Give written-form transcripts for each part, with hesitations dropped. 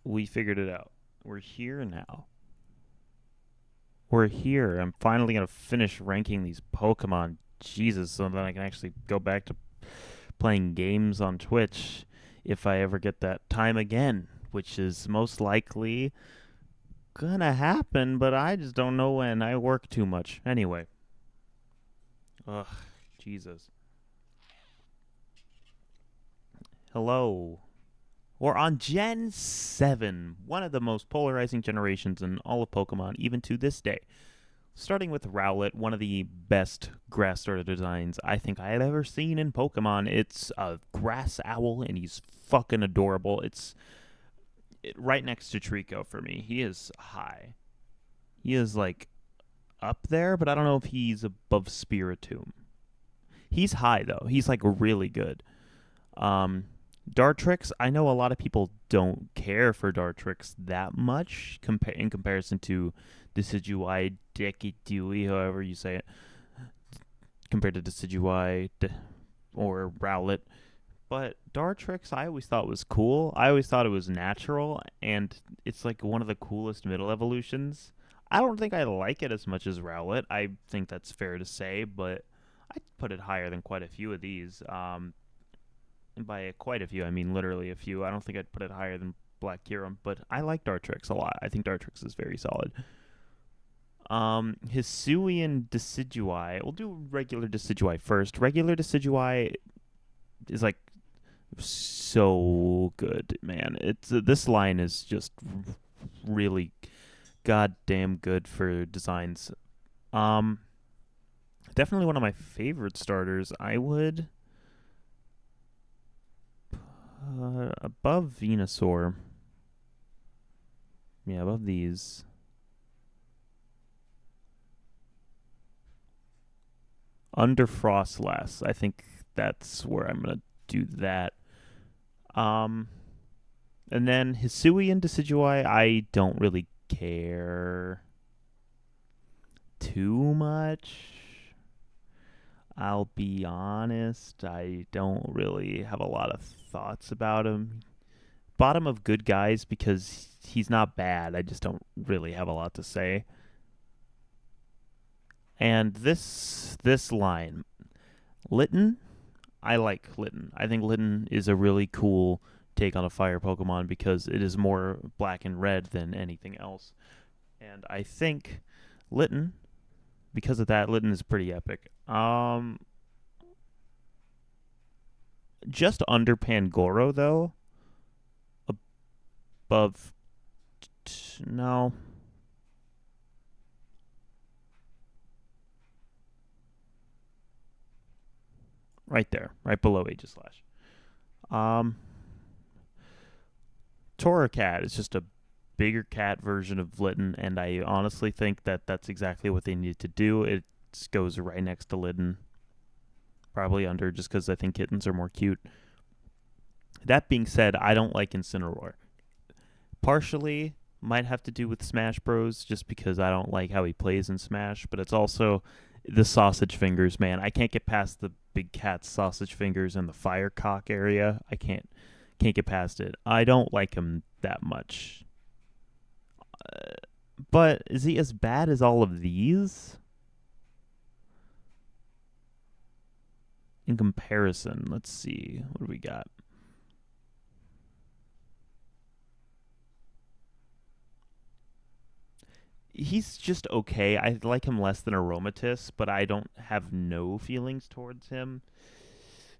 We figured it out. We're here now. We're here. I'm finally going to finish ranking these Pokemon. Jesus, so then I can actually go back to playing games on Twitch if I ever get that time again, which is most likely gonna happen, but I just don't know when. I work too much. Anyway. Ugh, Jesus. Hello. We're on Gen 7, one of the most polarizing generations in all of Pokemon, even to this day. Starting with Rowlet, one of the best grass starter designs I think I had ever seen in Pokemon. It's a grass owl, and he's fucking adorable. Right next to Trico for me. He is high. He is like up there, but I don't know if he's above Spiritomb. He's high though. He's like really good. Um, Dartrix, I know a lot of people don't care for Dartrix that much in comparison to Decidueye, Dekidui, however you say it, compared to Decidueye or Rowlet. But Dartrix, I always thought was cool. I always thought it was natural, and it's like one of the coolest middle evolutions. I don't think I like it as much as Rowlet. I think that's fair to say, but I'd put it higher than quite a few of these. And by quite a few, I mean literally a few. I don't think I'd put it higher than Black Kyurem, but I like Dartrix a lot. I think Dartrix is very solid. Hisuian Decidueye. We'll do regular Decidueye first. Regular Decidueye is like so good, man. It's this line is just really goddamn good for designs. Um, Definitely one of my favorite starters. I would above Venusaur. Yeah, above these. Under Frostlass. I think that's where I'm gonna do that. Um, and then Hisuian Decidueye. I don't really care too much. I'll be honest. I don't really have a lot of thoughts about him. Bottom of good guys because he's not bad. I just don't really have a lot to say. And this line, Litten, I like Litten. I think Litten is a really cool take on a fire Pokemon because it is more black and red than anything else. And I think Litten, because of that, Litten is pretty epic. Just under Pangoro though, above no, right there, right below Aegislash. Um, Torracat is just a bigger cat version of Litten, and I honestly think that that's exactly what they need to do. It goes right next to Litten, probably under, just because I think kittens are more cute. That being said, I don't like Incineroar. Partially might have to do with Smash Bros. Just because I don't like how he plays in Smash, but it's also the sausage fingers, man. I can't get past the big cat's sausage fingers in the firecock area. I can't get past it. I don't like him that much. But is he as bad as all of these? In comparison, let's see. What do we got? He's just okay. I like him less than Aromatisse, but I don't have no feelings towards him.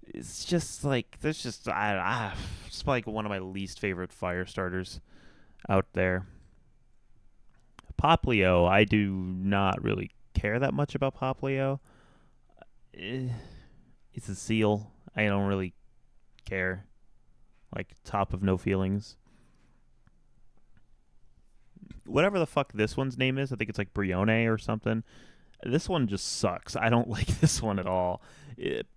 It's just like there's just it's like one of my least favorite fire starters out there. Poplio, I do not really care that much about Poplio. Eh, It's a seal. I don't really care. Like top of no feelings. Whatever the fuck this one's name is, I think it's like Brione or something. This one just sucks. I don't like this one at all.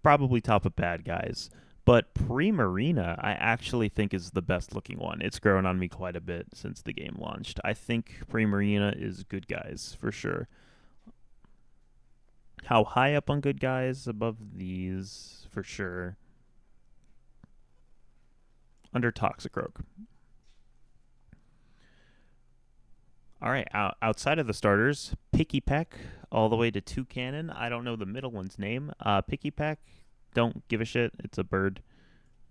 Probably top of bad guys. But Primarina, I actually think is the best looking one. It's grown on me quite a bit since the game launched. I think Primarina is good guys for sure. How high up on good guys? Above these for sure. Under Toxicroak. All right, outside of the starters, Picky Peck all the way to Toucanon. I don't know the middle one's name. Picky Peck, don't give a shit. It's a bird.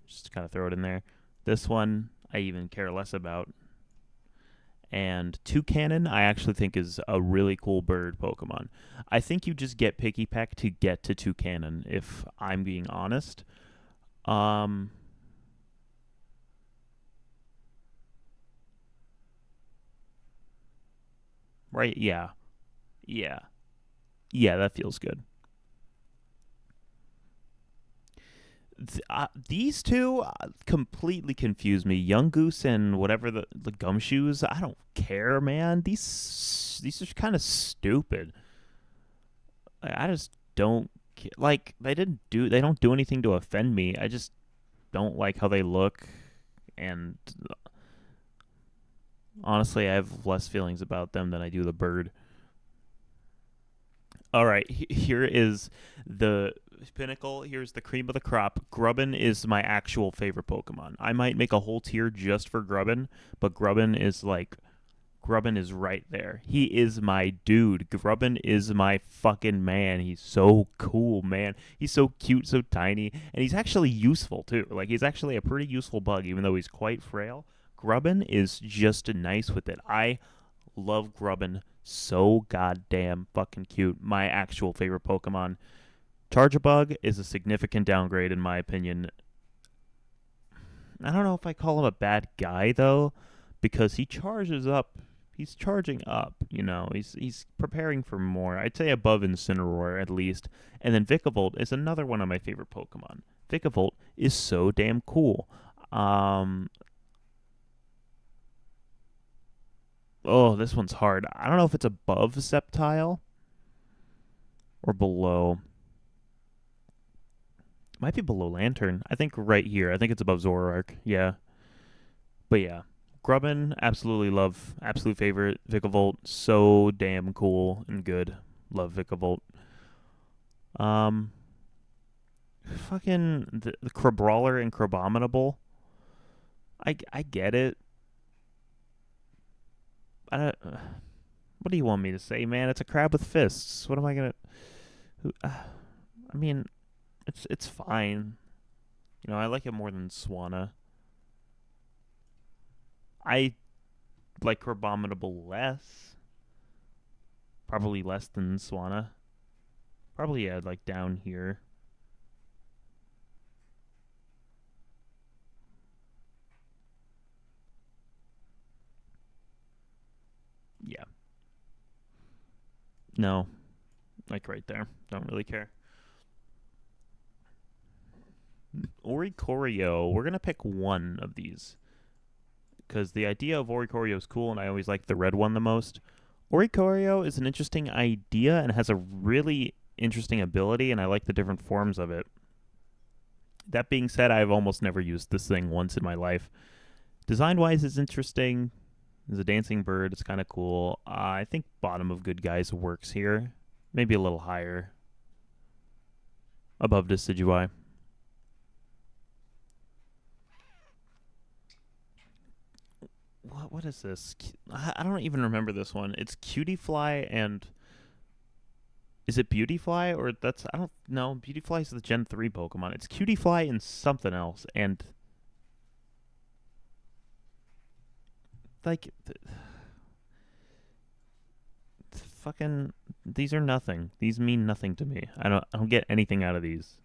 Just kind of throw it in there. This one, I even care less about. And Toucanon, I actually think is a really cool bird Pokemon. I think you just get Picky Peck to get to Toucanon, if I'm being honest. Um, right? Yeah, yeah, yeah. That feels good. These two completely confuse me. Young Goose and whatever the gumshoes. I don't care, man. These are kind of stupid. I just don't like. They don't do anything to offend me. I just don't like how they look, and honestly, I have less feelings about them than I do the bird. All right, here is the pinnacle. Here's the cream of the crop. Grubbin is my actual favorite Pokemon. I might make a whole tier just for Grubbin, but Grubbin is right there. He is my dude. Grubbin is my fucking man. He's so cool, man. He's so cute, so tiny, and he's actually useful too. Like he's actually a pretty useful bug, even though he's quite frail. Grubbin is just nice with it. I love Grubbin so goddamn fucking cute. My actual favorite Pokemon. Charjabug is a significant downgrade in my opinion. I don't know if I call him a bad guy though, because he charges up. He's charging up, you know. He's preparing for more. I'd say above Incineroar at least. And then Vikavolt is another one of my favorite Pokemon. Vikavolt is so damn cool. Um, oh, this one's hard. I don't know if it's above Sceptile or below. Might be below Lantern. I think right here. I think it's above Zoroark. Yeah. But yeah. Grubbin, absolutely love. Absolute favorite. Vikavolt, so damn cool and good. Love Vikavolt. Um, fucking the Crabrawler and Crabominable. I get it. I don't, what do you want me to say, man? It's a crab with fists. What am I gonna? I mean, it's fine. You know, I like it more than Swanna. I like Crabominable less. Probably less than Swanna. Probably yeah, like down here. Yeah. No, like right there. Don't really care. Oricorio. We're gonna pick one of these because the idea of Oricorio is cool, and I always like the red one the most. Oricorio is an interesting idea and has a really interesting ability, and I like the different forms of it. That being said, I've almost never used this thing once in my life. Design wise, it's interesting. It's a dancing bird. It's kind of cool. I think bottom of good guys works here. Maybe a little higher above Decidueye. What is this? I don't even remember this one. It's Cutiefly and is it Beautyfly or that's I don't know. Beautyfly is the Gen 3 Pokemon. It's Cutiefly and something else and like fucking these are nothing. These mean nothing to me. I don't get anything out of these.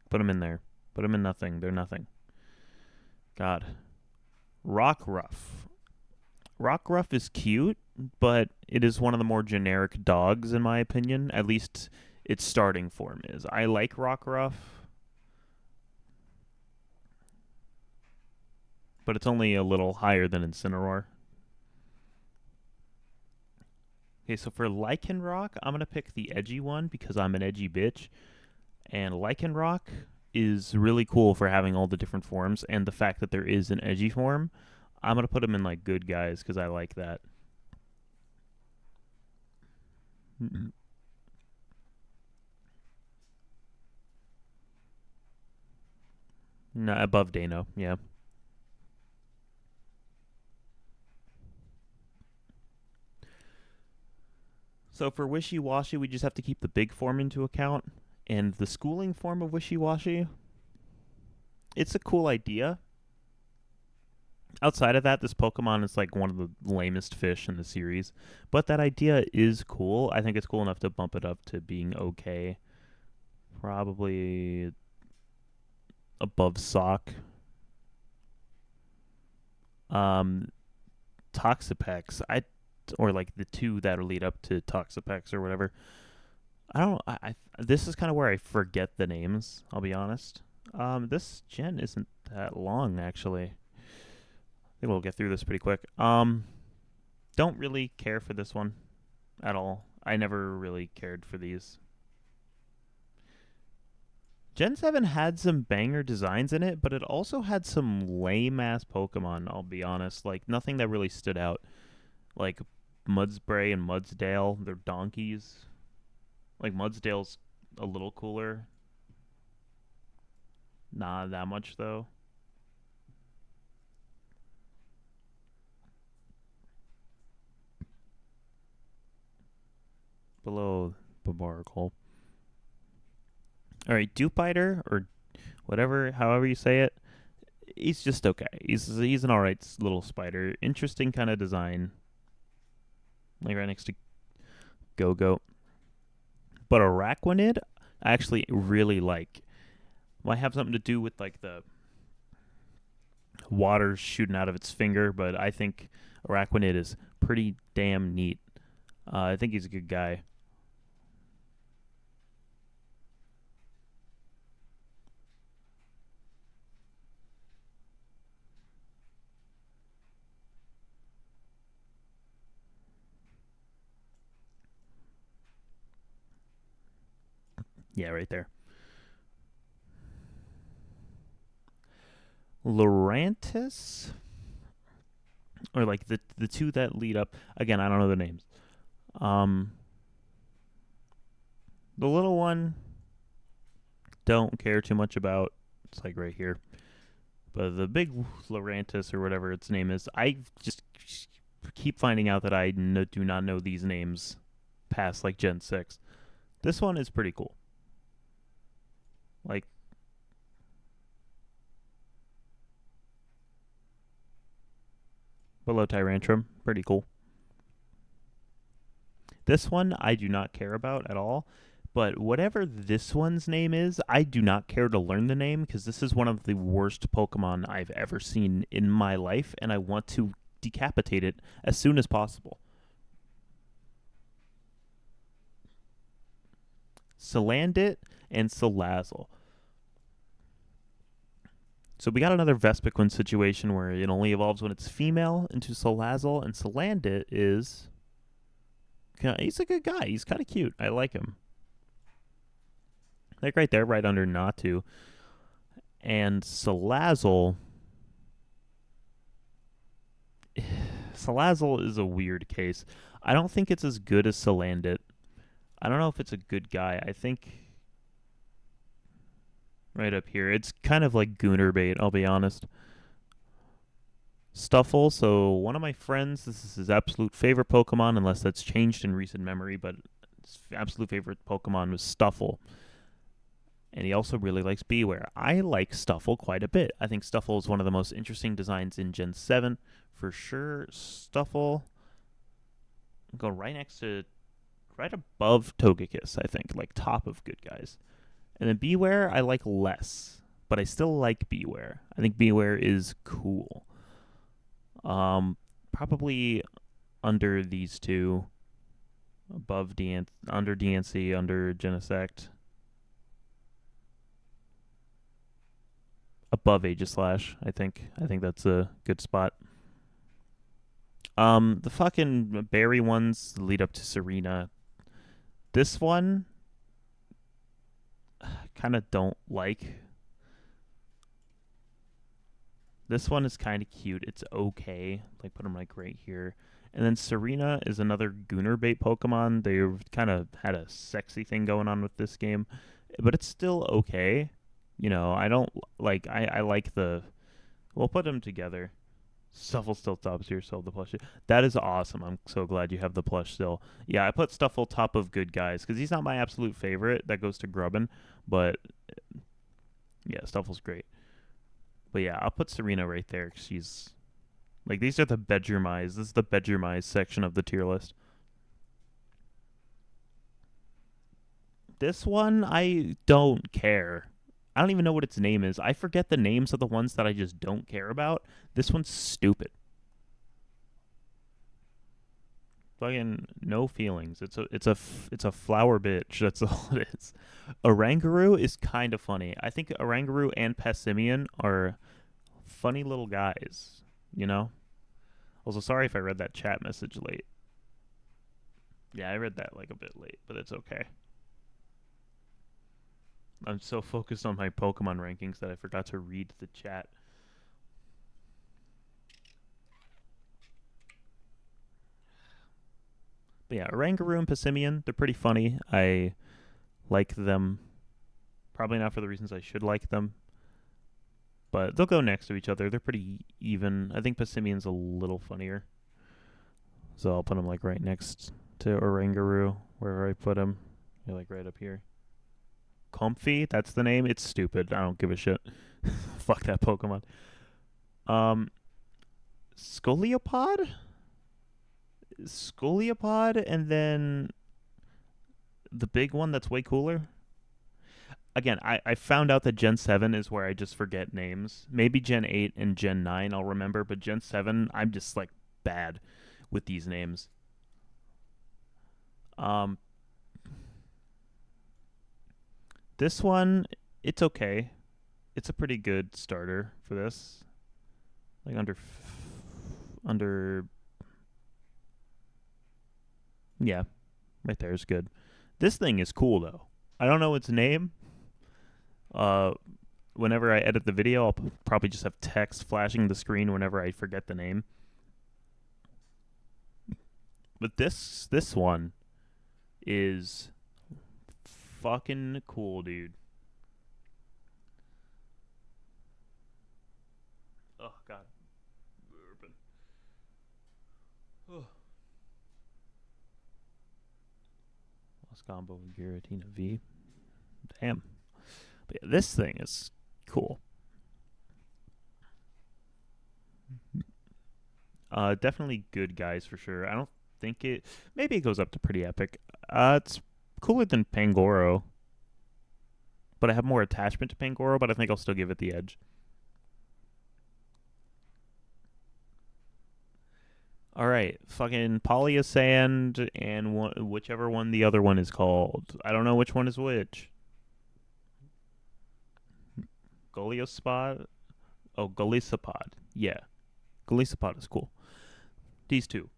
Put them in there. Put them in nothing. They're nothing. God. Rockruff. Rockruff is cute, but it is one of the more generic dogs in my opinion. At least its starting form is. I like Rockruff, but it's only a little higher than Incineroar. Okay, so for Lycanroc, I'm gonna pick the edgy one because I'm an edgy bitch. And Lycanroc is really cool for having all the different forms and the fact that there is an edgy form. I'm gonna put him in like good guys because I like that. No, above Dano, yeah. So for Wishy-Washy, we just have to keep the big form into account. And the schooling form of Wishy-Washy, it's a cool idea. Outside of that, this Pokemon is like one of the lamest fish in the series. But that idea is cool. I think it's cool enough to bump it up to being okay. Probably above Sock. Toxapex, or like the two that lead up to Toxapex or whatever. I don't. This is kind of where I forget the names. I'll be honest. This gen isn't that long actually. I think we'll get through this pretty quick. Don't really care for this one at all. I never really cared for these. Gen 7 had some banger designs in it, but it also had some lame ass Pokemon, I'll be honest. Like, nothing that really stood out. Like, Mudspray and Mudsdale, they're donkeys. Like, Mudsdale's a little cooler. Not that much, though. Below Barbaracle. Alright, Dewpider, or whatever, however you say it, he's just okay. He's an alright little spider. Interesting kind of design. Like right next to Go-Go. But Araquanid, I actually really like. Might have something to do with like the water shooting out of its finger, but I think Araquanid is pretty damn neat. I think he's a good guy. Yeah, right there. Lurantis, or like the two that lead up. Again, I don't know the names. The little one, don't care too much about. It's like right here. But the big Lurantis or whatever its name is, I just keep finding out that I do not know these names past like Gen 6. This one is pretty cool. Like, below Tyrantrum, pretty cool. This one I do not care about at all. But whatever this one's name is, I do not care to learn the name because this is one of the worst Pokemon I've ever seen in my life, and I want to decapitate it as soon as possible. Salandit and Salazzle. So we got another Vespiquen situation where it only evolves when it's female into Salazzle, and Salandit is... He's a good guy. He's kind of cute. I like him. Like right there, right under Natu. And Salazzle... Salazzle is a weird case. I don't think it's as good as Salandit. I don't know if it's a good guy. I think... Right up here. It's kind of like Gooner bait, I'll be honest. Stuffle, so one of my friends, this is his absolute favorite Pokemon, unless that's changed in recent memory, but his absolute favorite Pokemon was Stuffle. And he also really likes Bewear. I like Stuffle quite a bit. I think Stuffle is one of the most interesting designs in Gen 7. For sure, Stuffle go right next to, right above Togekiss, I think, like top of good guys. And then Bewear I like less, but I still like Bewear. I think Bewear is cool. Probably under these two, above under DNC, under Genesect, above Aegislash. I think that's a good spot. The fucking berry ones lead up to Serena. This one, kind of don't like. This one is kind of cute. It's okay. Like, put them like right here. And then Serena is another Gooner bait Pokemon. They kind of had a sexy thing going on with this game, but it's still okay. You know, I don't like. I like the. We'll put them together. Stuffle still tops tier, so the plush. That is awesome. I'm so glad you have the plush still. Yeah, I put Stuffle top of good guys because he's not my absolute favorite. That goes to Grubbin, but yeah, Stuffle's great. But yeah, I'll put Serena right there. 'Cause she's like these are the bedroom eyes. This is the bedroom eyes section of the tier list. This one I don't care. I don't even know what its name is. I forget the names of the ones that I just don't care about. This one's stupid. Fucking no feelings. It's a flower bitch. That's all it is. Oranguru is kind of funny. I think Oranguru and Passimian are funny little guys. You know. Also, sorry if I read that chat message late. Yeah, I read that like a bit late, but it's okay. I'm so focused on my Pokemon rankings that I forgot to read the chat. But yeah, Oranguru and Passimian, they're pretty funny. I like them. Probably not for the reasons I should like them. But they'll go next to each other. They're pretty even. I think Passimian's a little funnier. So I'll put him like right next to Oranguru, wherever I put him. Yeah, like right up here. Comfy, that's the name. It's stupid. I don't give a shit. Fuck that Pokemon. Um, Scoliopod? Scoliopod, and then the big one that's way cooler. Again, I found out that Gen 7 is where I just forget names. Maybe Gen 8 and Gen 9 I'll remember, but Gen 7, I'm just like bad with these names. Um, this one, it's okay. It's a pretty good starter for this. Like under yeah, right there is good. This thing is cool though. I don't know its name. Uh, whenever I edit the video, I'll probably just have text flashing the screen whenever I forget the name. But this one is fucking cool, dude. Oh god. Lost combo Giratina V. Damn. But yeah, this thing is cool. Definitely good guys for sure. I don't think it. Maybe it goes up to pretty epic. It's cooler than Pangoro, but I have more attachment to Pangoro. But I think I'll still give it the edge. All right, fucking Polyasand and whichever one the other one is called. I don't know which one is which. Goliaspod? Oh, Golisopod. Yeah, Golisopod is cool. These two.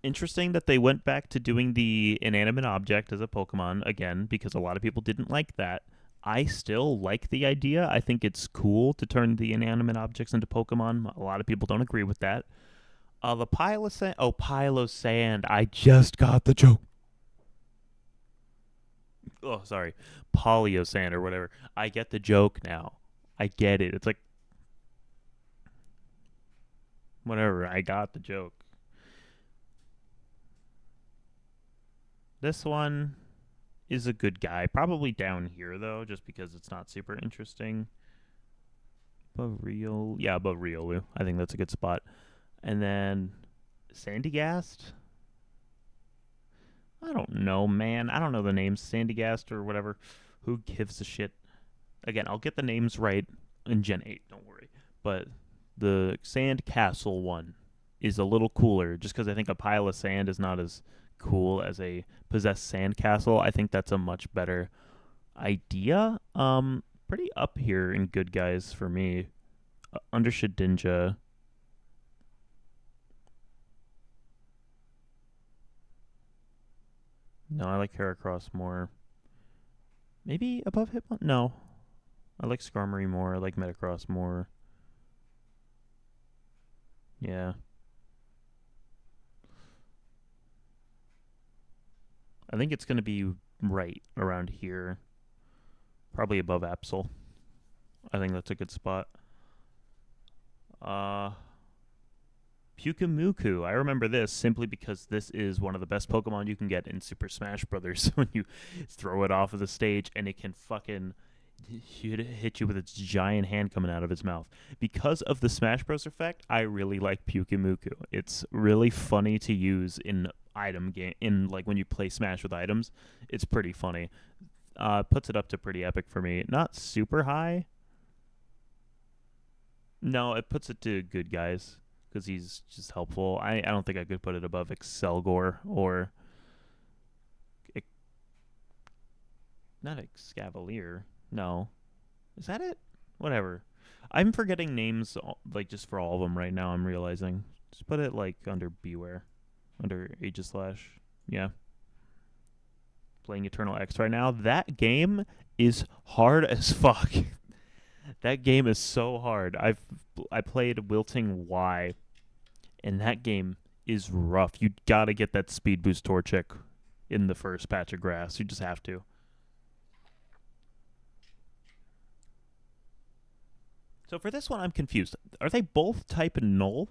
Interesting that they went back to doing the inanimate object as a Pokemon again because a lot of people didn't like that. I still like the idea. I think it's cool to turn the inanimate objects into Pokemon. A lot of people don't agree with that. The pile of sand. Oh, pile of sand. I just got the joke. Oh, sorry. Polio sand or whatever. I get the joke now. I get it. It's like, whatever. I got the joke. This one is a good guy. Probably down here, though, just because it's not super interesting. Riolu. Yeah, above Riolu. I think that's a good spot. And then Sandygast? I don't know, man. I don't know the names. Sandygast or whatever. Who gives a shit? Again, I'll get the names right in Gen 8, don't worry. But the Sand Castle one is a little cooler just because I think a pile of sand is not as cool as a possessed sand castle. I think that's a much better idea. Pretty up here in good guys for me. Under Shedinja. No, I like Heracross more. Maybe above Hitmon? No. I like Skarmory more. I like Metacross more. Yeah. I think it's going to be right around here. Probably above Absol. I think that's a good spot. Uh, Pyukumuku. I remember this simply because this is one of the best Pokemon you can get in Super Smash Brothers. When you throw it off of the stage and it can fucking hit you with its giant hand coming out of its mouth. Because of the Smash Bros. Effect, I really like Pyukumuku. It's really funny to use in item game, in like when you play Smash with items. It's pretty funny. Puts it up to pretty epic for me. Not super high. No, it puts it to good guys because he's just helpful. I don't think I could put it above Excelgor or not Excavalier. No, is that it? Whatever. I'm forgetting names like just for all of them right now. I'm realizing. Just put it like under Beware, under Aegislash. Yeah. Playing Eternal X right now. That game is hard as fuck. That game is so hard. I played Wilting Y, and that game is rough. You gotta get that speed boost Torchic in the first patch of grass. You just have to. So for this one, I'm confused. Are they both type null?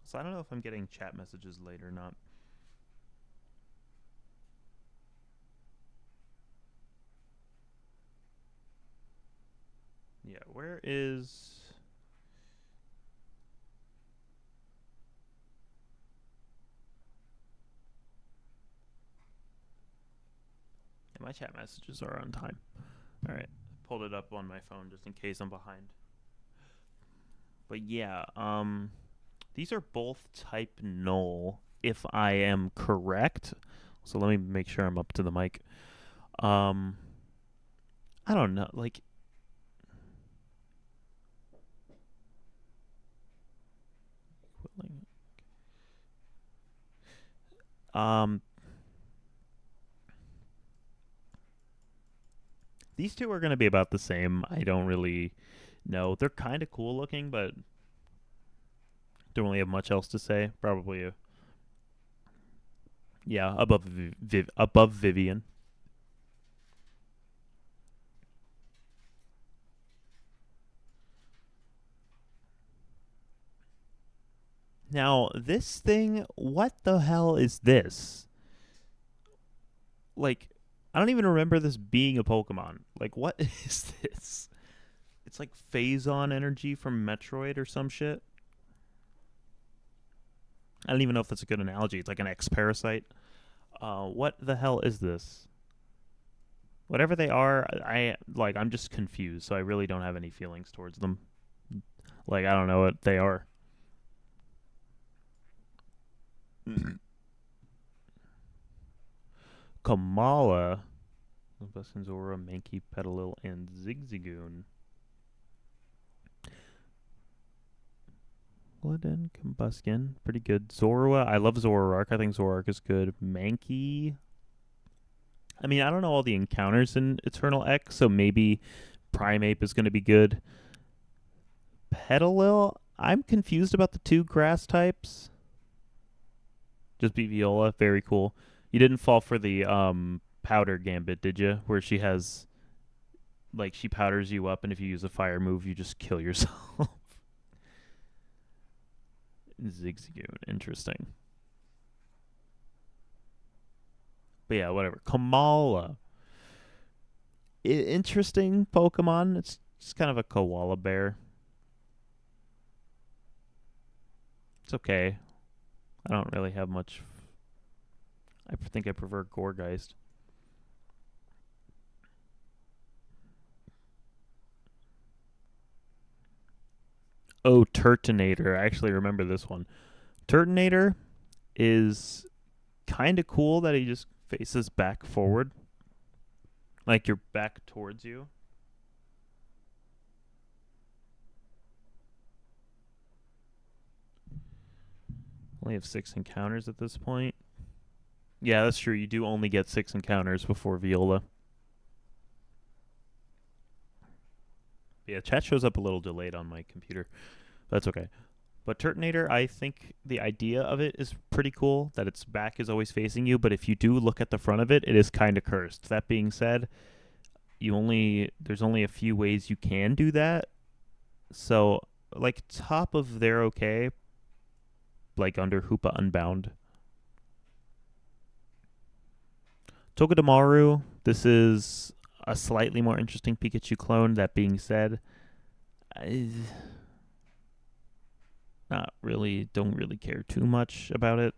So I don't know if I'm getting chat messages late or not. Yeah, where is... Yeah, my chat messages are on time. All right. Pulled it up on my phone just in case I'm behind. But yeah, these are both type null if I am correct. So let me make sure I'm up to the mic. I don't know, like these two are going to be about the same. I don't really know. They're kind of cool looking, but don't really have much else to say. Probably yeah, above Vivian. Now, this thing, what the hell is this? Like, I don't even remember this being a Pokemon. Like, what is this? It's like Phazon energy from Metroid or some shit. I don't even know if that's a good analogy. It's like an X-Parasite. What the hell is this? Whatever they are, I'm just confused, so I really don't have any feelings towards them. Like, I don't know what they are. Kamala, Zora, Mankey, Petalil, and Zigzagoon. Glidden, Combuskin, pretty good. Zorua, I love Zoroark. I think Zoroark is good. Mankey. I mean, I don't know all the encounters in Eternal X, so maybe Primeape is going to be good. Petalil, I'm confused about the two grass types. Just beat Viola, very cool. You didn't fall for the powder gambit, did you? Where she has, like, she powders you up, and if you use a fire move, you just kill yourself. Zigzagoon, interesting. But yeah, whatever. Kamala. Interesting Pokemon. It's just kind of a koala bear. It's okay. I don't really have much. I think I prefer Gourgeist. Oh, Turtonator. I actually remember this one. Turtonator is kind of cool that he just faces back forward. Like you're back towards you. Only have 6 encounters at this point. Yeah, that's true. You do only get 6 encounters before Viola. Yeah, chat shows up a little delayed on my computer. That's okay. But Turtonator, I think the idea of it is pretty cool, that its back is always facing you, but if you do look at the front of it, it is kind of cursed. That being said, there's only a few ways you can do that. So, like, top of they're okay, like under Hoopa Unbound. Togedemaru, this is a slightly more interesting Pikachu clone. That being said, I don't really care too much about it.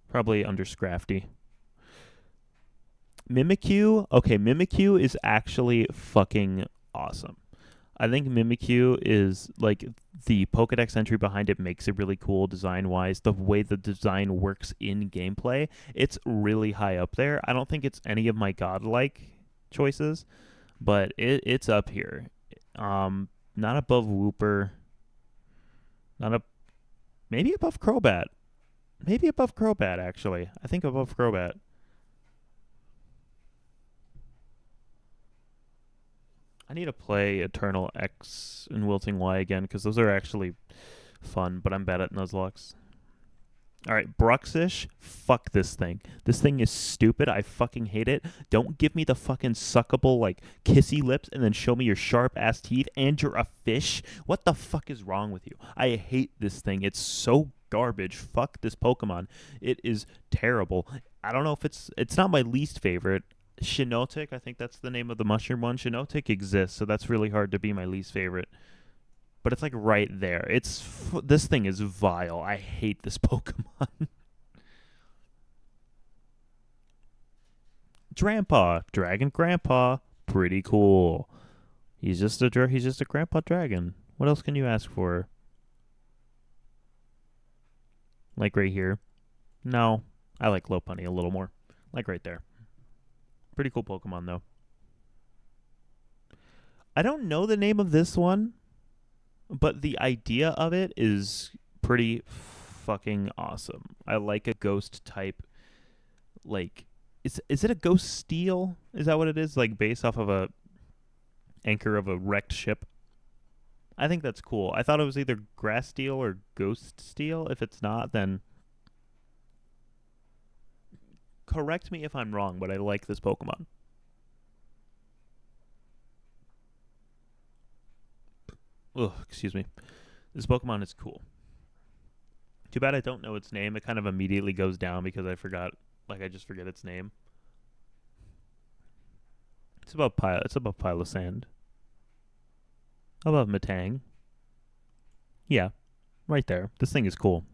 Probably under Scrafty. Mimikyu, okay, Mimikyu is actually fucking awesome. I think Mimikyu is like the Pokedex entry behind it makes it really cool design wise. The way the design works in gameplay, it's really high up there. I don't think it's any of my godlike choices, but it's up here. Not above Wooper. Not a maybe above Crobat. Maybe above Crobat actually. I think above Crobat. I need to play Eternal X and Wilting Y again because those are actually fun, but I'm bad at Nuzlocke. All right, Bruxish, fuck this thing. This thing is stupid. I fucking hate it. Don't give me the fucking suckable, like, kissy lips and then show me your sharp-ass teeth and you're a fish. What the fuck is wrong with you? I hate this thing. It's so garbage. Fuck this Pokemon. It is terrible. I don't know if it's not my least favorite. Shiinotic, I think that's the name of the mushroom one. Shiinotic exists, so that's really hard to be my least favorite. But it's like right there. This thing is vile. I hate this Pokemon. Drampa, Dragon Grandpa, pretty cool. He's just a Grandpa Dragon. What else can you ask for? Like right here. No, I like Lopunny a little more. Like right there. Pretty cool Pokemon, though. I don't know the name of this one, but the idea of it is pretty fucking awesome. I like a ghost type. Like, is it a ghost steel? Is that what it is? Like, based off of a anchor of a wrecked ship? I think that's cool. I thought it was either grass steel or ghost steel. If it's not, then correct me if I'm wrong, but I like this Pokemon. Ugh, excuse me. This Pokemon is cool. Too bad I don't know its name. It kind of immediately goes down because I forgot. Like, I just forget its name. It's above Pylosand. Above Metang. Yeah, right there. This thing is cool.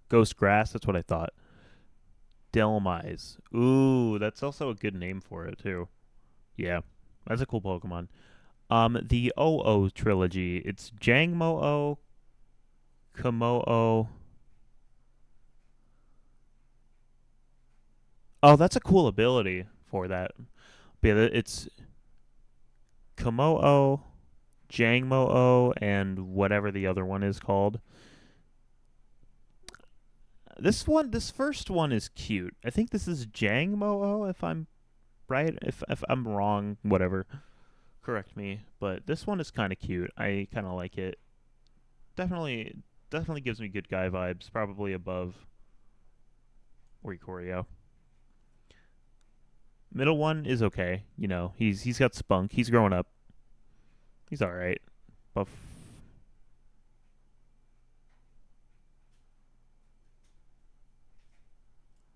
Ghost Grass, that's what I thought. Delmise. Ooh, that's also a good name for it, too. Yeah, that's a cool Pokemon. The O-O trilogy. It's Jangmo-O, Kommo-O. Oh, that's a cool ability for that. But yeah, it's Kommo-O, Jangmo-O, and whatever the other one is called. This first one is cute. I think this is Jangmo-O, if I'm right. If I'm wrong, whatever. Correct me. But this one is kind of cute. I kind of like it. Definitely gives me good guy vibes. Probably above Oricorio. Middle one is okay. You know, he's got spunk. He's growing up. He's all right. Buff.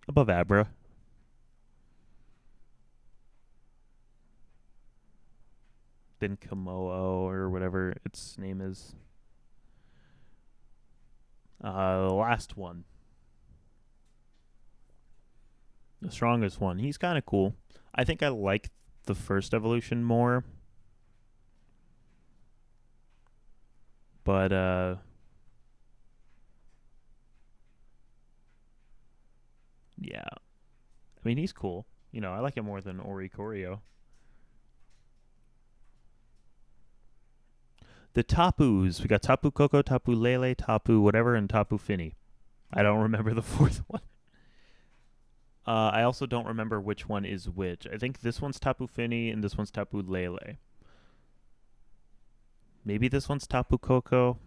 Above Abra. Then Kommo-O or whatever its name is. The last one. The strongest one. He's kind of cool. I think I like the first evolution more. But, yeah. I mean, he's cool. You know, I like it more than Oricorio. The Tapus. We got Tapu Koko, Tapu Lele, Tapu whatever, and Tapu Fini. I don't remember the fourth one. I also don't remember which one is which. I think this one's Tapu Fini and this one's Tapu Lele. Maybe this one's Tapu Koko,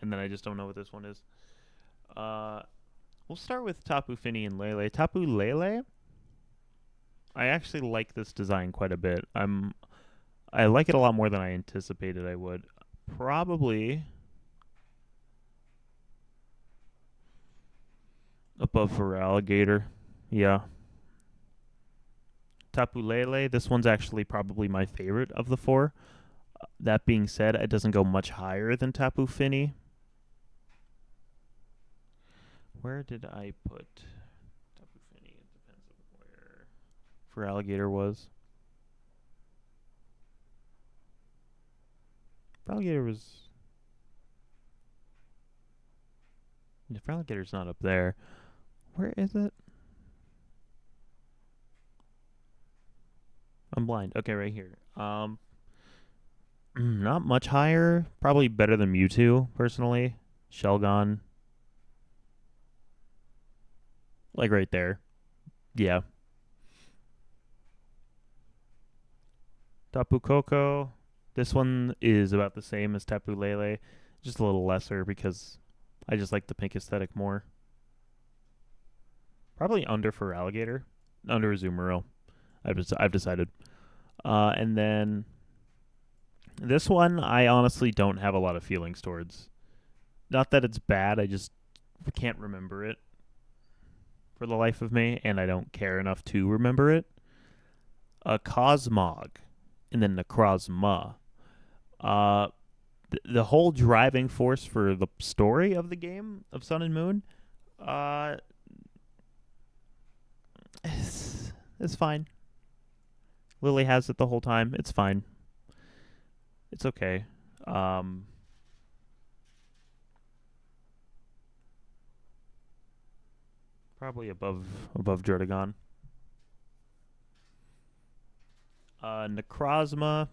and then I just don't know what this one is. Uh, we'll start with Tapu Fini and Lele. Tapu Lele, I actually like this design quite a bit. I like it a lot more than I anticipated I would. Probably above for Alligator. Yeah. Tapu Lele, this one's actually probably my favorite of the four. That being said, it doesn't go much higher than Tapu Fini. Where did I put Tapu Fini? It depends on where for Alligator was. For Alligator was. For Alligator's not up there. Where is it? I'm blind. Okay, right here. Not much higher. Probably better than Mewtwo, personally. Shelgon, like right there. Yeah. Tapu Koko. This one is about the same as Tapu Lele, just a little lesser because I just like the pink aesthetic more. Probably under for Alligator, under Azumarill. I've decided. And then this one, I honestly don't have a lot of feelings towards. Not that it's bad, I just can't remember it for the life of me, and I don't care enough to remember it. A Cosmog, and then Necrozma. Uh, the whole driving force for the story of the game of Sun and Moon, uh, it's fine. Lily has it the whole time. It's fine. It's okay. Um, Probably above Jordagon. Necrozma.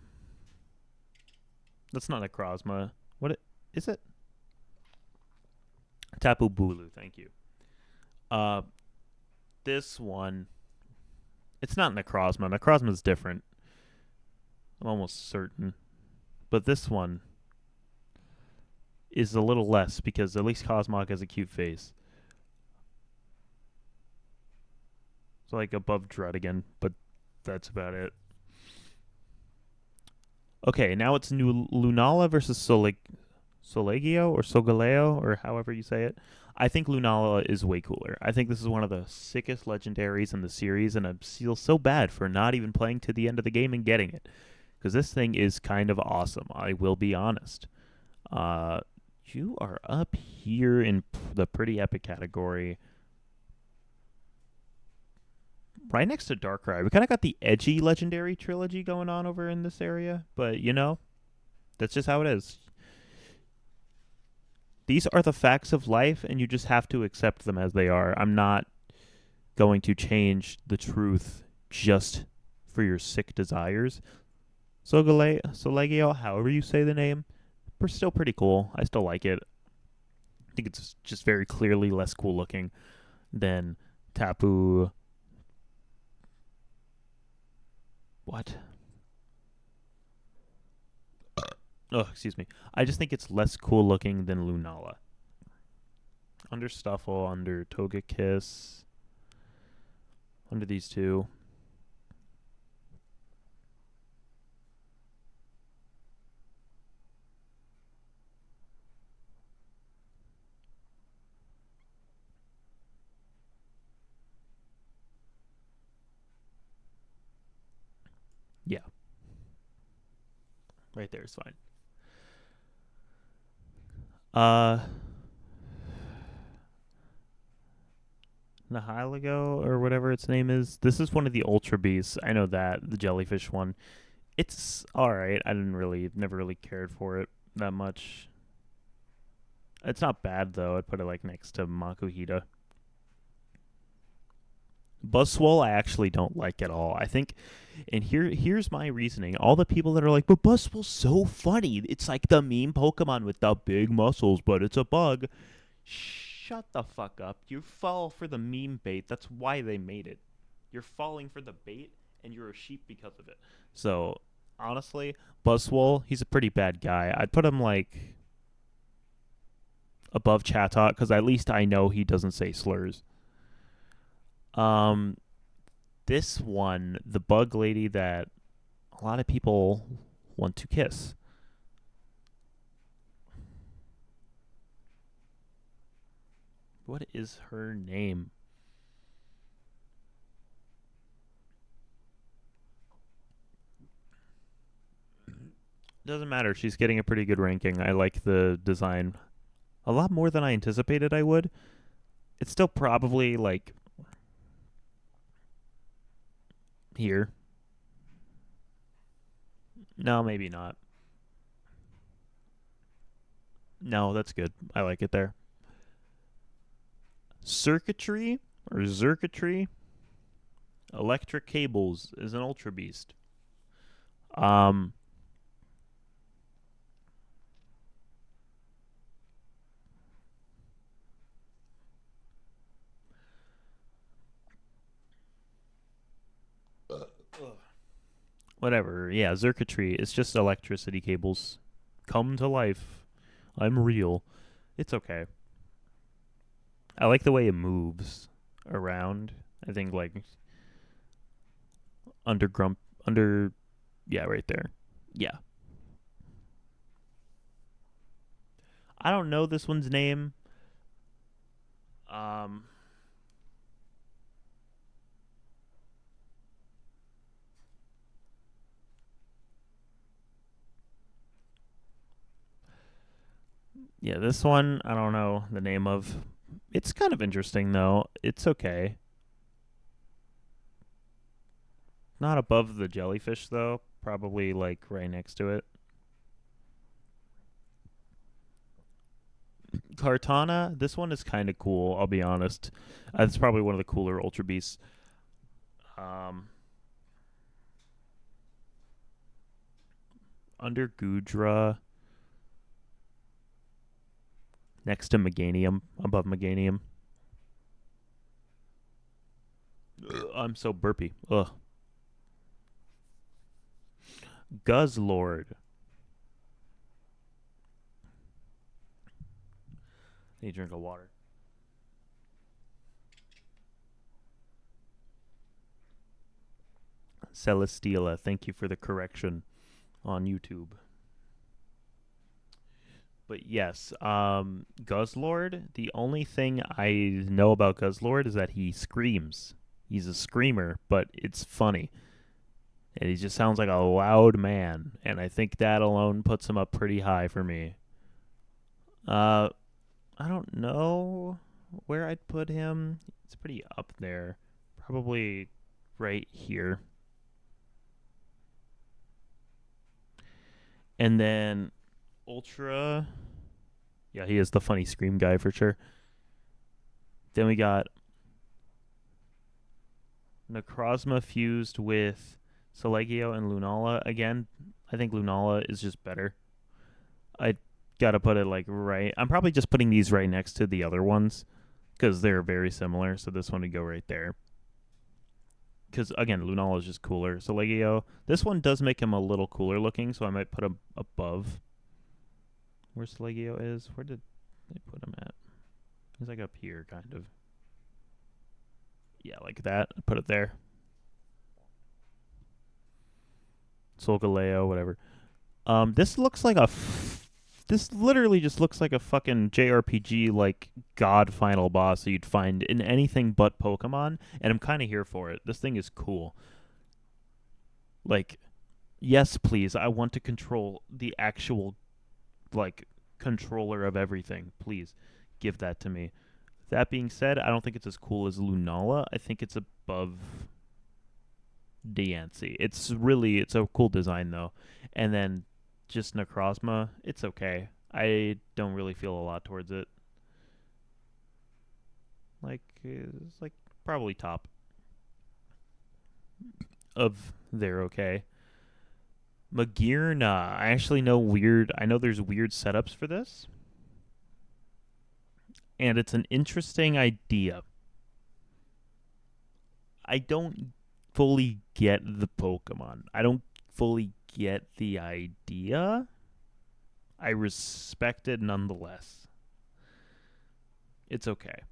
That's not Necrozma. Is it? Tapu Bulu. Thank you. Uh, this one. It's not Necrozma. Necrozma's different. I'm almost certain. But this one is a little less because at least Cosmog has a cute face. It's like above Druddigon, but that's about it. Okay, now it's new Lunala versus Solegio or Sogaleo or however you say it. I think Lunala is way cooler. I think this is one of the sickest legendaries in the series, and I feel so bad for not even playing to the end of the game and getting it. Because this thing is kind of awesome, I will be honest. Uh, you are up here in the pretty epic category, right next to Darkrai. We kind of got the edgy legendary trilogy going on over in this area, but that's just how it is. These are the facts of life, and you just have to accept them as they are. I'm not going to change the truth just for your sick desires. Solegio, however you say the name, we're still pretty cool. I still like it. I think it's just very clearly less cool looking than Tapu. What? Oh, excuse me. I just think it's less cool looking than Lunala. Under Stuffle, under Togekiss, under these two. Yeah, right there is fine. Uh, Nihilego or whatever its name is. This is one of the Ultra Beasts. I know that the jellyfish one. It's all right. I never really cared for it that much. It's not bad though. I'd put it like next to Makuhita. Buzzwole I actually don't like at all. I think, and here's my reasoning. All the people that are like, but Buzzwole's so funny. It's like the meme Pokemon with the big muscles, but it's a bug. Shut the fuck up. You fall for the meme bait. That's why they made it. You're falling for the bait, and you're a sheep because of it. So Honestly, Buzzwole, he's a pretty bad guy. I'd put him like above Chatot because at least I know he doesn't say slurs. Um, this one, the bug lady that a lot of people want to kiss. What is her name? Doesn't matter. She's getting a pretty good ranking. I like the design a lot more than I anticipated I would. It's still probably like here. No, maybe not. No, that's good. I like it there. Circuitry or circuitry, electric cables is an ultra beast. Um, whatever. Yeah, circuitry. It's just electricity cables come to life. I'm real. It's okay. I like the way it moves around. I think like under grump under yeah, right there. Yeah. I don't know this one's name. Um yeah, this one I don't know the name of. It's kind of interesting though. It's okay. Not above the jellyfish though. Probably like right next to it. Kartana, this one is kind of cool. I'll be honest. It's probably one of the cooler Ultra Beasts. Um, under Gudra, next to Meganium, above Meganium. I'm so burpy. Ugh. Guzzlord. Need a drink of water. Celesteela, thank you for the correction on YouTube. But yes, Guzzlord. The only thing I know about Guzzlord is that he screams. He's a screamer, but it's funny, and he just sounds like a loud man. And I think that alone puts him up pretty high for me. Uh, I don't know where I'd put him. It's pretty up there, probably right here. And then Ultra. Yeah, he is the funny scream guy for sure. Then we got Necrozma fused with Selegio and Lunala. Again, I think Lunala is just better. I gotta put it like right. I'm probably just putting these right next to the other ones because they're very similar. So this one would go right there. Because again, Lunala is just cooler. Selegio, this one does make him a little cooler looking, so I might put him above where Selegio is. Where did they put him at? He's like up here, kind of. Yeah, like that. Put it there. Solgaleo, whatever. This looks like this literally just looks like a fucking JRPG like god final boss that you'd find in anything but Pokemon, and I'm kind of here for it. This thing is cool. Like, yes, please. I want to control the actual like controller of everything. Please give that to me. That being said, I don't think it's as cool as Lunala. I think it's above Diancie. It's a cool design though. And then just Necrozma, it's okay. I don't really feel a lot towards it. Like it's like probably top of they're okay. Magearna. I know there's weird setups for this. And it's an interesting idea. I don't fully get the Pokemon. I don't fully get the idea. I respect it nonetheless. It's okay.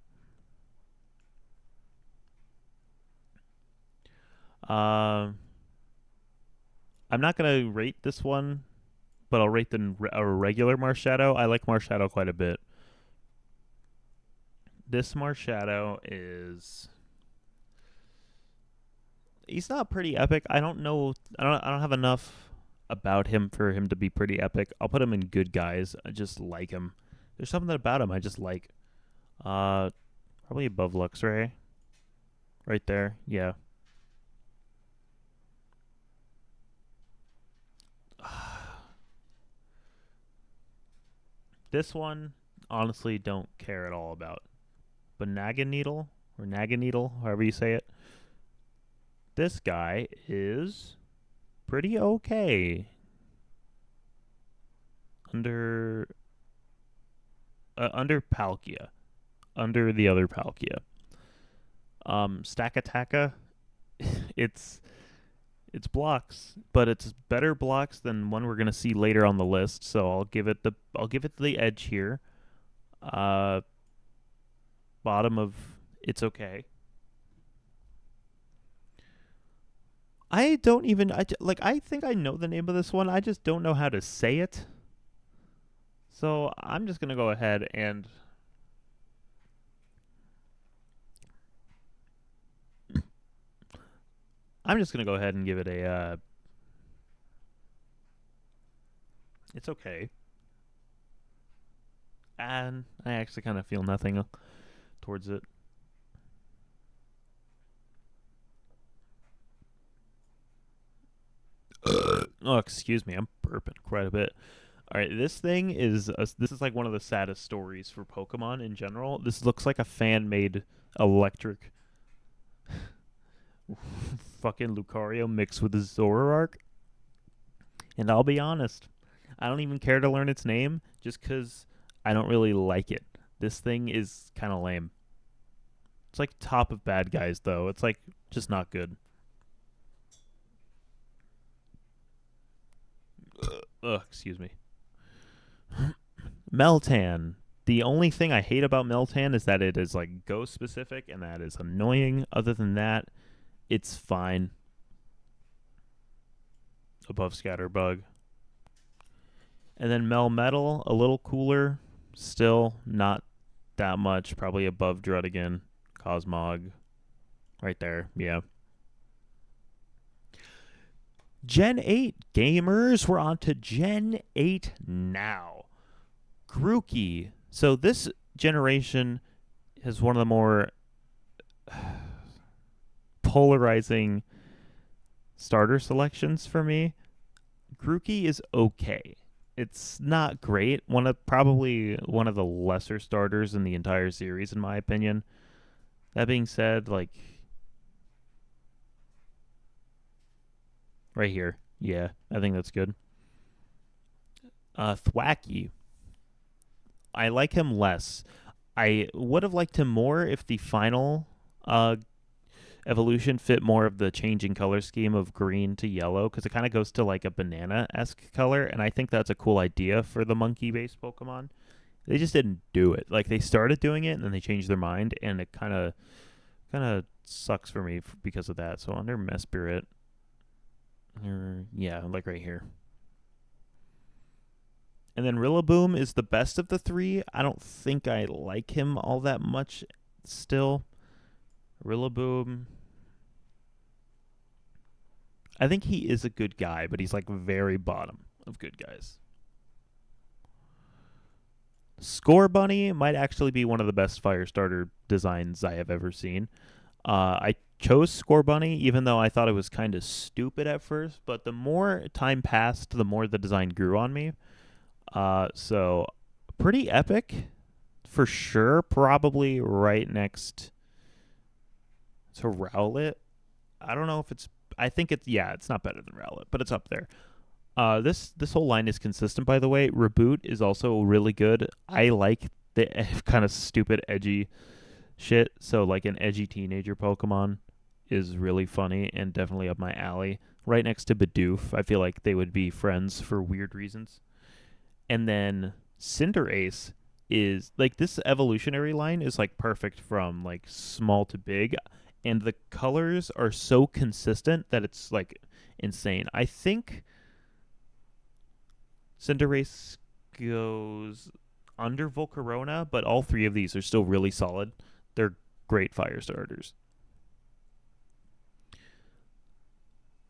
I'm not gonna rate this one, but I'll rate a regular Marshadow. I like Marshadow quite a bit. This Marshadow is. He's not pretty epic. I don't know. I don't have enough about him for him to be pretty epic. I'll put him in good guys. I just like him. There's something about him I just like. Probably above Luxray. Right there. Yeah. This one, honestly, don't care at all about. But Naganadel, or Naganadel, however you say it. This guy is pretty okay. Under Palkia. Under the other Palkia. Stakataka, it's blocks, but it's better blocks than one we're gonna see later on the list. So I'll give it the edge here. Bottom of it's okay. I don't even I think I know the name of this one. I just don't know how to say it. So I'm just gonna go ahead and give it a. It's okay. And I actually kind of feel nothing towards it. Oh, excuse me. I'm burping quite a bit. All right, this is like one of the saddest stories for Pokemon in general. This looks like a fan-made electric fucking Lucario mixed with a Zoroark. And I'll be honest, I don't even care to learn its name just because I don't really like it. This thing is kind of lame. It's like top of bad guys, though. It's like just not good. Excuse me. Meltan. The only thing I hate about Meltan is that it is like ghost specific, and that is annoying. Other than that, it's fine. Above Scatterbug. And then Melmetal, a little cooler. Still not that much. Probably above Druddigon. Cosmog. Right there. Yeah. Gen 8 gamers. We're on to Gen 8 now. Grookey. So this generation is one of the more polarizing starter selections for me. Grookey is okay. It's not great. Probably one of the lesser starters in the entire series, in my opinion. That being said, like right here, yeah, I think that's good. Thwackey. I like him less. I would have liked him more if the final evolution fit more of the changing color scheme of green to yellow, because it kind of goes to like a banana-esque color, and I think that's a cool idea for the monkey-based Pokemon. They just didn't do it. Like, they started doing it, and then they changed their mind, and it kind of sucks for me because of that. So under Mesprit, yeah, like right here. And then Rillaboom is the best of the three. I don't think I like him all that much still. Rillaboom. I think he is a good guy, but he's like very bottom of good guys. Scorbunny might actually be one of the best fire starter designs I have ever seen. I chose Scorbunny even though I thought it was kind of stupid at first, but the more time passed, the more the design grew on me. So pretty epic for sure. Probably right next to Rowlet. I don't know if it's. I think it's not better than Rowlet, but it's up there. This whole line is consistent, by the way. Reboot is also really good. I like the kind of stupid, edgy shit. So like an edgy teenager Pokemon is really funny and definitely up my alley. Right next to Bidoof. I feel like they would be friends for weird reasons. And then Cinderace is like this evolutionary line is like perfect from like small to big, and the colors are so consistent that it's like insane. I think Cinderace goes under Volcarona, but all three of these are still really solid. They're great fire starters.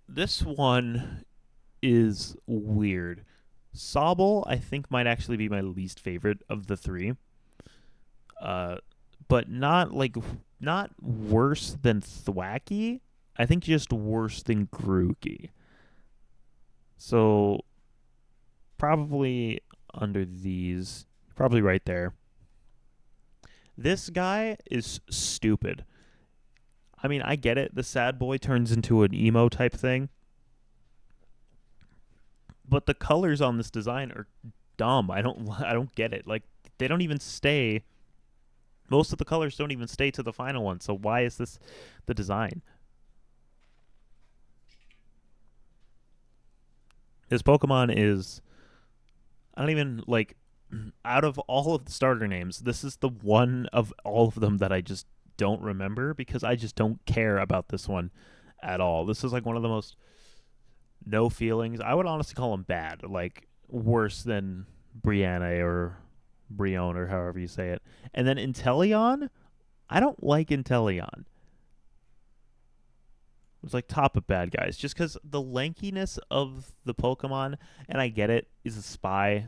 This one is weird. Sobble, I think, might actually be my least favorite of the three. Uh, but not worse than Thwacky. I think just worse than Grookey. So probably under these, probably right there. This guy is stupid. I mean, I get it. The sad boy turns into an emo type thing, but the colors on this design are dumb. I don't get it. Like they don't even stay. Most of the colors don't even stay to the final one. So why is this the design? His Pokemon is I don't even like out of all of the starter names, this is the one of all of them that I just don't remember because I just don't care about this one at all. This is like one of the most no feelings. I would honestly call him bad, like worse than Brianna or Brion or however you say it. And then Inteleon, I don't like Inteleon. It's like top of bad guys just because the lankiness of the Pokemon, and I get it, is a spy.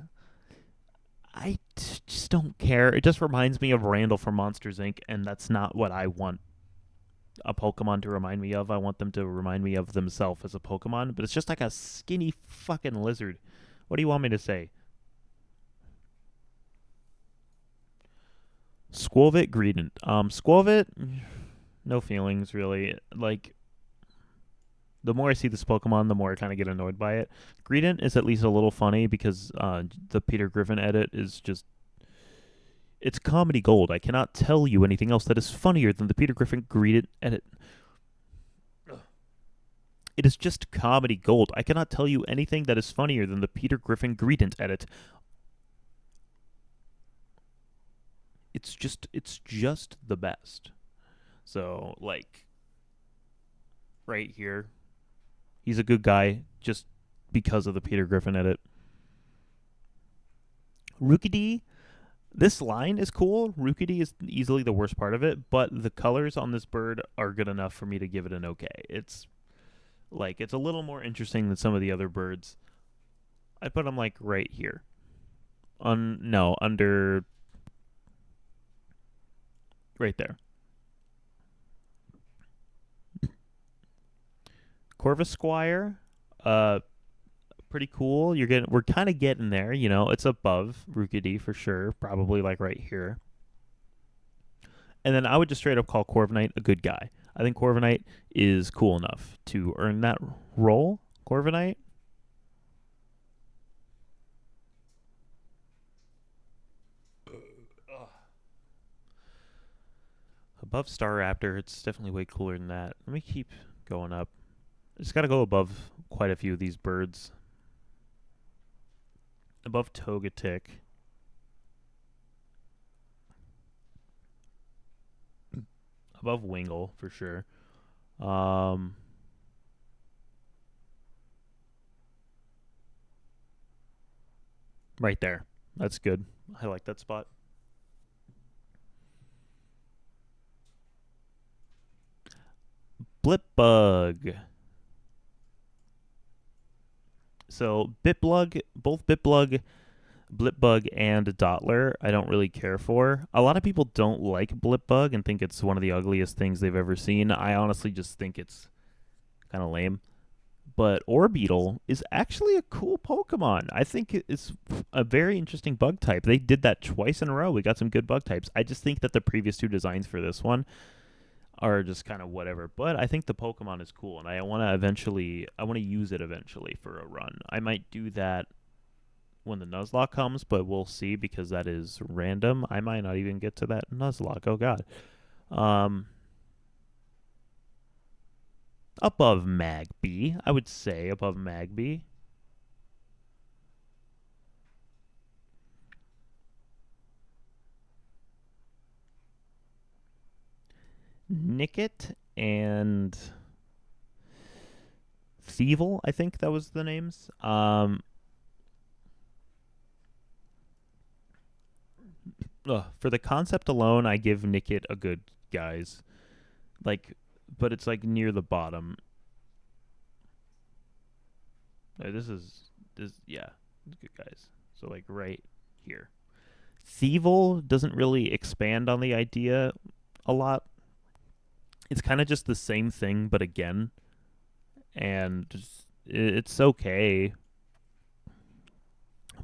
Just don't care. It just reminds me of Randall from Monsters Inc., and that's not what I want a Pokemon to remind me of. I want them to remind me of themselves as a Pokemon, but it's just like a skinny fucking lizard. What do you want me to say? Squovit, Greedent. Squovit, no feelings really. Like the more I see this Pokemon, the more I kind of get annoyed by it. Greedent is at least a little funny because the Peter Griffin edit is just it's comedy gold. I cannot tell you anything else that is funnier than the Peter Griffin Greedent edit. It is just comedy gold. I cannot tell you anything that is funnier than the Peter Griffin Greedent edit. It's just the best. So like right here, he's a good guy just because of the Peter Griffin edit. Rookidee, this line is cool. Rookidee is easily the worst part of it, but the colors on this bird are good enough for me to give it an okay. It's a little more interesting than some of the other birds. I put them like right here. Under right there. Corvisquire, pretty cool. We're kind of getting there, It's above Rookidee for sure, probably like right here. And then I would just straight up call Corviknight a good guy. I think Corviknight is cool enough to earn that role. Corviknight. Above Staraptor, it's definitely way cooler than that. Let me keep going up. I just got to go above quite a few of these birds. Above Togetic. Above Wingle, for sure. Right there. That's good. I like that spot. Blipbug. So both Bitblug, Blipbug, and Dottler, I don't really care for. A lot of people don't like Blipbug and think it's one of the ugliest things they've ever seen. I honestly just think it's kind of lame. But Orbeetle is actually a cool Pokemon. I think it's a very interesting bug type. They did that twice in a row. We got some good bug types. I just think that the previous two designs for this one are just kind of whatever. But I think the Pokemon is cool, and I want to use it eventually for a run. I might do that when the Nuzlocke comes, but we'll see because that is random. I might not even get to that Nuzlocke. Oh God. Um, Above Magby, I would say above Magby. Nickit and Thievel, I think that was the names. For the concept alone, I give Nickit a good guys. Like, but it's like near the bottom. This yeah, good guys. So like right here. Thievel doesn't really expand on the idea a lot. It's kind of just the same thing, but again, and it's okay.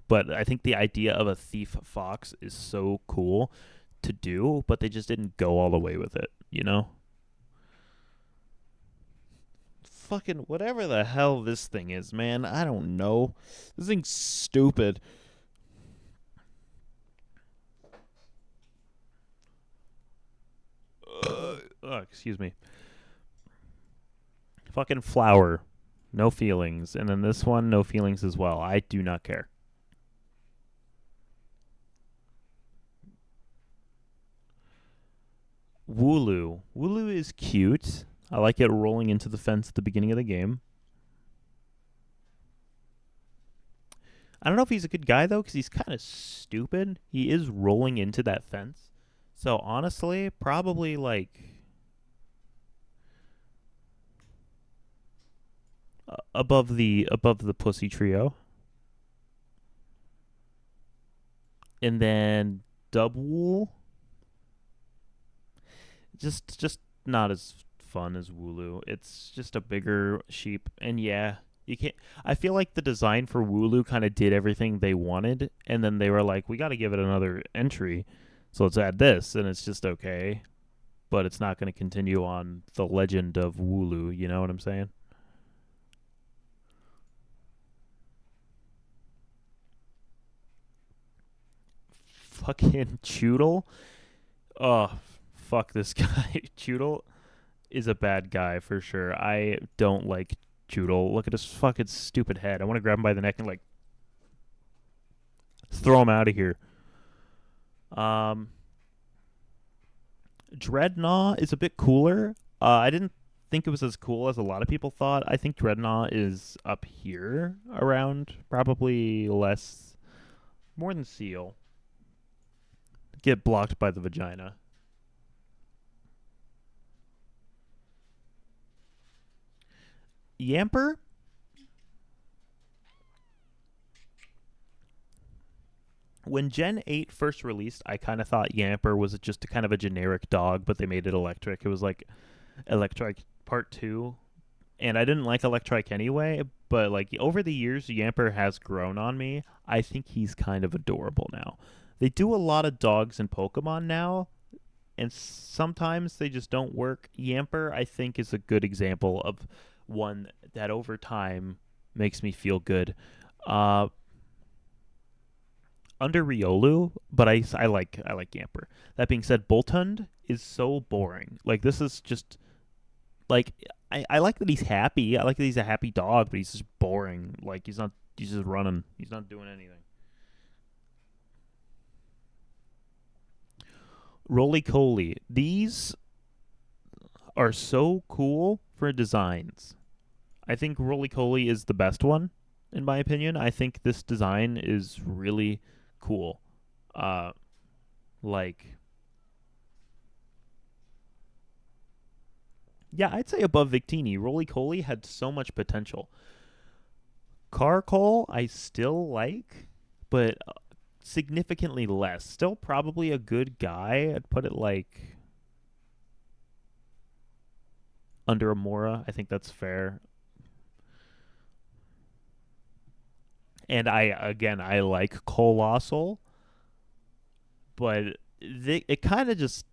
But I think the idea of a thief fox is so cool to do, but they just didn't go all the way with it, you know? Fucking whatever the hell this thing is, man. I don't know. This thing's stupid. Excuse me. Fucking flower. No feelings. And then this one, no feelings as well. I do not care. Wooloo. Wooloo is cute. I like it rolling into the fence at the beginning of the game. I don't know if he's a good guy, though, because he's kind of stupid. He is rolling into that fence. So, honestly, probably like above the pussy trio. And then Dubwool, just not as fun as Wooloo. It's just a bigger sheep, and yeah, you can't. I feel like the design for Wooloo kind of did everything they wanted, and then they were like, we got to give it another entry, so let's add this, and it's just okay, but it's not going to continue on the legend of Wooloo. You know what I'm saying? Fucking Choodle. Oh, fuck this guy. Choodle is a bad guy for sure. I don't like Choodle. Look at his fucking stupid head. I want to grab him by the neck and like throw him out of here. Um, Dreadnought is a bit cooler. I didn't think it was as cool as a lot of people thought. I think Dreadnought is up here around, probably less, more than Seal. Get blocked by the vagina. Yamper. When Gen 8 first released, I kind of thought Yamper was just a kind of a generic dog, but they made it electric. It was like Electric Part 2. And I didn't like Electric anyway, but like over the years, Yamper has grown on me. I think he's kind of adorable now. They do a lot of dogs in Pokemon now, and sometimes they just don't work. Yamper, I think, is a good example of one that over time makes me feel good. Uh, Under Riolu, but I like Yamper. That being said, Boltund is so boring. Like this is just like I like that he's happy. I like that he's a happy dog, but he's just boring. Like he's just running. He's not doing anything. Roly Coly. These are so cool for designs. I think Roly Coly is the best one, in my opinion. I think this design is really cool. Uh, like, yeah, I'd say above Victini. Roly Coly had so much potential. Carcol, I still like, but significantly less. Still probably a good guy. I'd put it like under Amora. I think that's fair. And I like Colossal, but it kind of just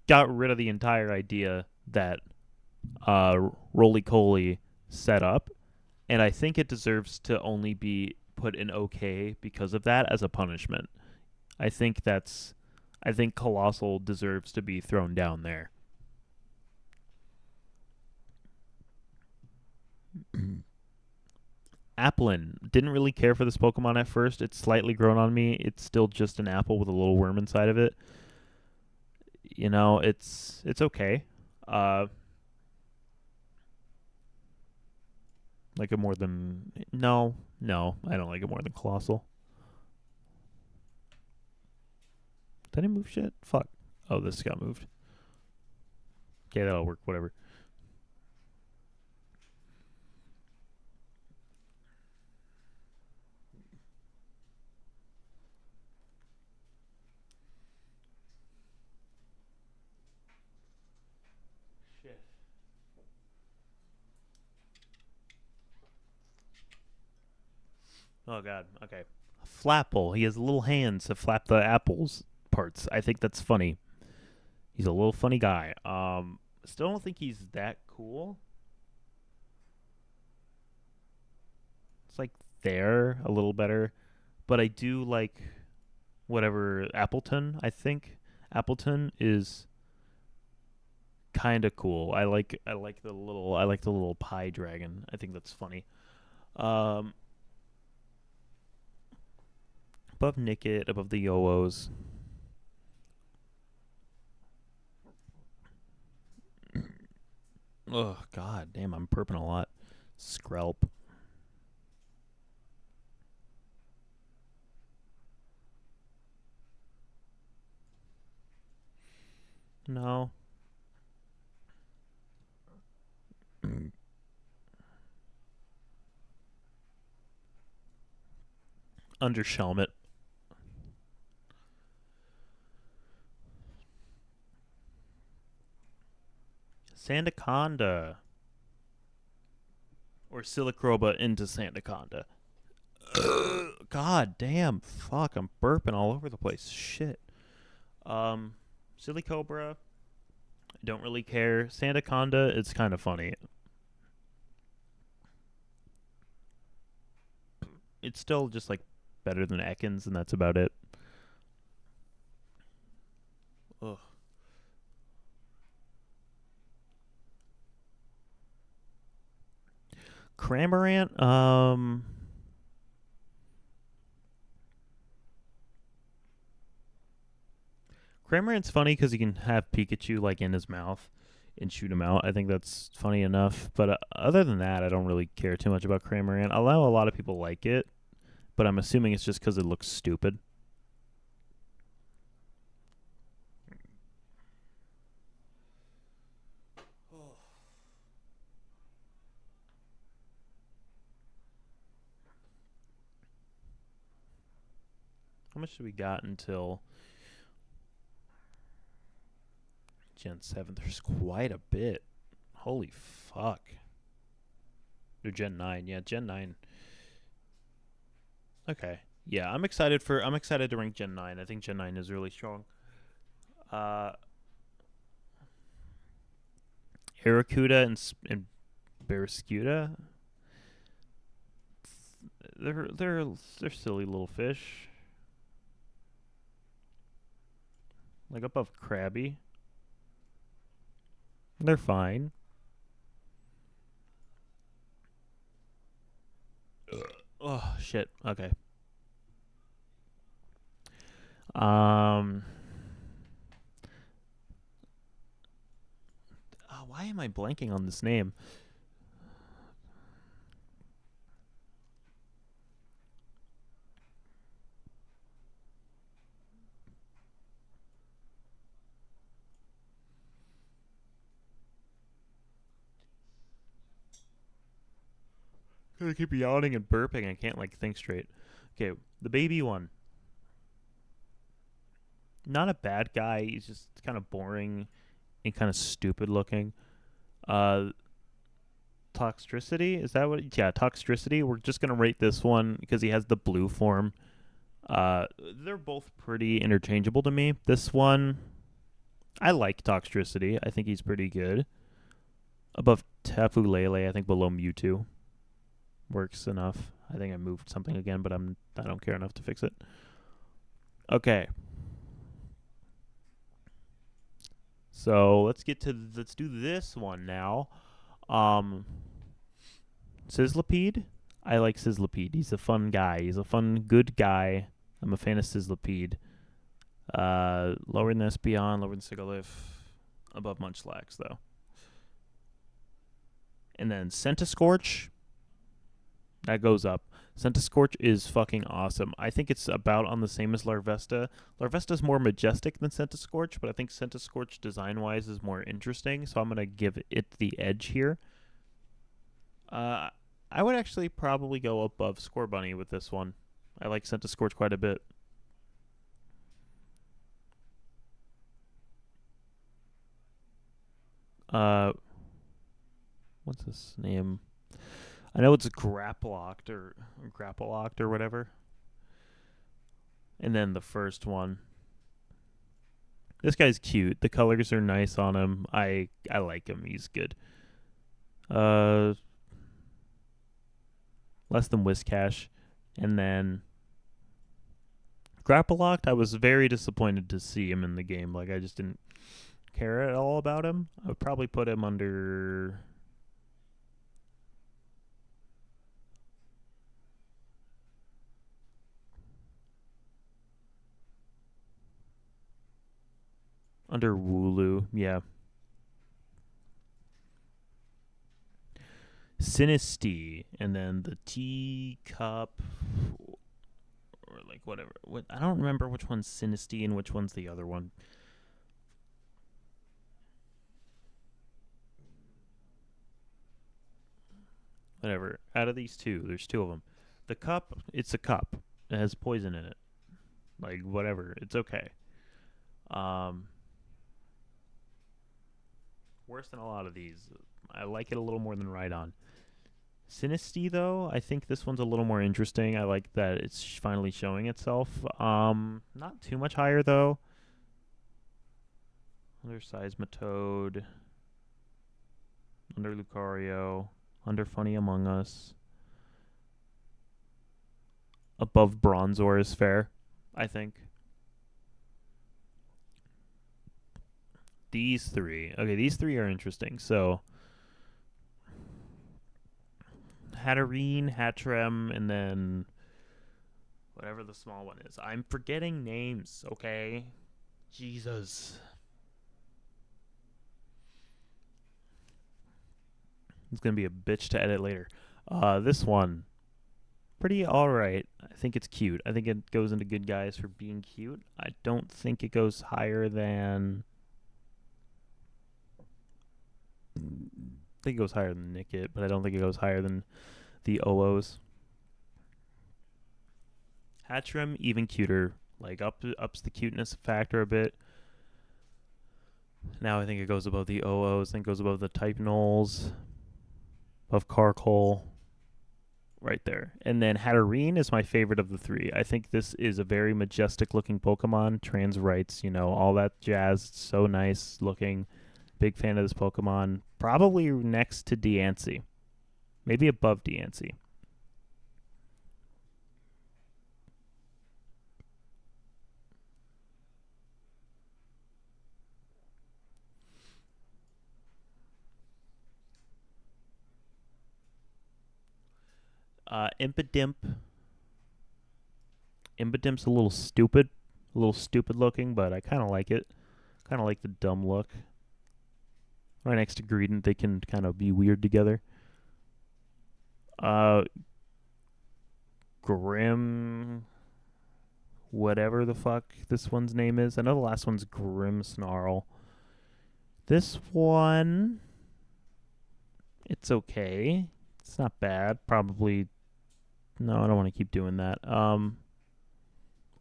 got rid of the entire idea that Roly Coly set up, and I think it deserves to only be put in okay because of that as a punishment. I think that's I think Colossal deserves to be thrown down there. Applin. Didn't really care for this Pokemon at first. It's slightly grown on me. It's still just an apple with a little worm inside of it. You know, it's okay. Uh, like it more than no, I don't like it more than Colossal. Did I move shit? Fuck. Oh, this got moved. Okay, that'll work. Whatever. Shit. Oh god. Okay. Flapple. He has little hands to flap the apples parts. I think that's funny. He's a little funny guy. Still don't think he's that cool. It's like there a little better, but I do like whatever Appleton. I think Appleton is kind of cool. I like the little pie dragon. I think that's funny. Um, above Nickit, above the Yoos. Oh god damn, I'm burping a lot. Skrelp. No. Under Shelmet. Sandaconda. Or Silicroba into Sandaconda. God damn. Fuck, I'm burping all over the place. Shit. Silicobra. I don't really care. Sandaconda, it's kind of funny. It's still just like better than Ekans, and that's about it. Ugh. Cramorant, Cramorant's funny because he can have Pikachu like in his mouth and shoot him out. I think that's funny enough. But other than that, I don't really care too much about Cramorant. I know a lot of people like it, but I'm assuming it's just because it looks stupid. How much do we got until Gen 7? There's quite a bit. Holy fuck. Or Gen 9. Yeah, Gen 9. Okay. Yeah, I'm excited to rank Gen 9. I think Gen 9 is really strong. Uh Aracuda and Barraskewda, they're silly little fish. Like above Krabby. They're fine. Oh shit. Okay. Um. Why am I blanking on this name? I keep yawning and burping. I can't like think straight. Okay, the baby one. Not a bad guy. He's just kind of boring and kind of stupid looking. Uh, Toxtricity, is that what? Yeah, Toxtricity. We're just gonna rate this one because he has the blue form. They're both pretty interchangeable to me. This one, I like Toxtricity. I think he's pretty good. Above Tapu Lele, I think below Mewtwo works enough. I think I moved something again, but I don't care enough to fix it. Okay. So let's do this one now. Um Sizzlipede. I like Sizzlipede. He's a fun guy. He's a fun, good guy. I'm a fan of Sizzlipede. Lower than Espeon, lower than Sigalith, above Munchlax, though. And then Centiskorch, that goes up. Centiskorch is fucking awesome. I think it's about on the same as Larvesta. Larvesta's more majestic than Centiskorch, but I think Centiskorch design-wise is more interesting, so I'm going to give it the edge here. I would actually probably go above Scorbunny with this one. I like Centiskorch quite a bit. What's his name? I know it's Grapploct or whatever. And then the first one. This guy's cute. The colors are nice on him. I like him. He's good. Less than Whiscash. And then Grapploct, I was very disappointed to see him in the game. Like, I just didn't care at all about him. I would probably put him under Wooloo, yeah. Sinistea, and then the Teacup, or like whatever. I don't remember which one's Sinistea and which one's the other one. Whatever. Out of these two, there's two of them. The cup, it's a cup. It has poison in it. Like, whatever. It's okay. Worse than a lot of these. I like it a little more than Rhydon. Sinistea, though, I think this one's a little more interesting. I like that it's finally showing itself. Not too much higher, though. Under Seismitoad. Under Lucario. Under Funny Among Us. Above Bronzor is fair, I think. These three. Okay, these three are interesting. So, Hatterene, Hattrem, and then whatever the small one is. I'm forgetting names, okay? Jesus. It's going to be a bitch to edit later. This one, pretty alright. I think it's cute. I think it goes into good guys for being cute. I don't think it goes higher than... I think it goes higher than Nickit, but I don't think it goes higher than the OOs. Hattrem, even cuter. Like, ups the cuteness factor a bit. Now I think it goes above the OOs. I think it goes above the Type Knolls. Above Carkol. Right there. And then Hatterene is my favorite of the three. I think this is a very majestic looking Pokemon. Trans rights, all that jazz. So nice looking. Big fan of this Pokemon. Probably next to Diancie. Maybe above Diancie. Impidimp. Impidim's a little stupid looking, but I kind of like it. Kind of like the dumb look. Right next to Greedent, they can kind of be weird together. Grim, whatever the fuck this one's name is. I know the last one's Grimmsnarl. This one, it's okay. It's not bad. Probably, no, I don't want to keep doing that.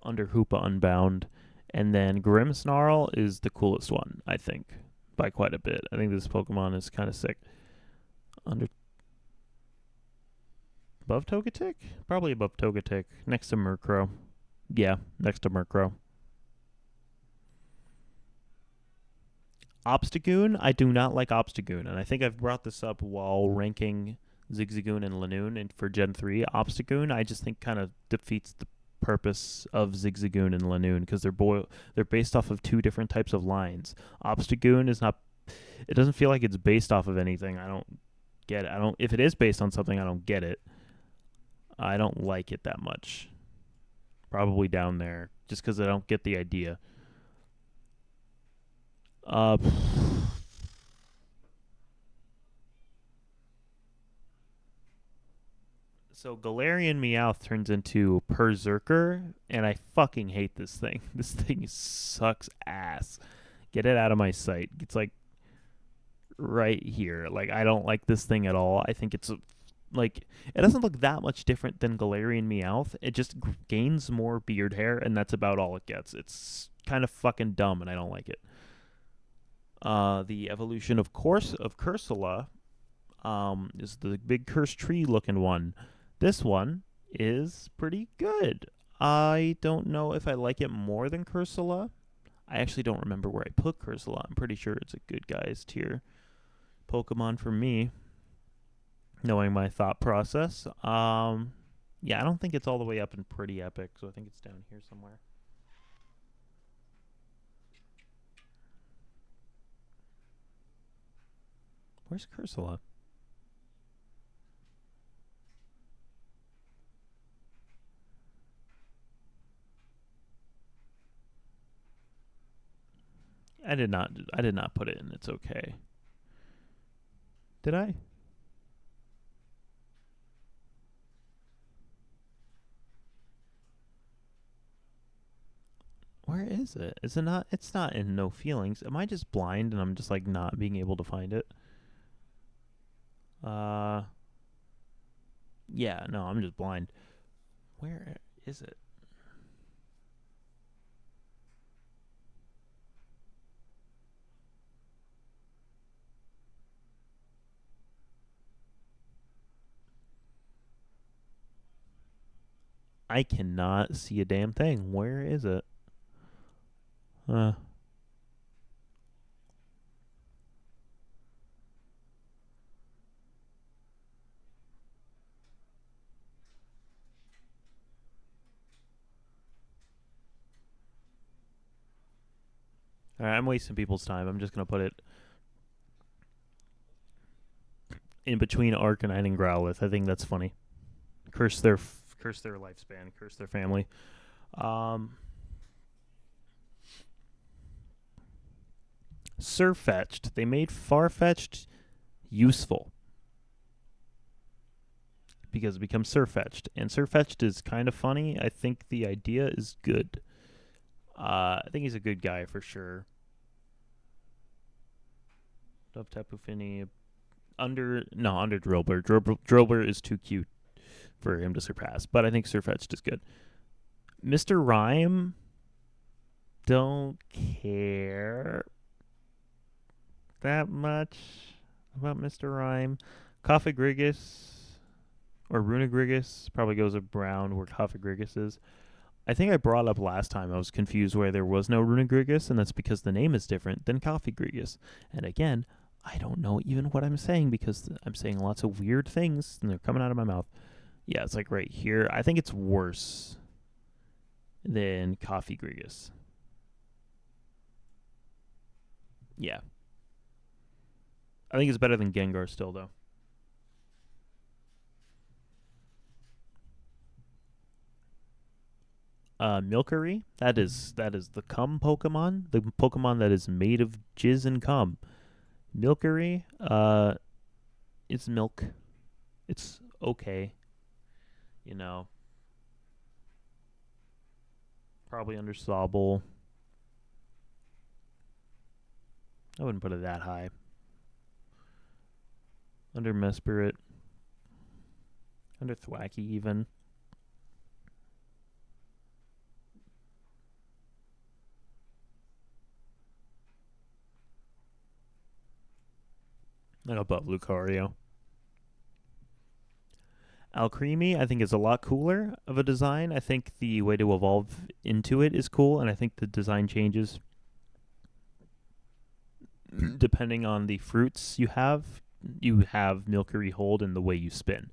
Under Hoopa Unbound. And then Grimmsnarl is the coolest one, I think, by quite a bit. I think this Pokemon is kind of sick. Above Togetic? Probably above Togetic. Next to Murkrow. Yeah, next to Murkrow. Obstagoon? I do not like Obstagoon, and I think I've brought this up while ranking Zigzagoon and Lanoon, and for Gen 3, Obstagoon, I just think kind of defeats the purpose of Zigzagoon and Lanoon, because they're based off of two different types of lines. Obstagoon is not... It doesn't feel like it's based off of anything. I don't get it. If it is based on something, I don't get it. I don't like it that much. Probably down there, just because I don't get the idea. Uh, so Galarian Meowth turns into Berserker, and I fucking hate this thing. This thing sucks ass. Get it out of my sight. It's like right here. Like I don't like this thing at all. I think it's like it doesn't look that much different than Galarian Meowth. It just gains more beard hair, and that's about all it gets. It's kind of fucking dumb, and I don't like it. The evolution, of course, of Cursula is the big cursed tree looking one. This one is pretty good. I don't know if I like it more than Cursula. I actually don't remember where I put Cursula. I'm pretty sure it's a good guys tier Pokemon for me, knowing my thought process. Yeah, I don't think it's all the way up in pretty epic, so I think it's down here somewhere. Where's Cursula? I did not put it in. It's okay. Did I? Where is it? Is it not? It's not in No Feelings. Am I just blind and I'm just like not being able to find it? Uh, yeah, no, I'm just blind. Where is it? I cannot see a damn thing. Where is it? Uh, all right, I'm wasting people's time. I'm just gonna put it in between Arcanine and Growlithe. I think that's funny. Curse their lifespan, curse their family. Um, Surfetched. They made Farfetch'd useful because it becomes Surfetched, and Surfetched is kind of funny. I think the idea is good. I think he's a good guy for sure. Dove Tapu Fini under Drillbur. Drillbur is too cute for him to surpass, but I think Surfetched is good. Mr. Rhyme, don't care that much about Mr. Rhyme. Coffagrigus or Runagrigus probably goes around where Coffagrigus is. I think I brought up last time I was confused where there was no Runagrigus, and that's because the name is different than Coffagrigus. And again, I don't know even what I'm saying because I'm saying lots of weird things and they're coming out of my mouth. Yeah, it's like right here. I think it's worse than Coffagrigus. Yeah. I think it's better than Gengar still, though. Milcery, that is the cum Pokemon, the Pokemon that is made of jizz and cum. Milcery, it's milk. It's okay, you know. Probably under Sobble. I wouldn't put it that high. Under Mesprit. Under Thwacky even. Like above Lucario. Alcremie, I think, is a lot cooler of a design. I think the way to evolve into it is cool, and I think the design changes depending on the fruits you have. You have Milcery hold and the way you spin.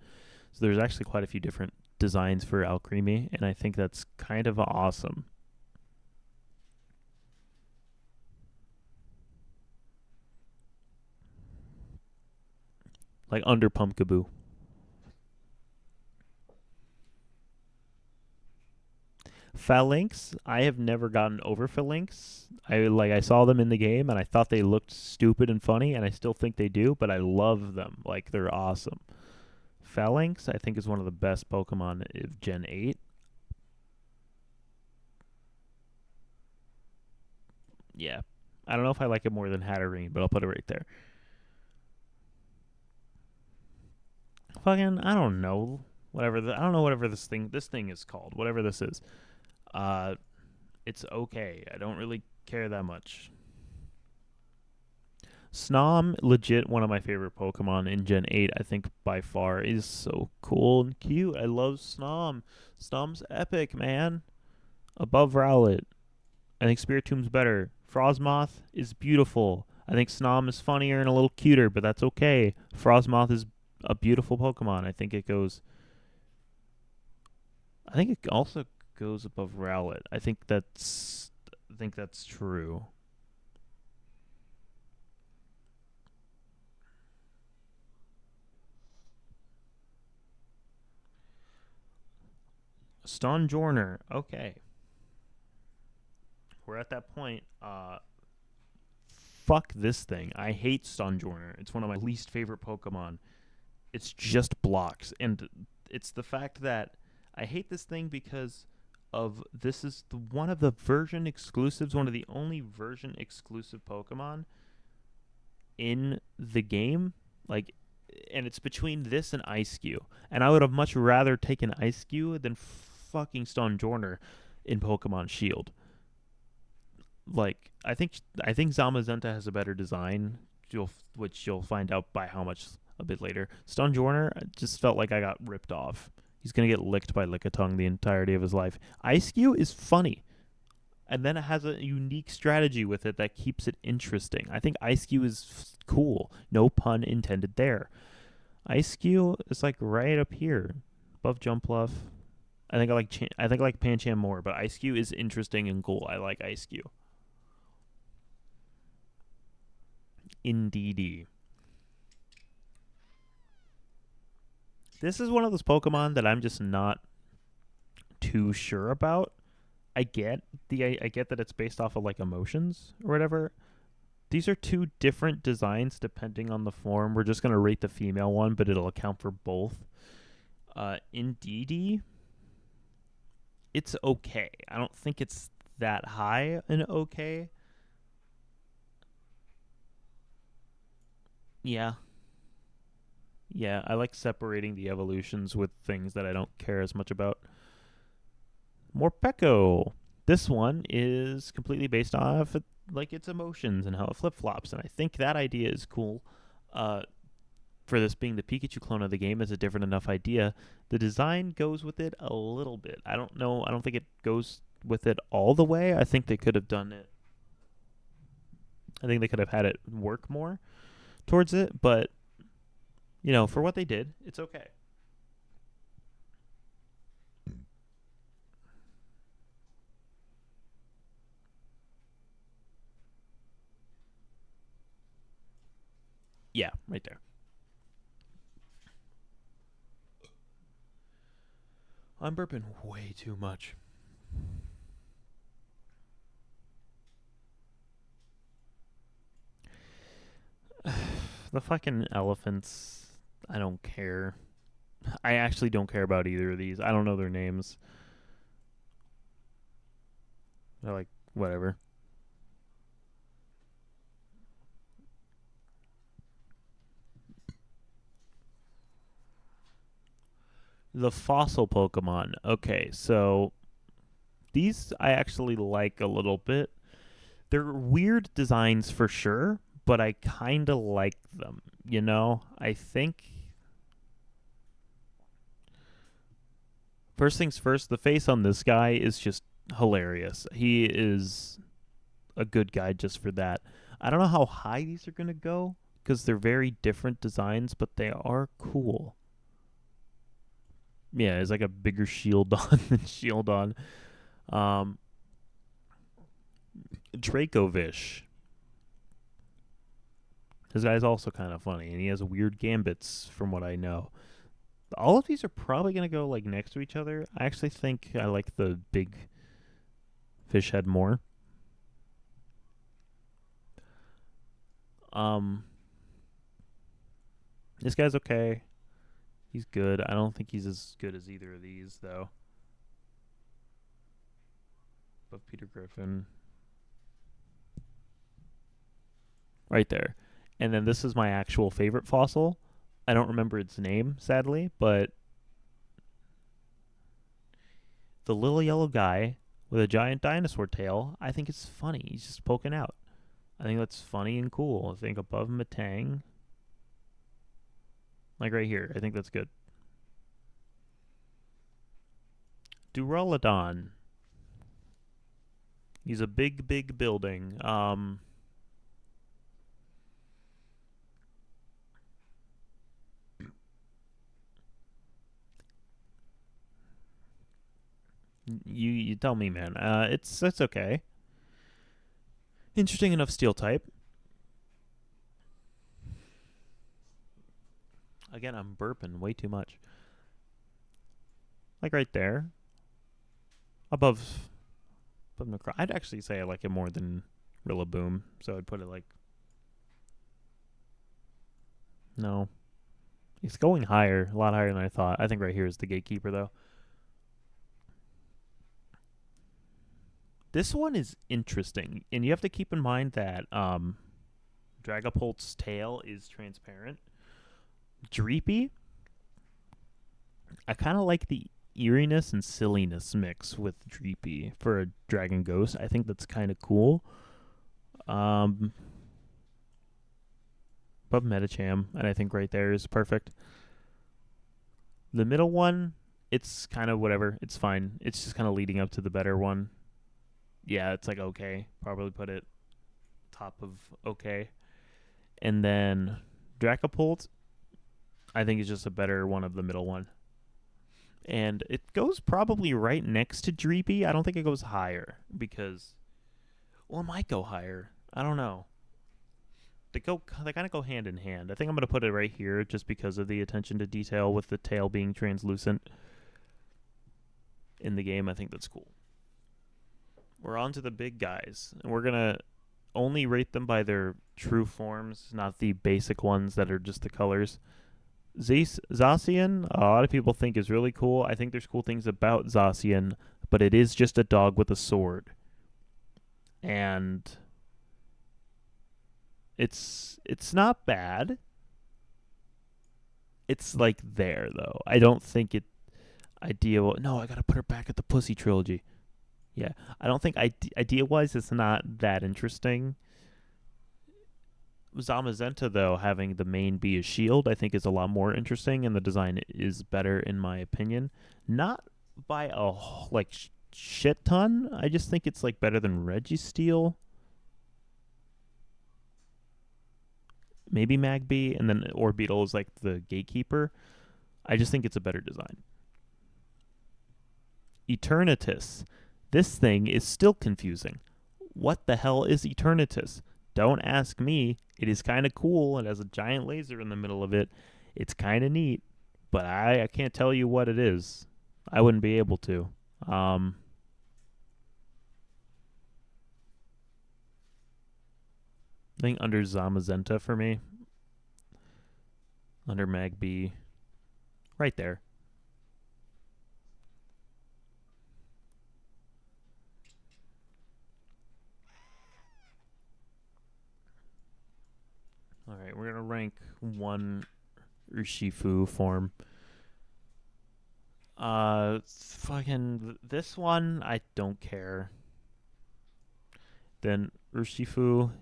So there's actually quite a few different designs for Alcremie, and I think that's kind of awesome. Like under Pumpkaboo. Phalanx, I have never gotten over Phalanx. I saw them in the game and I thought they looked stupid and funny, and I still think they do, but I love them. Like, they're awesome. Phalanx, I think, is one of the best Pokemon of Gen 8. Yeah. I don't know if I like it more than Hatterene, but I'll put it right there. Fucking, I don't know. I don't know whatever this thing is called. Whatever this is. Uh it's okay. I don't really care that much. Snom, legit one of my favorite Pokemon in Gen 8, I think by far, is so cool and cute. I love Snom. Snom's epic, man. Above Rowlet. I think Spiritom's better. Frosmoth is beautiful. I think Snom is funnier and a little cuter, but that's okay. Frosmoth is a beautiful Pokemon. I think it also goes above Rowlet. I think that's true. Stonjourner. Okay. We're at that point. Fuck this thing. I hate Stonjourner. It's one of my least favorite Pokemon. It's just blocks. And it's the fact that I hate this thing because of this is one of the version exclusives, one of the only version exclusive Pokemon in the game. Like, and it's between this and Ice-Q. And I would have much rather taken Ice-Q than fucking Stonjourner in Pokemon Shield. Like, I think Zamazenta has a better design, which you'll find out by how much a bit later. Stonjourner just felt like I got ripped off. He's gonna get licked by Lickitung the entirety of his life. Ice-Q is funny, and then it has a unique strategy with it that keeps it interesting. I think Ice-Q is cool. No pun intended there. Ice-Q is like right up here, above Jumpluff. I think I like Pancham more, but Ice-Q is interesting and cool. I like Ice-Q. Indeedy. This is one of those Pokemon that I'm just not too sure about. I get that it's based off of like emotions or whatever. These are two different designs depending on the form. We're just gonna rate the female one, but it'll account for both. Indeedy, it's okay. I don't think it's that high an okay. Yeah. Yeah, I like separating the evolutions with things that I don't care as much about. Morpeko. This one is completely based off like its emotions and how it flip flops, and I think that idea is cool. Uh, for this being the Pikachu clone of the game is a different enough idea. The design goes with it a little bit. I don't know. I don't think it goes with it all the way. I think they could have done it. I think they could have had it work more towards it, but for what they did, it's okay. Yeah, right there. I'm burping way too much. The fucking elephants, I don't care. I actually don't care about either of these. I don't know their names. They're like, whatever. The fossil Pokemon. Okay, so these I actually like a little bit. They're weird designs for sure, but I kind of like them. I think first things first, the face on this guy is just hilarious. He is a good guy just for that. I don't know how high these are going to go because they're very different designs, but they are cool. Yeah, it's like a bigger shield on than Shieldon. Um, Dracovish. This guy's also kind of funny, and he has weird gambits from what I know. All of these are probably going to go like next to each other. I actually think I like the big Fish Head more. This guy's okay. He's good. I don't think he's as good as either of these, though. But Peter Griffin. Right there. And then this is my actual favorite fossil. I don't remember its name, sadly, but the little yellow guy with a giant dinosaur tail, I think it's funny. He's just poking out. I think that's funny and cool. I think above Metang, like right here, I think that's good. Duraludon. He's a big, big building. You tell me, man. It's okay. Interesting enough steel type. Again, I'm burping way too much. Like right there. Above Necro. I'd actually say I like it more than Rillaboom, so I'd put it like... No. It's going higher, a lot higher than I thought. I think right here is the gatekeeper, though. This one is interesting, and you have to keep in mind that Dragapult's tail is transparent. Dreepy, I kind of like the eeriness and silliness mix with Dreepy for a Dragon Ghost. I think that's kind of cool. But Medicham, and I think right there is perfect. The middle one, it's kind of whatever. It's fine. It's just kind of leading up to the better one. Yeah, it's like okay. Probably put it top of okay. And then Dragapult, I think is just a better one of the middle one. And it goes probably right next to Dreepy. I don't think it goes higher because, well, it might go higher. I don't know. They kind of go hand in hand. I think I'm going to put it right here just because of the attention to detail with the tail being translucent in the game. I think that's cool. We're on to the big guys. And we're going to only rate them by their true forms, not the basic ones that are just the colors. Zacian, a lot of people think is really cool. I think there's cool things about Zacian, but it is just a dog with a sword. And it's not bad. It's like there, though. I don't think it ideal. No, I got to put her back at the Pussy Trilogy. Yeah, I don't think idea-wise it's not that interesting. Zamazenta, though, having the main be a shield, I think is a lot more interesting, and the design is better in my opinion. Not by a shit ton. I just think it's like better than Registeel. Maybe Magby, and then Orbeetle is like the gatekeeper. I just think it's a better design. Eternatus. This thing is still confusing. What the hell is Eternatus? Don't ask me. It is kind of cool. It has a giant laser in the middle of it. It's kind of neat, but I can't tell you what it is. I wouldn't be able to. I think under Zamazenta for me. Under Magby. Right there. All right, we're going to rank one Urshifu form. Fucking this one, I don't care. Then Urshifu,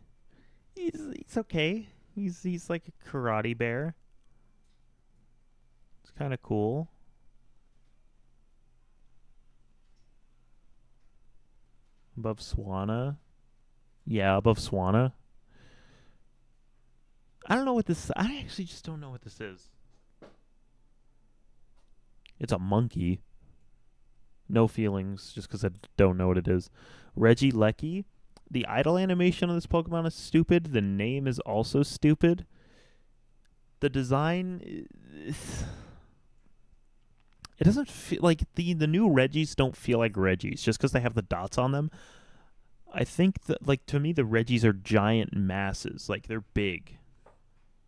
he's okay. He's like a karate bear. It's kind of cool. Above Swanna. Yeah, above Swanna. I don't know what this... I actually just don't know what this is. It's a monkey. No feelings, just because I don't know what it is. Regieleki. The idle animation of this Pokemon is stupid. The name is also stupid. The design... It doesn't feel like... The new Regis don't feel like Regis, just because they have the dots on them. I think that, like, to me, the Reggies are giant masses. Like, they're big,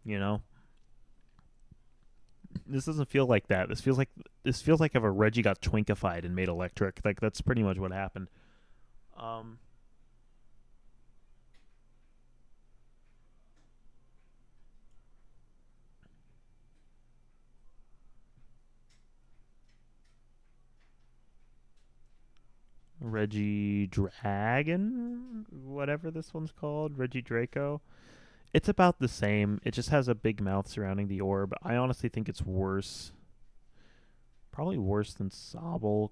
you know? This doesn't feel like that. This feels like if a Reggie got twinkified and made electric. Like, that's pretty much what happened. Um, Reggie Dragon, whatever this one's called, Reggie Draco. It's about the same. It just has a big mouth surrounding the orb. I honestly think it's worse. Probably worse than Sobble,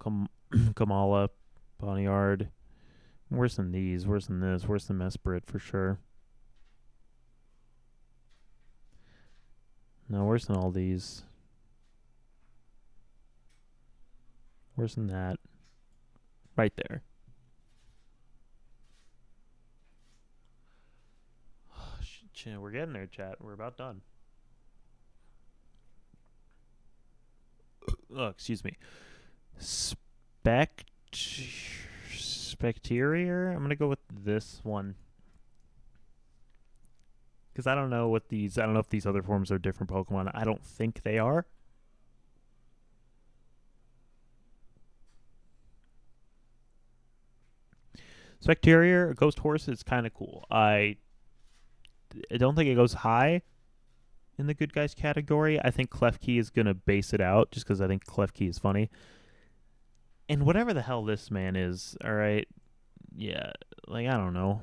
Kamala, Poniard. Worse than these. Worse than this. Worse than Mesprit for sure. No, worse than all these. Worse than that. Right there. We're getting there, chat. We're about done. Oh, excuse me. Specterior? I'm gonna go with this one. Because I don't know if these other forms are different Pokemon. I don't think they are. Specterior, a ghost horse, is kind of cool. I don't think it goes high in the good guys category. I think Klefki is going to base it out just because I think Klefki is funny. And whatever the hell this man is, all right, yeah, like, I don't know.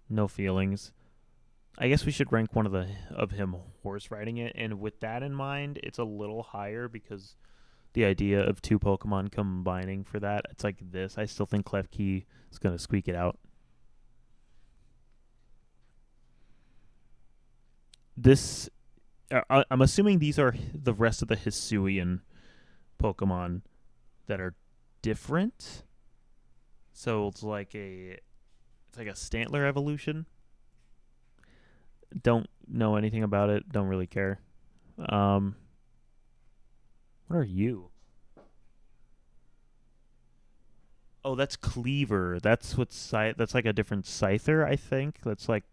No feelings. I guess we should rank one of him horse riding it, and with that in mind, it's a little higher because the idea of two Pokemon combining for that, it's like this. I still think Klefki is going to squeak it out. This, I'm assuming these are the rest of the Hisuian Pokemon that are different. So it's like a Stantler evolution. Don't know anything about it. Don't really care. What are you? Oh, that's Cleaver. That's that's like a different Scyther, I think. That's like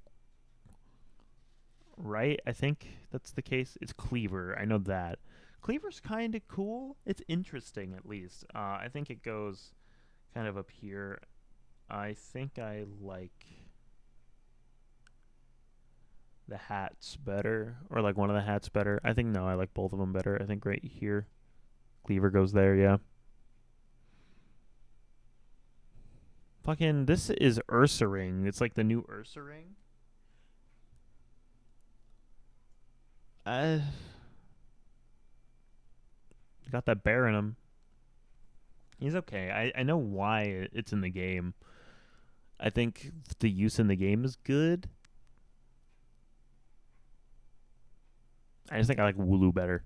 right. I think that's the case. It's Cleaver. I know that. Cleaver's kind of cool. It's interesting, at least. I think it goes kind of up here. I think I like the hats better, or like one of the hats better. I think no, I like both of them better. I think right here, Cleaver goes there. Yeah. Fucking, this is Ursaring. It's like the new Ursaring. Uh, got that bear in him. He's okay. I know why it's in the game. I think the use in the game is good. I just think I like Wooloo better.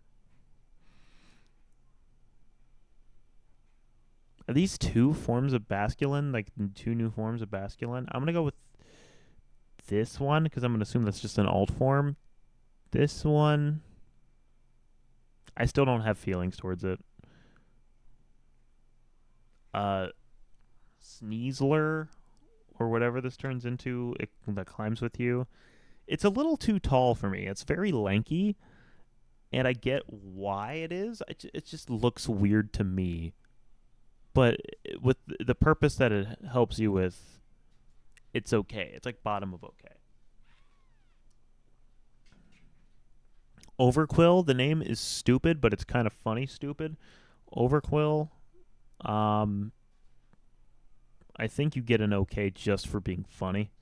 Are these two forms of Basculin, like two new forms of Basculin? I'm going to go with this one because I'm going to assume that's just an alt form. This one, I still don't have feelings towards it. Sneasler, or whatever this turns into, that climbs with you. It's a little too tall for me. It's very lanky, and I get why it is. It just looks weird to me. But with the purpose that it helps you with, it's okay. It's like bottom of okay. Overquill, the name is stupid, but it's kind of funny stupid. Overquill, um, I think you get an okay just for being funny.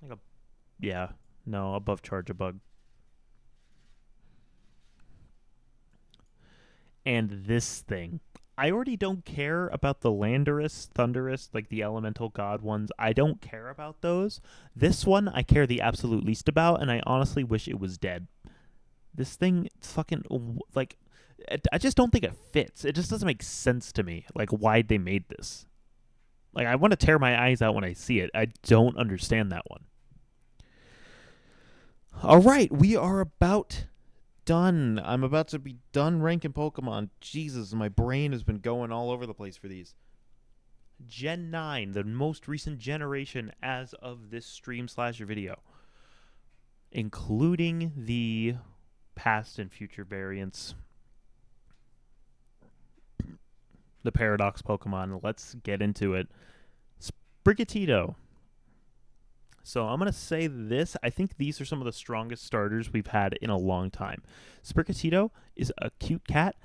Like yeah, no, above Charge-a-Bug. And this thing, I already don't care about the Landorus, Thundurus, like the elemental god ones. I don't care about those. This one I care the absolute least about, and I honestly wish it was dead. This thing, fucking, like, I just don't think it fits. It just doesn't make sense to me, like, why they made this. Like, I want to tear my eyes out when I see it. I don't understand that one. All right, we are about done. I'm about to be done ranking Pokemon. Jesus, my brain has been going all over the place for these. Gen 9, the most recent generation as of this stream/video, including the past and future variants. The Paradox Pokemon. Let's get into it. Sprigatito. So I'm going to say this. I think these are some of the strongest starters we've had in a long time. Sprigatito is a cute cat.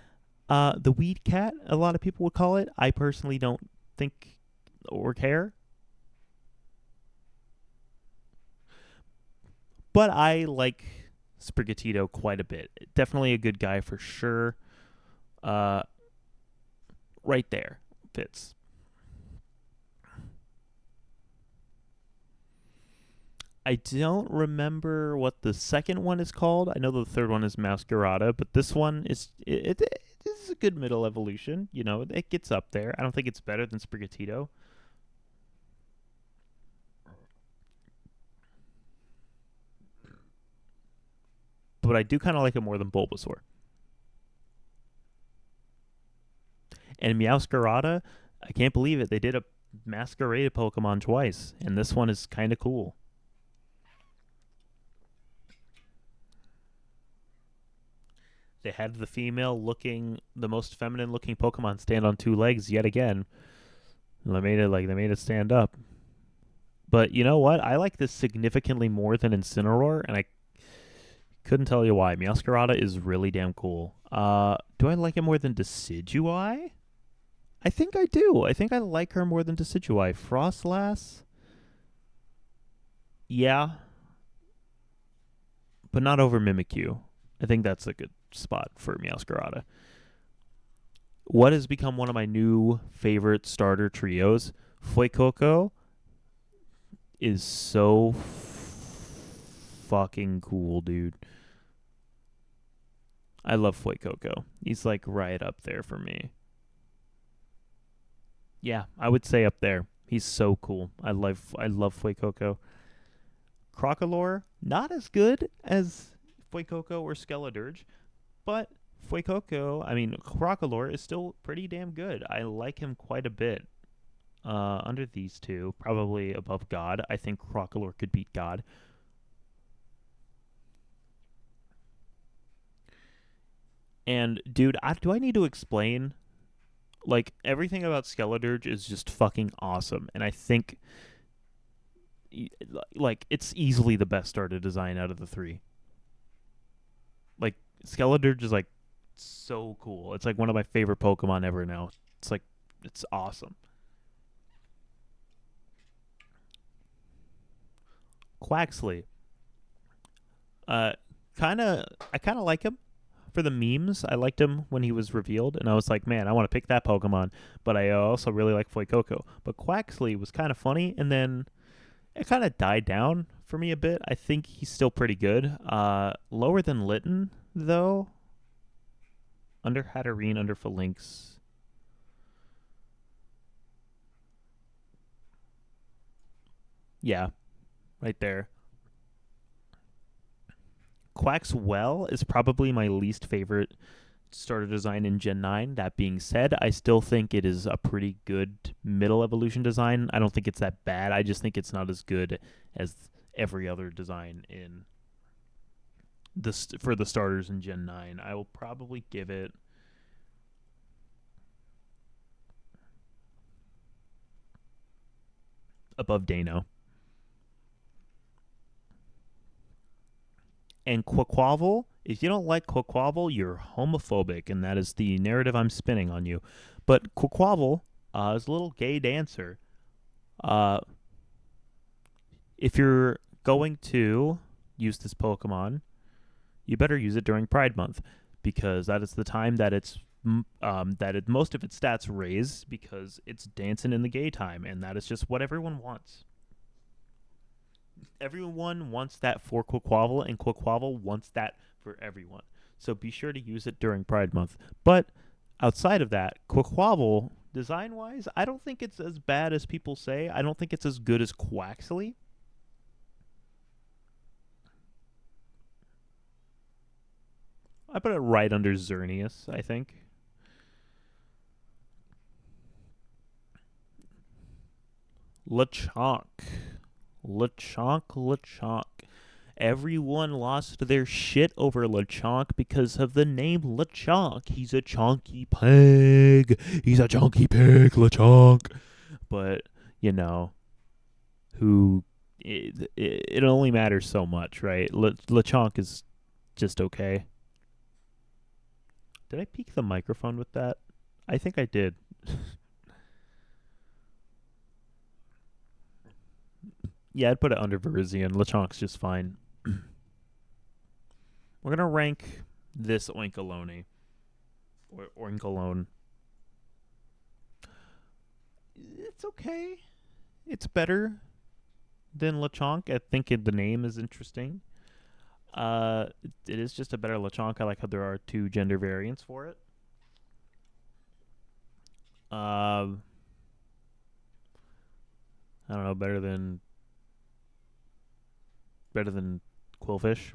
The weed cat, a lot of people would call it. I personally don't think or care. But I like Sprigatito quite a bit. Definitely a good guy for sure. Right there. Fits. I don't remember what the second one is called. I know the third one is Masquerada, but this one is it is a good middle evolution. You know, it gets up there. I don't think it's better than Sprigatito. But I do kind of like it more than Bulbasaur. And Meowscarada, I can't believe it. They did a Masquerade Pokemon twice, and this one is kind of cool. They had the the most feminine looking Pokemon stand on two legs yet again. They made it stand up. But you know what? I like this significantly more than Incineroar, and I couldn't tell you why. Meowscarada is really damn cool. Do I like it more than Decidueye? I think I do. I think I like her more than Decidueye. Frostlass? Yeah. But not over Mimikyu. I think that's a good spot for Meowscarada. What has become one of my new favorite starter trios? Fuecoco is so fucking cool, dude. I love Fuecoco. He's like right up there for me. Yeah, I would say up there. He's so cool. I love Fuecoco. Crocolore, not as good as Fuecoco or Skeledirge, but Crocolore is still pretty damn good. I like him quite a bit. Under these two, probably above God. I think Crocolore could beat God. And dude, do I need to explain? Like everything about Skeledirge is just fucking awesome, and I think like it's easily the best starter design out of the three. Like Skeledirge is like so cool. It's like one of my favorite Pokemon ever now. It's awesome. Quaxley. I kind of like him for the memes. I liked him when he was revealed, and I was like, man, I want to pick that Pokemon. But I also really like Fuecoco. But Quaxley was kind of funny, and then it kind of died down for me a bit. I think he's still pretty good. Lower than Litten, though. Under Hatterene, under Phalanx. Yeah, right there. Quaxwell is probably my least favorite starter design in Gen 9. That being said, I still think it is a pretty good middle evolution design. I don't think it's that bad. I just think it's not as good as every other design in for the starters in Gen 9. I will probably give it above Dano. And Quaquaval, if you don't like Quaquaval, you're homophobic, and that is the narrative I'm spinning on you. But Quaquaval is a little gay dancer. If you're going to use this Pokemon, you better use it during Pride Month, because that is the time that most of its stats raise, because it's dancing in the gay time, and that is just what everyone wants. Everyone wants that for Quaquaval, and Quaquaval wants that for everyone. So be sure to use it during Pride Month. But outside of that, Quaquaval, design-wise, I don't think it's as bad as people say. I don't think it's as good as Quaxley. I put it right under Xerneas, I think. Lechonk. Lechonk. Everyone lost their shit over Lechonk because of the name Lechonk. He's a chonky pig. He's a chonky pig, Lechonk. But, you know, it only matters so much, right? Lechonk is just okay. Did I peek the microphone with that? I think I did. Yeah, I'd put it under Verizian. Lechonk's just fine. We're going to rank this Oinkalone. Or Oinkalone. It's okay. It's better than Lechonk. I think the name is interesting. It is just a better Lechonk. I like how there are 2 gender variants for it. I don't know, better than Quillfish.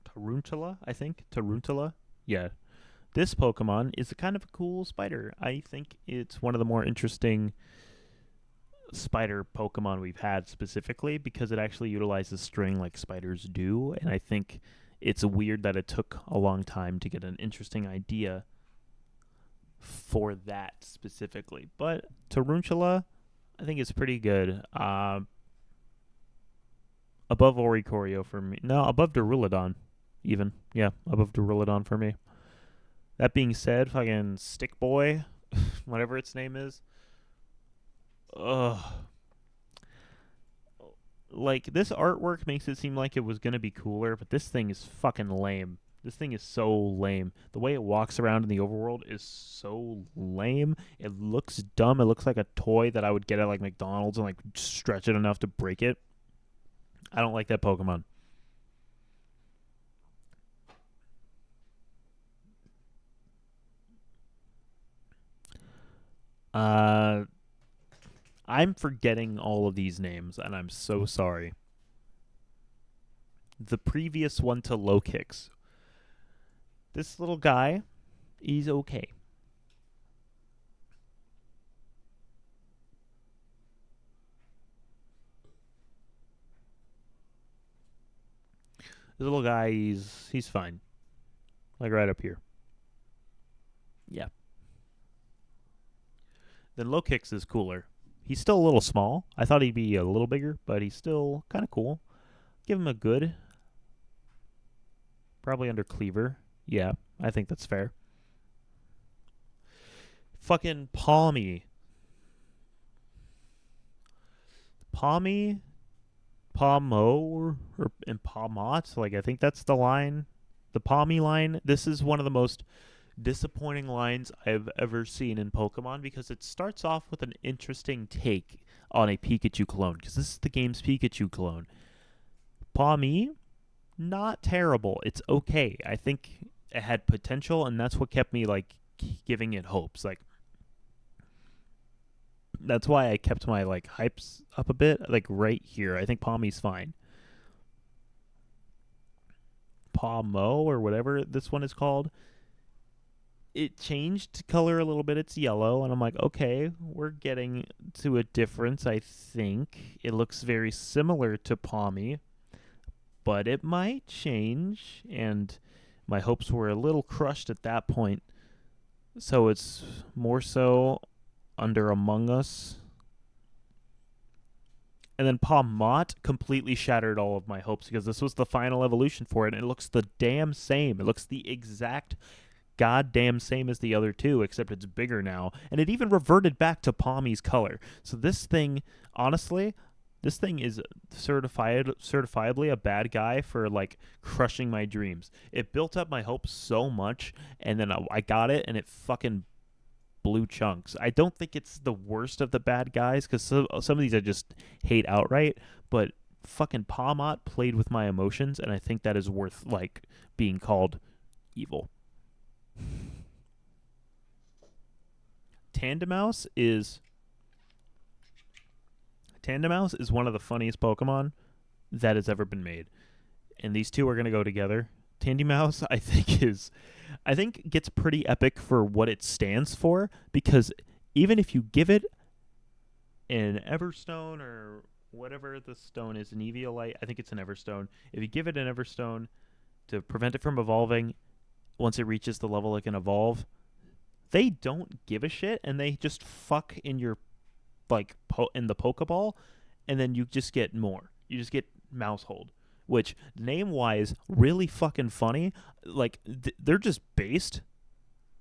Taruntula, I think. Taruntula. Yeah. This Pokemon is a kind of a cool spider. I think it's one of the more interesting spider Pokemon we've had specifically because it actually utilizes string like spiders do. And I think it's weird that it took a long time to get an interesting idea for that specifically. But Taruntula, I think it's pretty good. Above Oricorio for me. No, above Duraludon, even. Yeah, above Duraludon for me. That being said, fucking Stick Boy, whatever its name is. Ugh. Like, this artwork makes it seem like it was going to be cooler, but this thing is fucking lame. This thing is so lame. The way it walks around in the overworld is so lame. It looks dumb. It looks like a toy that I would get at, like, McDonald's and, like, stretch it enough to break it. I don't like that Pokemon. I'm forgetting all of these names, and I'm so sorry. The previous one to Low Kicks. This little guy, he's okay. This little guy, he's fine. Like right up here. Yeah. Then Low Kicks is cooler. He's still a little small. I thought he'd be a little bigger, but he's still kind of cool. Give him a good. Probably under Cleaver. Yeah, I think that's fair. Fucking Palmy. Palmy? Palmo and Palmot. Like, I think that's the line. The Palmy line. This is one of the most disappointing lines I've ever seen in Pokemon because it starts off with an interesting take on a Pikachu clone because this is the game's Pikachu clone. Palmy, not terrible. It's okay. I think it had potential, and that's what kept me like giving it hopes. Like, that's why I kept my like hypes up a bit. Like right here, I think Palmy's fine. Palmo or whatever this one is called. It changed color a little bit. It's yellow, and I'm like, okay, we're getting to a difference. I think it looks very similar to Palmy, but it might change. And my hopes were a little crushed at that point. So it's more so under Among Us. And then Palmot completely shattered all of my hopes because this was the final evolution for it. And it looks the damn same. It looks the exact goddamn same as the other two, except it's bigger now. And it even reverted back to Palmy's color. So this thing, honestly, this thing is certifiably a bad guy for like crushing my dreams. It built up my hopes so much, and then I got it, and it fucking blew chunks. I don't think it's the worst of the bad guys because some of these I just hate outright, but fucking Palmot played with my emotions, and I think that is worth like being called evil. Tandemaus is one of the funniest Pokemon that has ever been made. And these two are going to go together. Tandy Mouse, I think gets pretty epic for what it stands for, because even if you give it an Everstone or whatever the stone is, an Eviolite, I think it's an Everstone. If you give it an Everstone to prevent it from evolving, once it reaches the level it can evolve, they don't give a shit and they just fuck in your in the Pokeball, and then you just get more. You just get Mousehold, which name wise really fucking funny. Like they're just based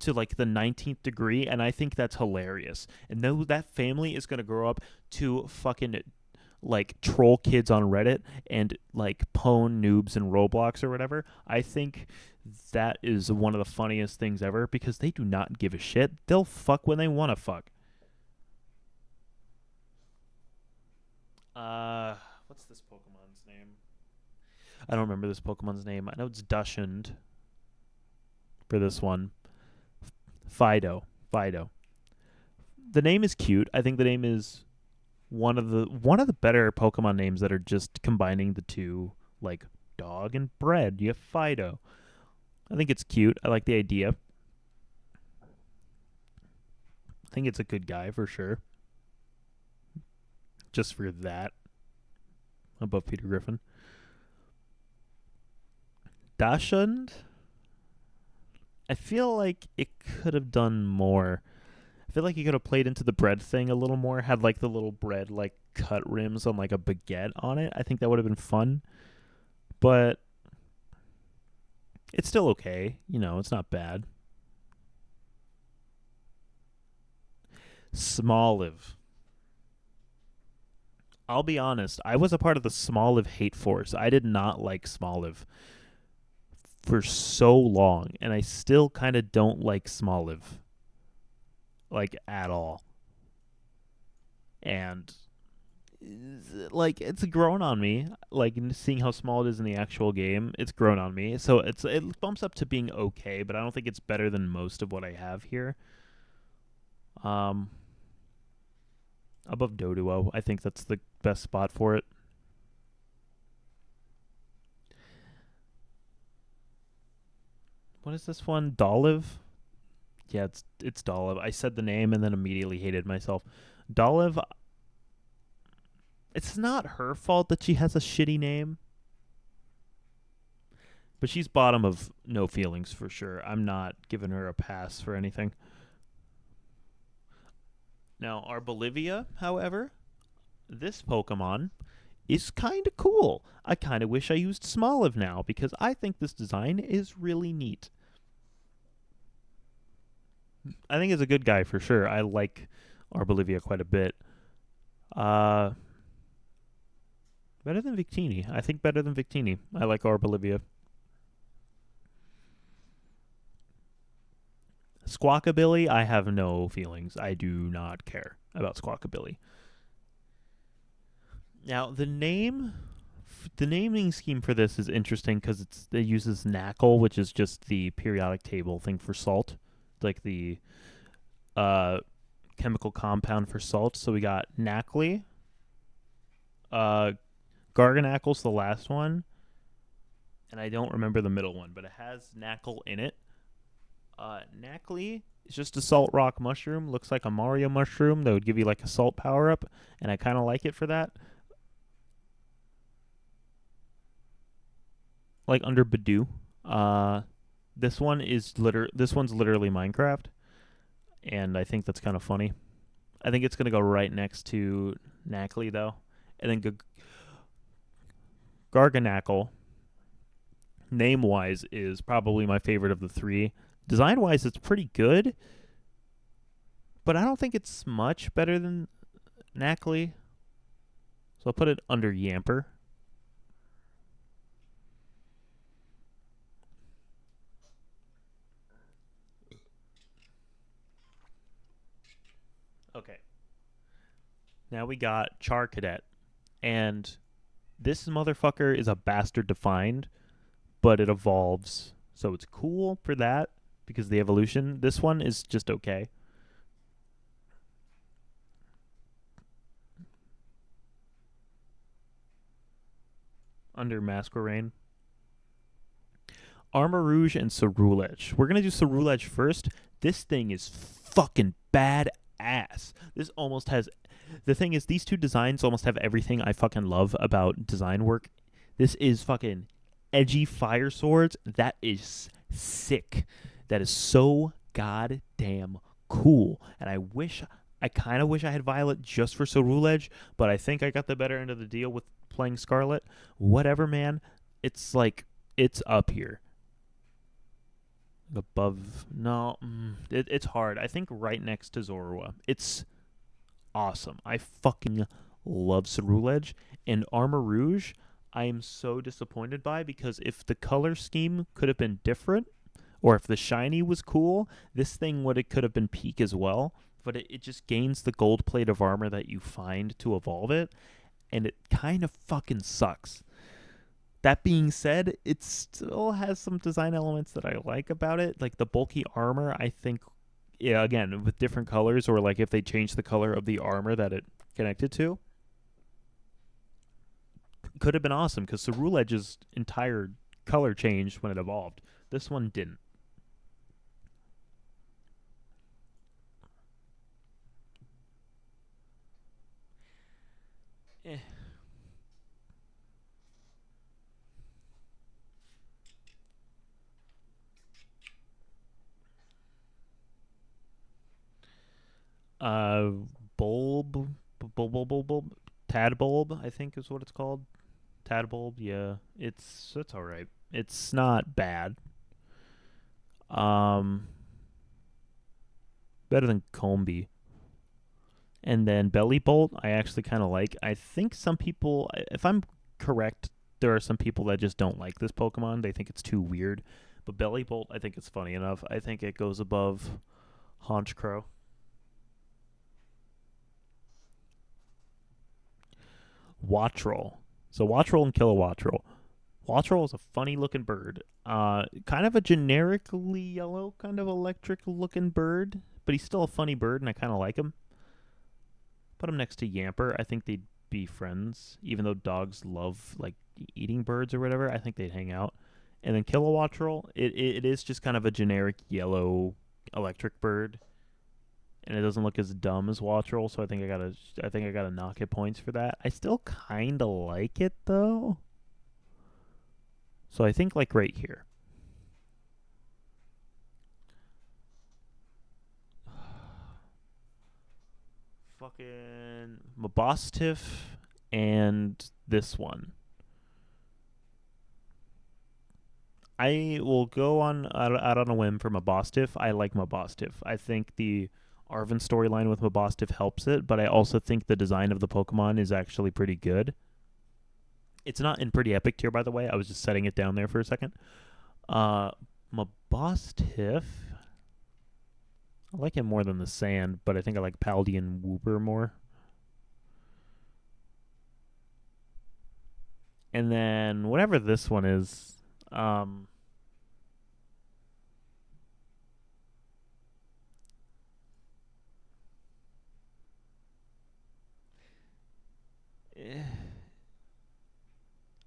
to like the 19th degree, and I think that's hilarious. And that family is gonna grow up to fucking like troll kids on Reddit and like pwn noobs in Roblox or whatever. I think that is one of the funniest things ever because they do not give a shit. They'll fuck when they want to fuck. What's this Pokemon's name? I don't remember this Pokemon's name. I know it's Dushend for this one. Fido. Fido. The name is cute. I think the name is one of the better Pokemon names that are just combining the two, like dog and bread. You have Fido. I think it's cute. I like the idea. I think it's a good guy for sure. Just for that. Above Peter Griffin. Dachshund, I feel like it could have done more. I feel like he could have played into the bread thing a little more, had like the little bread like cut rims on like a baguette on it. I think that would have been fun. But it's still okay. You know, it's not bad. Smoliv. I'll be honest, I was a part of the Smoliv hate force. I did not like Smoliv for so long, and I still kind of don't like Smoliv, like at all. And like it's grown on me. Like seeing how small it is in the actual game, it's grown on me. So it bumps up to being okay, but I don't think it's better than most of what I have here. Um, Above Doduo, I think that's the best spot for it. What is this one? Dolive? Yeah, it's Dolive. I said the name and then immediately hated myself. Dolive. It's not her fault that she has a shitty name, but she's bottom of no feelings for sure. I'm not giving her a pass for anything. Now, our Bolivia, however, this Pokemon is kind of cool. I kind of wish I used Smoliv now because I think this design is really neat. I think it's a good guy for sure. I like our Bolivia quite a bit. Uh, Better than Victini. I think better than Victini. I like our Bolivia. Squawkabilly, I have no feelings. I do not care about Squawkabilly. Now, the naming scheme for this is interesting because it uses NaCl, which is just the periodic table thing for salt, like the uh, chemical compound for salt. So we got Nacli, Garganacl's the last one, and I don't remember the middle one, but it has NaCl in it. Nacli is just a salt rock mushroom. Looks like a Mario mushroom that would give you like a salt power up, and I kind of like it for that. Like under Badoo. This one's literally Minecraft, and I think that's kind of funny. I think it's gonna go right next to Nacli though, and then Garganacl. Name wise is probably my favorite of the three. Design wise, it's pretty good, but I don't think it's much better than Nacli. So I'll put it under Yamper. Okay. Now we got Charcadet. And this motherfucker is a bastard defined, but it evolves. So it's cool for that because of the evolution. This one is just okay. Under Masquerain. Armor Rouge and Ceruledge. We're gonna do Ceruledge first. This thing is fucking badass. This almost has. The thing is, these two designs almost have everything I fucking love about design work. This is fucking edgy fire swords. That is sick. That is so goddamn cool. And I kind of wish I had Violet just for Ceruledge, but I think I got the better end of the deal with playing Scarlet. Whatever, man. It's like, it's up here. Above, no, it's hard. I think right next to Zorua. It's awesome. I fucking love Ceruledge. And Armor Rouge, I am so disappointed by, because if the color scheme could have been different, or if the shiny was cool, this thing could have been peak as well. But it just gains the gold plate of armor that you find to evolve it, and it kind of fucking sucks. That being said, it still has some design elements that I like about it. Like the bulky armor, I think, yeah, again, with different colors, or like if they change the color of the armor that it connected to, could have been awesome, because Ceruledge's entire color changed when it evolved. This one didn't. Eh. Uh, bulb, bulb, Tadbulb, I think is what it's called. Tadbulb, yeah, it's all right. It's not bad. Um, Better than Combi. And then Bellibolt, I actually kind of like. I think some people, if I'm correct, there are some people that just don't like this Pokemon. They think it's too weird. But Bellibolt, I think it's funny enough. I think it goes above Honchkrow. Wattrel. So Wattrel and Kilowattrel. Wattrel is a funny looking bird. Kind of a generically yellow, kind of electric looking bird, but he's still a funny bird, and I kind of like him. Put him next to Yamper. I think they'd be friends, even though dogs love like eating birds or whatever. I think they'd hang out. And then Kilowattrel, it is just kind of a generic yellow electric bird, and it doesn't look as dumb as Wattrel. So I think I gotta knock it points for that. I still kind of like it though. So I think like right here. Fucking Mabostiff and this one. I will go out on a whim for Mabostiff. I like Mabostiff. I think the Arven storyline with Mabostiff helps it, but I also think the design of the Pokemon is actually pretty good. It's not in pretty epic tier, by the way. I was just setting it down there for a second. Mabostiff, I like him more than the Sand, but I think I like Paldean Wooper more. And then whatever this one is,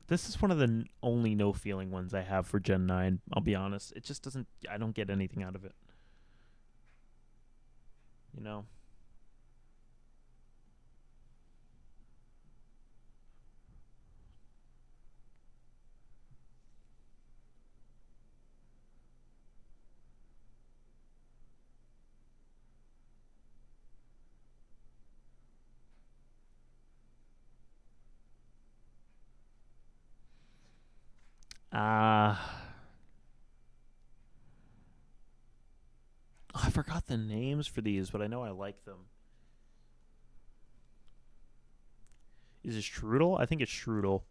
this is one of the only no feeling ones I have for Gen 9. I'll be honest. It just doesn't, I don't get anything out of it. You know? I forgot the names for these, but I know I like them. Is it Strudel? I think it's Strudel.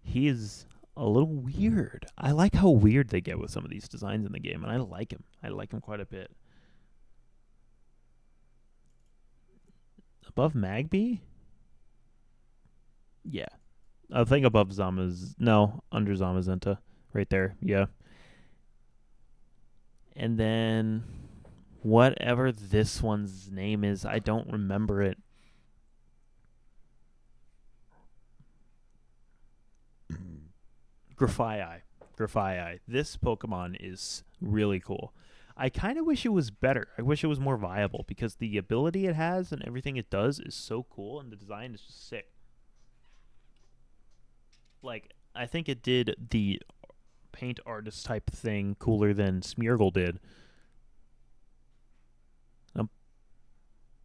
He is a little weird. I like how weird they get with some of these designs in the game, and I like him. I like him quite a bit. Above Magby? Yeah. I think above Zama's. No, under Zamazenta. Right there. Yeah. And then whatever this one's name is, I don't remember it. Grafaiai. Grafaiai. This Pokemon is really cool. I kind of wish it was better. I wish it was more viable because the ability it has and everything it does is so cool, and the design is just sick. Like, I think it did the paint artist type thing cooler than Smeargle did.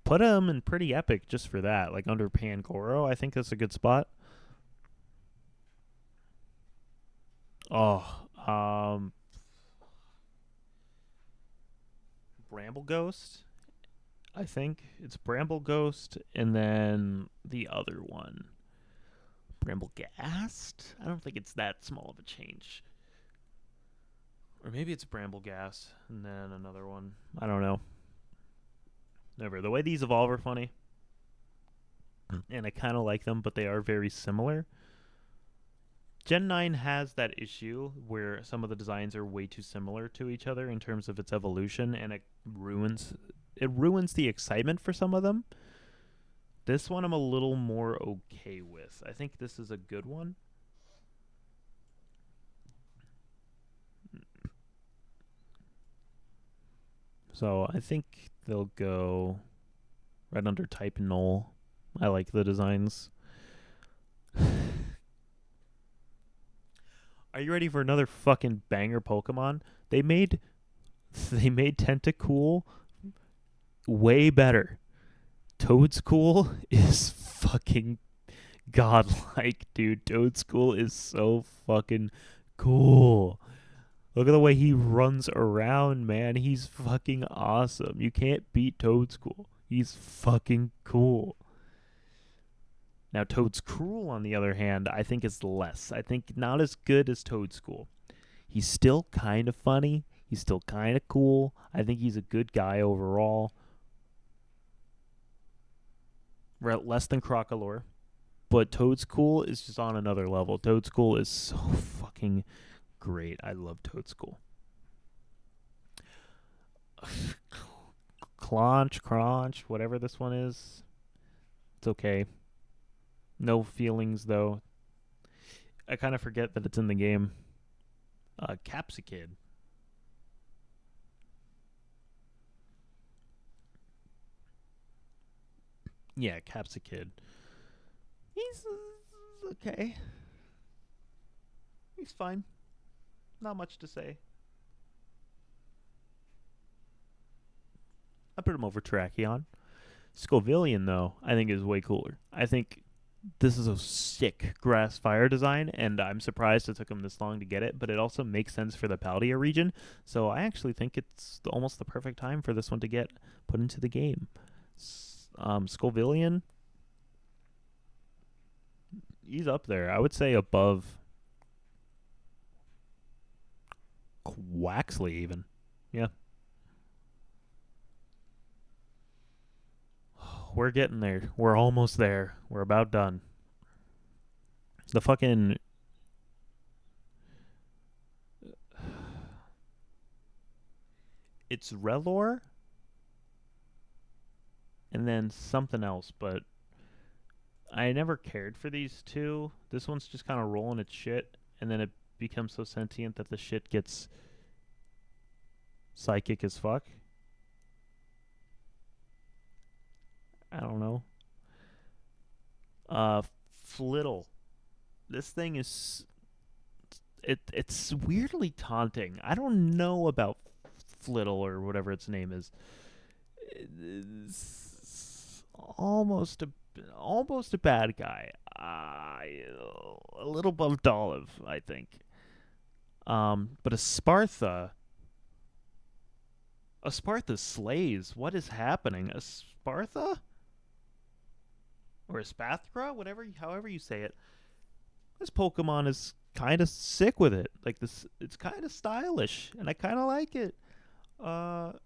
Put him in pretty epic just for that. Like under Pangoro, I think that's a good spot. Oh, Bramble Ghost. I think it's Bramble Ghost, and then the other one, Bramble Ghast. I don't think it's that small of a change. Or maybe it's Bramble Ghast, and then another one. I don't know. Never. The way these evolve are funny, and I kind of like them, but they are very similar. Gen 9 has that issue where some of the designs are way too similar to each other in terms of its evolution, and it ruins the excitement for some of them. This one I'm a little more okay with. I think this is a good one. So I think they'll go right under type null. I like the designs. Are you ready for another fucking banger Pokemon? They made Tentacool way better. Toadscool is fucking godlike, dude. Toadscool is so fucking cool. Look at the way he runs around, man. He's fucking awesome. You can't beat Toadscool. He's fucking cool. Now, Toedscruel, on the other hand, I think is less. I think not as good as Toadscool. He's still kind of funny. He's still kind of cool. I think he's a good guy overall. Less than Crocalor. But Toadscool is just on another level. Toadscool is so fucking great. I love Toadscool. Crunch, whatever this one is. It's okay. No feelings, though. I kind of forget that it's in the game. Capsicid. Yeah, Capsicid. He's okay. He's fine. Not much to say. I put him over Terrakion. Scovillian, though, I think is way cooler. I think this is a sick grass fire design, and I'm surprised it took him this long to get it, but it also makes sense for the Paldea region, so I actually think it's almost the perfect time for this one to get put into the game. Scovillian, he's up there. I would say above Quaxley, even. Yeah. We're getting there. We're almost there. We're about done. The fucking... It's Relor, and then something else, but I never cared for these two. This one's just kind of rolling its shit, and then it becomes so sentient that the shit gets psychic as fuck. I don't know. Flittle. This thing is... It's weirdly taunting. I don't know about Flittle or whatever its name is. It's almost a bad guy. A little above Dolliv, I think. But a Spartha slays. What is happening? A Spartha? Or a Spathra? However you say it. This Pokemon is kind of sick with it. Like this, it's kind of stylish, and I kind of like it. Above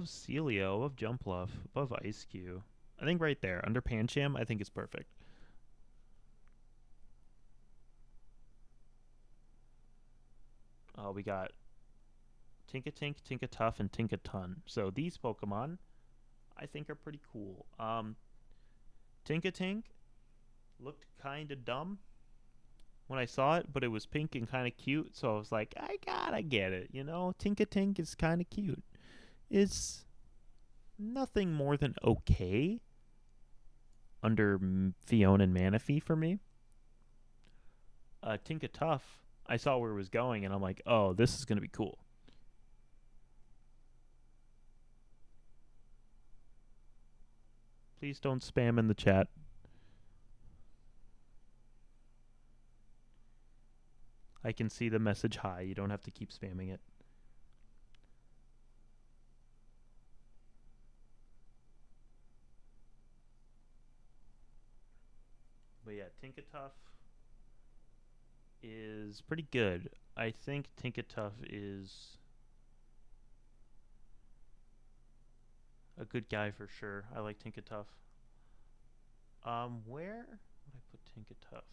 Celio, above Jumpluff, above Ice-Q. I think right there, under Pancham, I think it's perfect. We got Tinkatink, Tinkatuff, and Tinkaton. So these Pokemon, I think, are pretty cool. Tinkatink looked kind of dumb when I saw it, but it was pink and kind of cute, so I was like, I gotta get it. You know, Tinkatink is kind of cute. It's nothing more than okay under Fiona and Manaphy for me. Tinkatuff, I saw where it was going, and I'm like, oh, this is gonna be cool. Please don't spam in the chat. I can see the message hi. You don't have to keep spamming it. But yeah, Tinkatuff is pretty good. I think Tinkatuff is a good guy for sure. I like Tinkatuff. Where would I put Tinkatuff?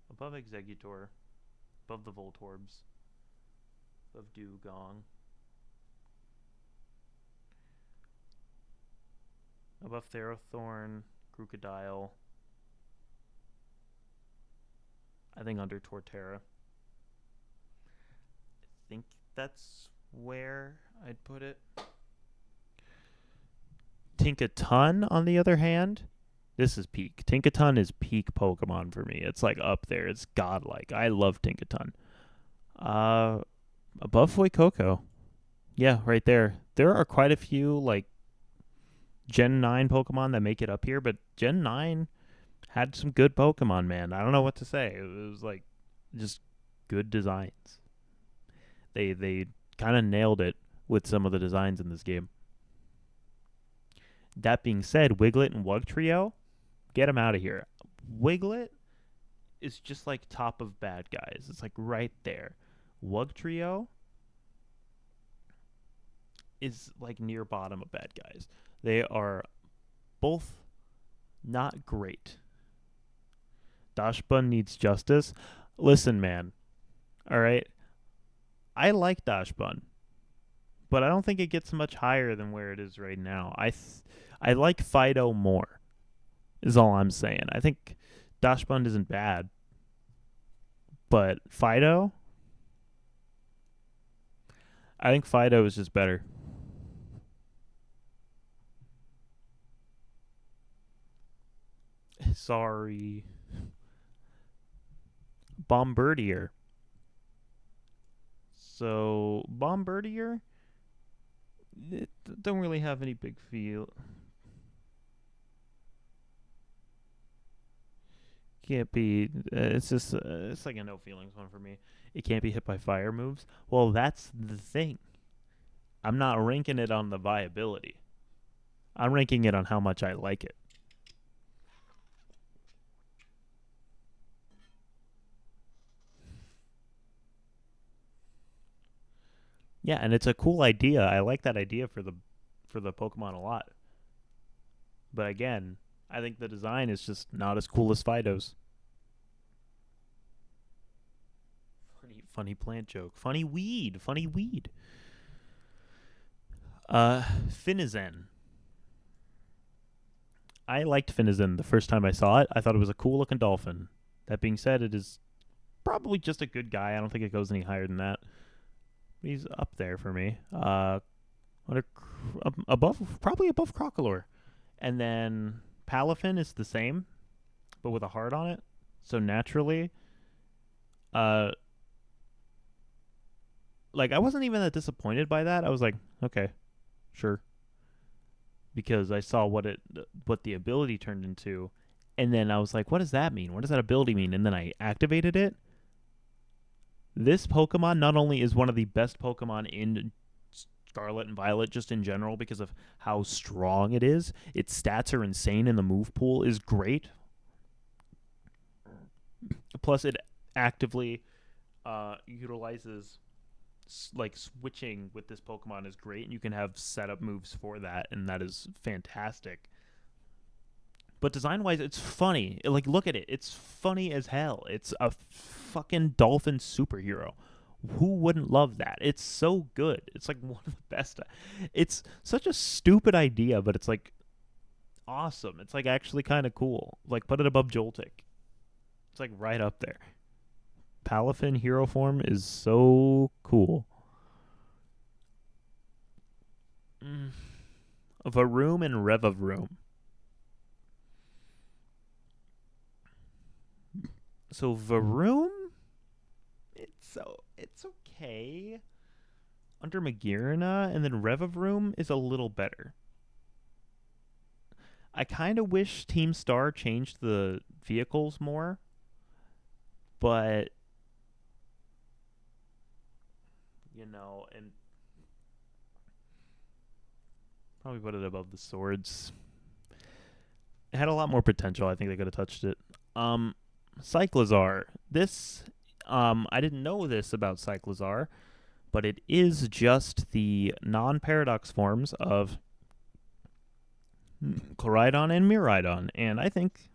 Above Exeggutor, above the Voltorbs, above Dewgong, above Ferrothorn, Crocodile. I think under Torterra. I think that's where I'd put it. Tinkaton, on the other hand, this is peak. Tinkaton is peak Pokemon for me. It's like up there. It's godlike. I love Tinkaton. Above Fuecoco. Yeah, right there. There are quite a few like Gen 9 Pokemon that make it up here, but Gen 9 had some good Pokemon, man. I don't know what to say. It was like just good designs. They kind of nailed it with some of the designs in this game. That being said, Wiglet and Wugtrio, get them out of here. Wiglet is just like top of bad guys. It's like right there. Wugtrio is like near bottom of bad guys. They are both not great. Dachshund needs justice. Listen, man. All right. I like Dachshund, but I don't think it gets much higher than where it is right now. I like Fido more, is all I'm saying. I think Dachshund isn't bad, but Fido, I think Fido is just better. Sorry. Bombardier. So, Bombardier, it don't really have any big feel. Can't be. It's just. It's like a no feelings one for me. It can't be hit by fire moves. Well, that's the thing. I'm not ranking it on the viability. I'm ranking it on how much I like it. Yeah, and it's a cool idea. I like that idea for the Pokemon a lot. But again, I think the design is just not as cool as Fido's. Funny plant joke. Funny weed. Finizen. I liked Finizen the first time I saw it. I thought it was a cool looking dolphin. That being said, it is probably just a good guy. I don't think it goes any higher than that. He's up there for me. Probably above Crocalor. And then Palafin is the same, but with a heart on it. So naturally, like I wasn't even that disappointed by that. I was like, okay, sure, because I saw what the ability turned into, and then I was like, what does that mean? What does that ability mean? And then I activated it. This Pokemon not only is one of the best Pokemon in Scarlet and Violet just in general because of how strong it is. Its stats are insane and the move pool is great. Plus, it actively utilizes like switching with this Pokemon is great, and you can have setup moves for that, and that is fantastic. But design-wise, it's funny. Like, look at it. It's funny as hell. It's a fucking dolphin superhero. Who wouldn't love that? It's so good. It's like one of the best. It's such a stupid idea, but it's like awesome. It's like actually kind of cool. Like, put it above Joltik. It's like right up there. Palafin hero form is so cool. Mm. Varoom and Revavroom. So Varoom, it's okay under Magearna, and then Revavroom is a little better. I kind of wish Team Star changed the vehicles more, but and probably put it above the swords. It had a lot more potential. I think they could have touched it. Cyclizar. This, I didn't know this about Cyclizar, but it is just the non-paradox forms of Koraidon and Miraidon, and I think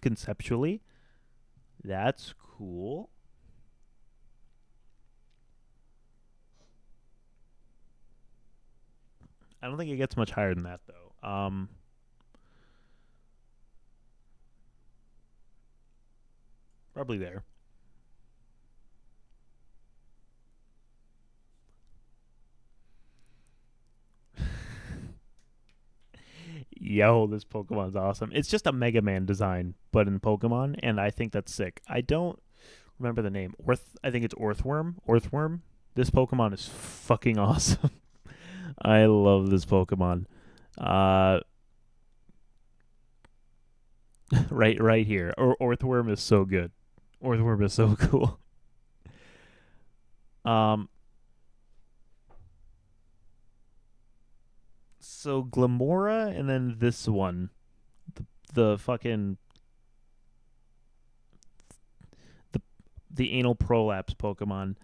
conceptually that's cool. I don't think it gets much higher than that though. Probably there. Yo, this Pokemon's awesome. It's just a Mega Man design, but in Pokemon, and I think that's sick. I don't remember the name. I think it's Orthworm. Orthworm. This Pokemon is fucking awesome. I love this Pokemon. Uh, right here. Orthworm is so good. Orthworm is so cool. Um, so Glamora, and then this one, the fucking the anal prolapse Pokemon.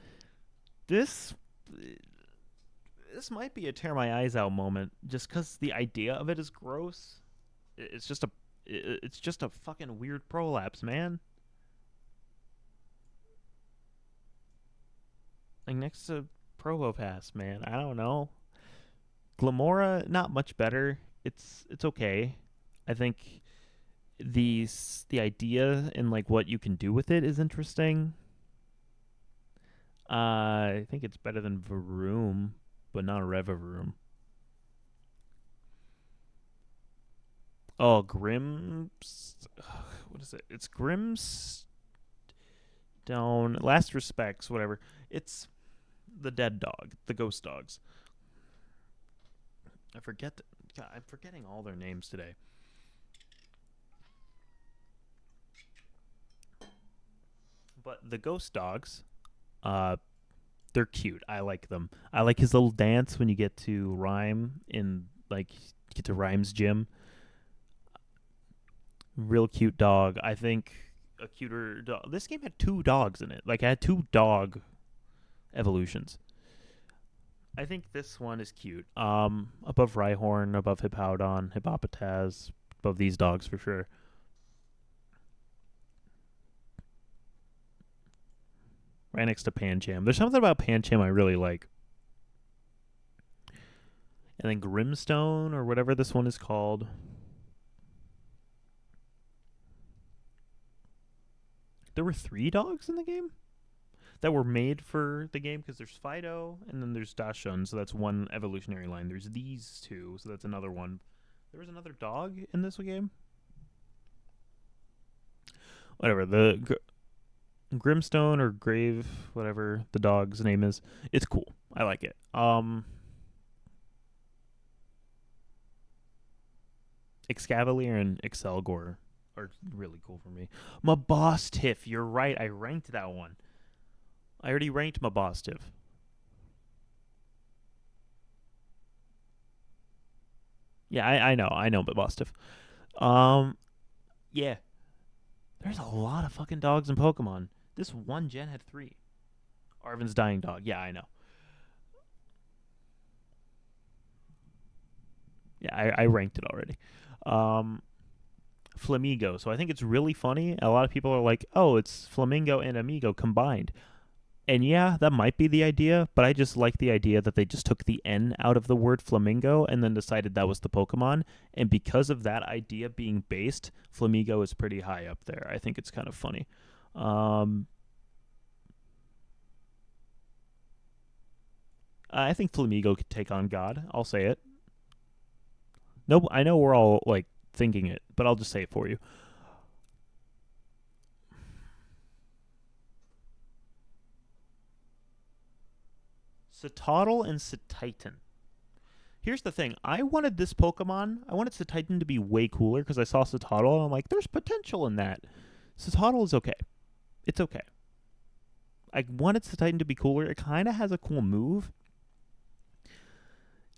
This might be a tear my eyes out moment, just because the idea of it is gross. It's just a fucking weird prolapse, man. Like next to Probopass, man. I don't know. Glamora, not much better. It's okay. I think the idea and like what you can do with it is interesting. I think it's better than Varoom, but not Revavroom. Oh, Grims. What is it? It's Grims. Down. Last respects, whatever. It's the dead dog, the ghost dogs. I forget. God, I'm forgetting all their names today. But the ghost dogs, they're cute. I like them. I like his little dance when you get to Rhyme in like get to Rhyme's gym. Real cute dog. I think a cuter dog. This game had two dogs in it. Like I had two dog evolutions. I think this one is cute. Above Rhyhorn, above Hippowdon, Hippopotaz, above these dogs for sure. Right next to Pancham. There's something about Pancham I really like. And then Grimstone, or whatever this one is called. There were 3 dogs in the game that were made for the game, because there's Fido and then there's Dachshund, so that's one evolutionary line. There's these 2, so that's another one. There was another dog in this game. Whatever, the Grimstone or Grave, whatever the dog's name is, it's cool. I like it. Excavalier and Excelgor are really cool for me. Mabostiff, you're right. I ranked that one. I already ranked Mabostiff. Yeah, I know Mabostiff. Yeah. There's a lot of fucking dogs in Pokemon. This one gen had 3. Arven's dying dog. Yeah, I know. Yeah, I ranked it already. Flamigo. So I think it's really funny. A lot of people are like, oh, it's Flamingo and Amigo combined. And yeah, that might be the idea, but I just like the idea that they just took the N out of the word flamingo and then decided that was the Pokemon. And because of that idea being based, Flamigo is pretty high up there. I think it's kind of funny. I think Flamigo could take on God. I'll say it. No, I know we're all like thinking it, but I'll just say it for you. Citadel and Cetitan. Here's the thing. I wanted this Pokemon, I wanted Cetitan to be way cooler because I saw Citadel and I'm like, there's potential in that. Citadel is okay. It's okay. I wanted Cetitan to be cooler. It kind of has a cool move.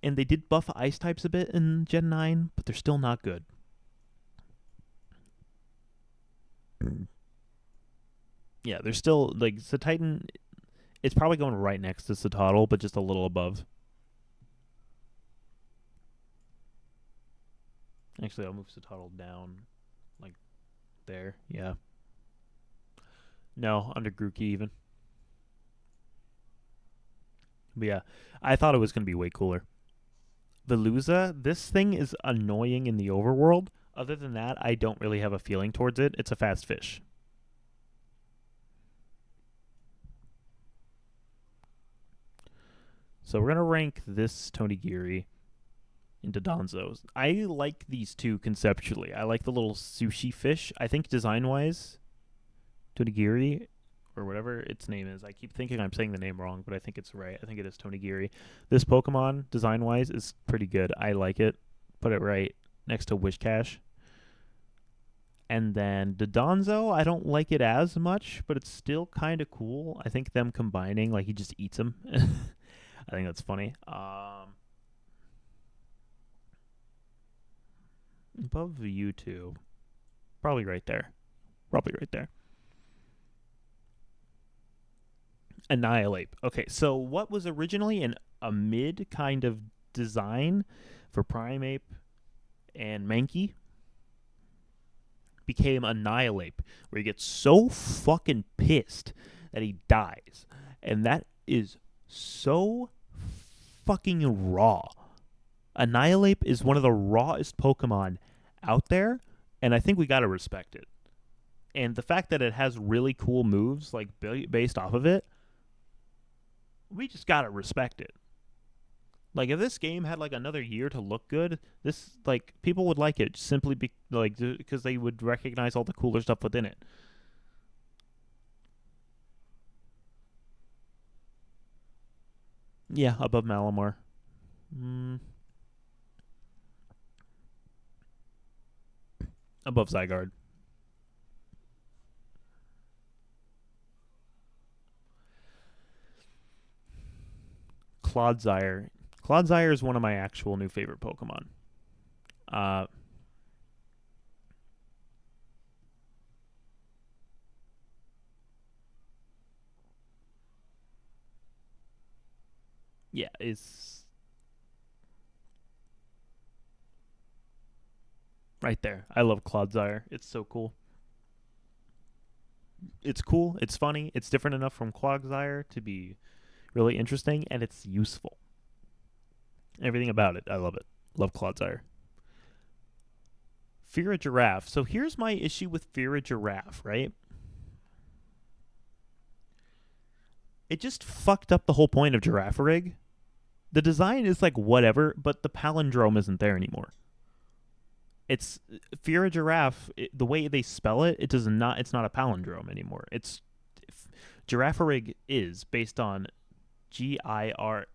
And they did buff ice types a bit in Gen 9, but they're still not good. Yeah, they're still, like, Cetitan, it's probably going right next to Citadel, but just a little above. Actually, I'll move Citadel down, like, there. Yeah. No, under Grookey even. But yeah, I thought it was going to be way cooler. Veluza, this thing is annoying in the overworld. Other than that, I don't really have a feeling towards it. It's a fast fish. So we're going to rank this Tonigiri into Donzo's. I like these two conceptually. I like the little sushi fish. I think design-wise, Tonigiri, or whatever its name is. I keep thinking I'm saying the name wrong, but I think it's right. I think it is Tonigiri. This Pokemon, design-wise, is pretty good. I like it. Put it right next to Wishcash. And then the Donzo, I don't like it as much, but it's still kind of cool. I think them combining, like he just eats them. I think that's funny. Above you two, probably right there. Probably right there. Annihilate. Okay, so what was originally a mid kind of design for Primeape and Mankey became Annihilate, where he gets so fucking pissed that he dies. And that is so fucking raw. Annihilate is one of the rawest Pokemon out there, and I think we gotta respect it. And the fact that it has really cool moves, like based off of it, we just gotta respect it. Like if this game had like another year to look good, this like people would like it simply because they would recognize all the cooler stuff within it. Yeah, above Malamar. Above Zygarde. Clodsire. Clodsire is one of my actual new favorite Pokemon. Uh, yeah, it's right there. I love Clodsire. It's so cool. It's cool. It's funny. It's different enough from Quagsire to be really interesting, and it's useful. Everything about it, I love it. Love Clodsire. Fear a Giraffe. So here's my issue with Fear a Giraffe, right? It just fucked up the whole point of Girafarig. The design is like whatever, but the palindrome isn't there anymore. It's Fear a Giraffe. The way they spell it, it does not. It's not a palindrome anymore. It's Girafarig is based on Girafarig,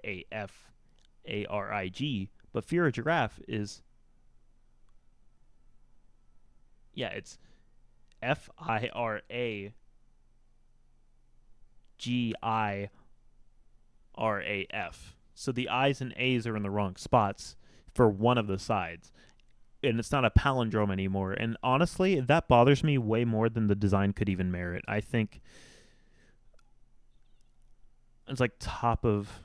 but Fear a Giraffe is it's Firagiraf. So the I's and A's are in the wrong spots for one of the sides. And it's not a palindrome anymore. And honestly, that bothers me way more than the design could even merit. I think it's like top of.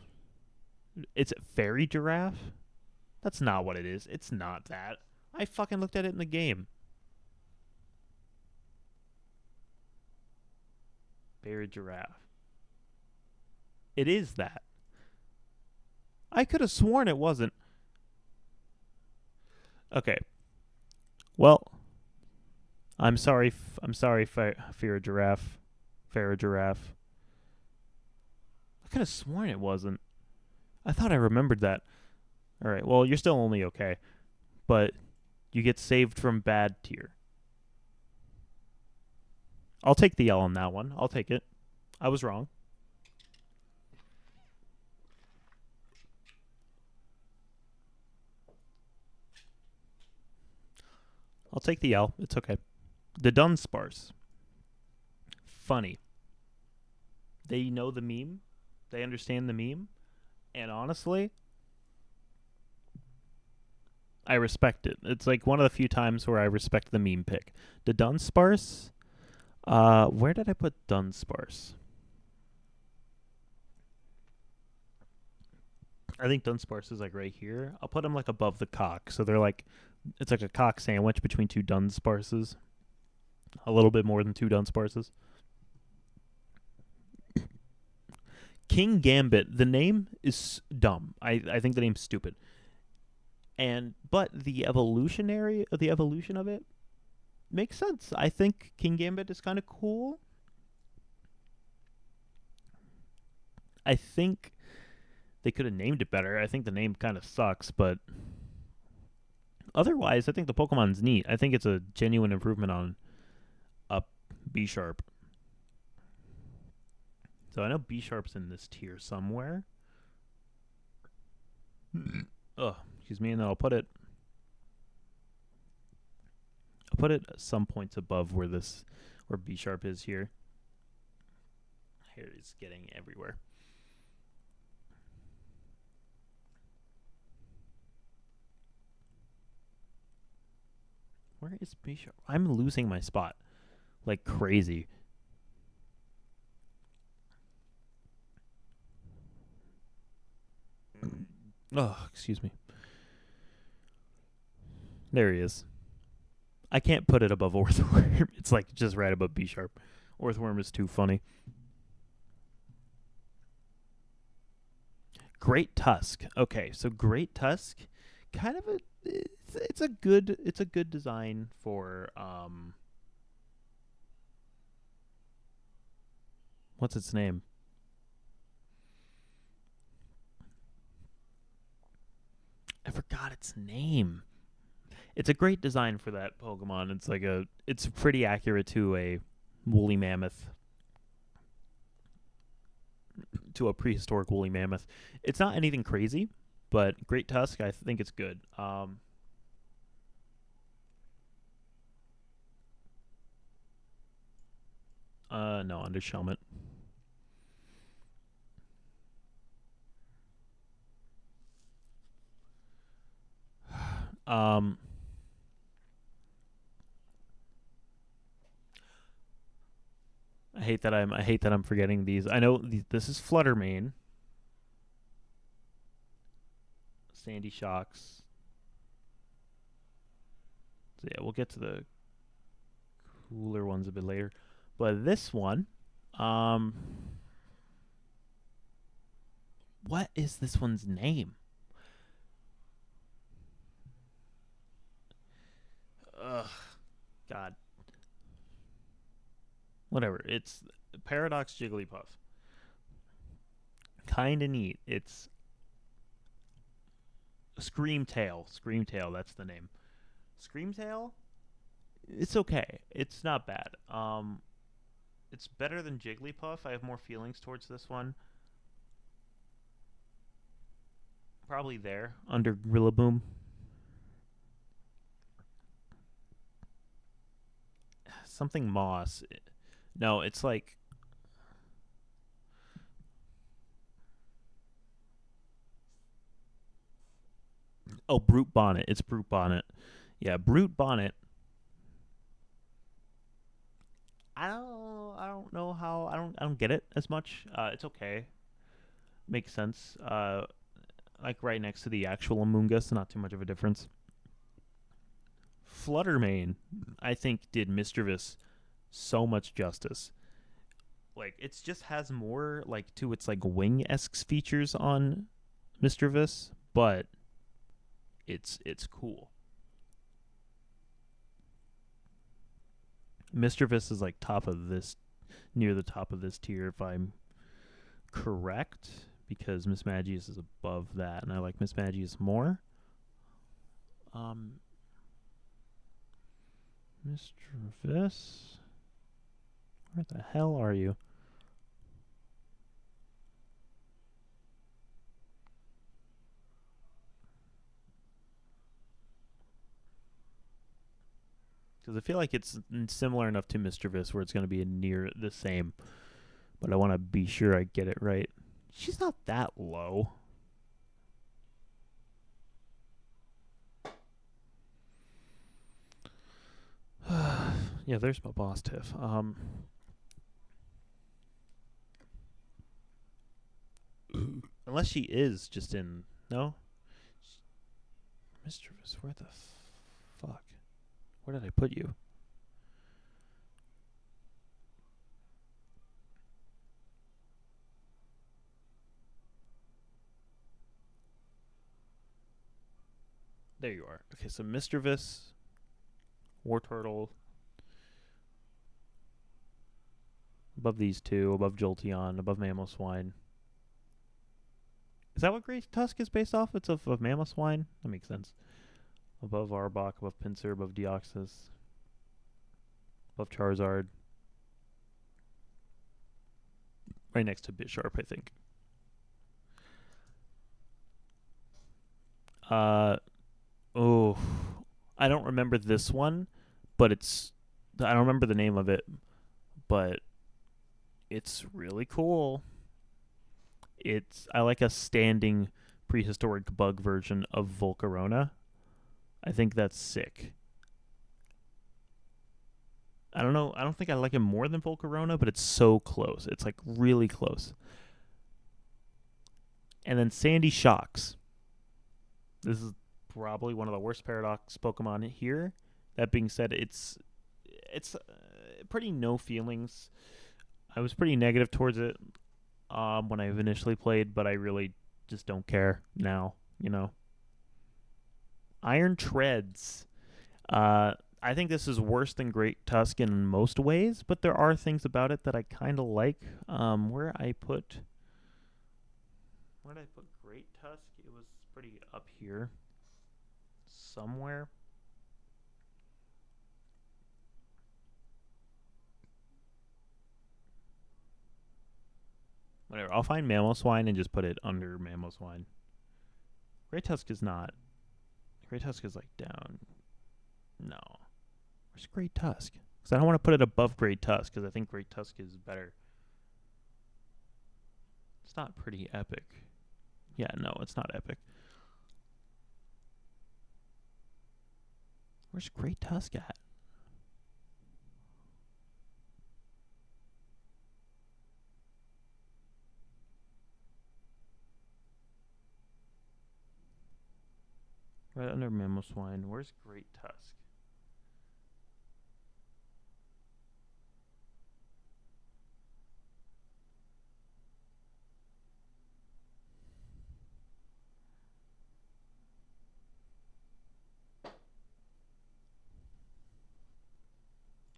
It's Fairy Giraffe? That's not what it is. It's not that. I fucking looked at it in the game. Fairy Giraffe. It is that. I could have sworn it wasn't. Okay. Well, I'm sorry. I'm sorry, Fear Giraffe. Farrah Giraffe. I could have sworn it wasn't. I thought I remembered that. All right. Well, you're still only okay, but you get saved from bad tier. I'll take the L on that one. I'll take it. I was wrong. I'll take the L. It's okay. The Dunsparce. Funny. They know the meme. They understand the meme. And honestly, I respect it. It's like one of the few times where I respect the meme pick. The Dunsparce. Where did I put Dunsparce? I think Dunsparce is like right here. I'll put them like above the cock. So they're like, it's like a cock sandwich between two Dunsparces. A little bit more than two Dunsparces. Kingambit. The name is dumb. I think the name's stupid. But the evolution of it makes sense. I think Kingambit is kind of cool. I think they could have named it better. I think the name kind of sucks, but otherwise, I think the Pokemon's neat. I think it's a genuine improvement on a Bisharp. So I know Bisharp's in this tier somewhere. Oh, excuse me, and then I'll put it some points above where Bisharp is here. Hair is getting everywhere. Where is Bisharp? I'm losing my spot like crazy. Oh, excuse me. There he is. I can't put it above Orthworm. It's like just right above Bisharp. Orthworm is too funny. Great Tusk. Okay, so Great Tusk, kind of it's a good design for what's its name? I forgot its name. It's a great design for that Pokemon. It's pretty accurate to a woolly mammoth, to a prehistoric woolly mammoth. It's not anything crazy, but Great Tusk, I think it's good. No, under Shelmet. Um, I hate that I'm forgetting these. I know this is Fluttermane, Sandy Shocks. So yeah, we'll get to the cooler ones a bit later. But this one, what is this one's name? Ugh, God. Whatever. It's Paradox Jigglypuff. Kinda neat. It's Screamtail. Screamtail, that's the name. Screamtail? It's okay. It's not bad. It's better than Jigglypuff. I have more feelings towards this one. Probably there under Rillaboom. Something Moss. No, it's like Brute Bonnet. It's Brute Bonnet. Yeah, Brute Bonnet. I don't know how I don't get it as much. It's okay. Makes sense. Like right next to the actual Amoonguss, not too much of a difference. Fluttermane, I think, did Misdreavus so much justice. Like it's just has more like to its like wing-esque features on Mischievous, but it's cool. Mischievous is like top of this near the top of this tier if I'm correct, because Miss Magius is above that, and I like Miss Magius more. Um, Mischievous, where the hell are you? Because I feel like it's similar enough to Mischievous where it's going to be near the same, but I want to be sure I get it right. She's not that low. Yeah, there's my boss tiff. Unless she is just in no, Mischievous. Where the fuck? Where did I put you? There you are. Okay, so Mischievous, War Turtle, above these two, above Jolteon, above Mamoswine. Is that what Great Tusk is based off? It's of Mamoswine? That makes sense. Above Arbok, above Pinsir, above Deoxys, above Charizard. Right next to Bisharp, I think. Oh, I don't remember this one, but I don't remember the name of it, but it's really cool. I like a standing prehistoric bug version of Volcarona. I think that's sick. I don't know. I don't think I like it more than Volcarona, but it's so close. It's like really close. And then Sandy Shocks. This is probably one of the worst Paradox Pokemon here. That being said, it's pretty no feelings. I was pretty negative towards it when I initially played, but I really just don't care now. You know, Iron Treads. I think this is worse than Great Tusk in most ways, but there are things about it that I kind of like. Where did I put Great Tusk? It was pretty up here somewhere. Whatever. I'll find Mamoswine and just put it under Mamoswine. Great Tusk is not. Great Tusk is like down. No. Where's Great Tusk? Because I don't want to put it above Great Tusk because I think Great Tusk is better. It's not pretty epic. Yeah, no, it's not epic. Where's Great Tusk at? Right under Mamoswine. Where's Great Tusk?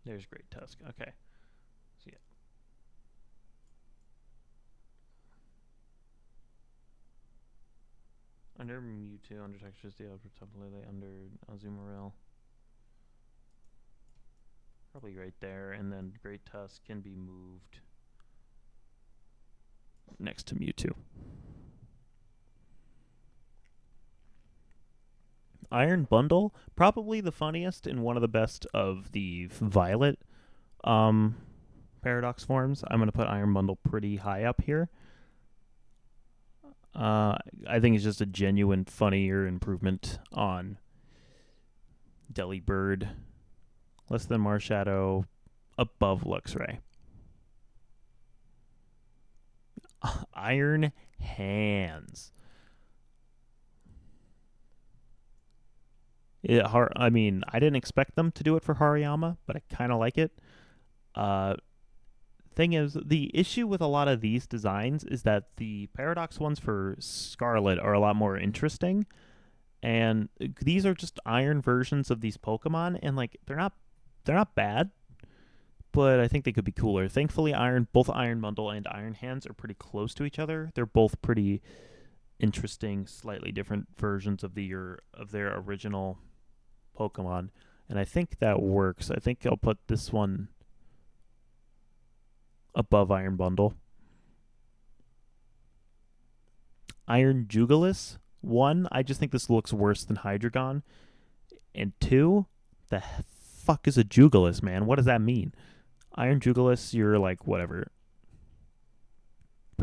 There's Great Tusk. Okay. So yeah. Under Mewtwo, under Textures, the Lily, under Azumarill. Probably right there, and then Great Tusk can be moved next to Mewtwo. Iron Bundle, probably the funniest and one of the best of the Violet Paradox forms. I'm going to put Iron Bundle pretty high up here. I think it's just a genuine, funnier improvement on Delibird. Less than Marshadow, above Luxray. Iron Hands. I mean, I didn't expect them to do it for Hariyama, but I kind of like it. Thing is, the issue with a lot of these designs is that the Paradox ones for Scarlet are a lot more interesting, and these are just iron versions of these Pokemon, and like they're not bad, but I think they could be cooler. Thankfully, both Iron Bundle and Iron Hands are pretty close to each other. They're both pretty interesting, slightly different versions of their original Pokemon, and I think that works. I think I'll put this one above Iron Bundle. Iron Jugulis. One, I just think this looks worse than Hydreigon. And two, the fuck is a Jugulis, man? What does that mean? Iron Jugulis, you're like, whatever.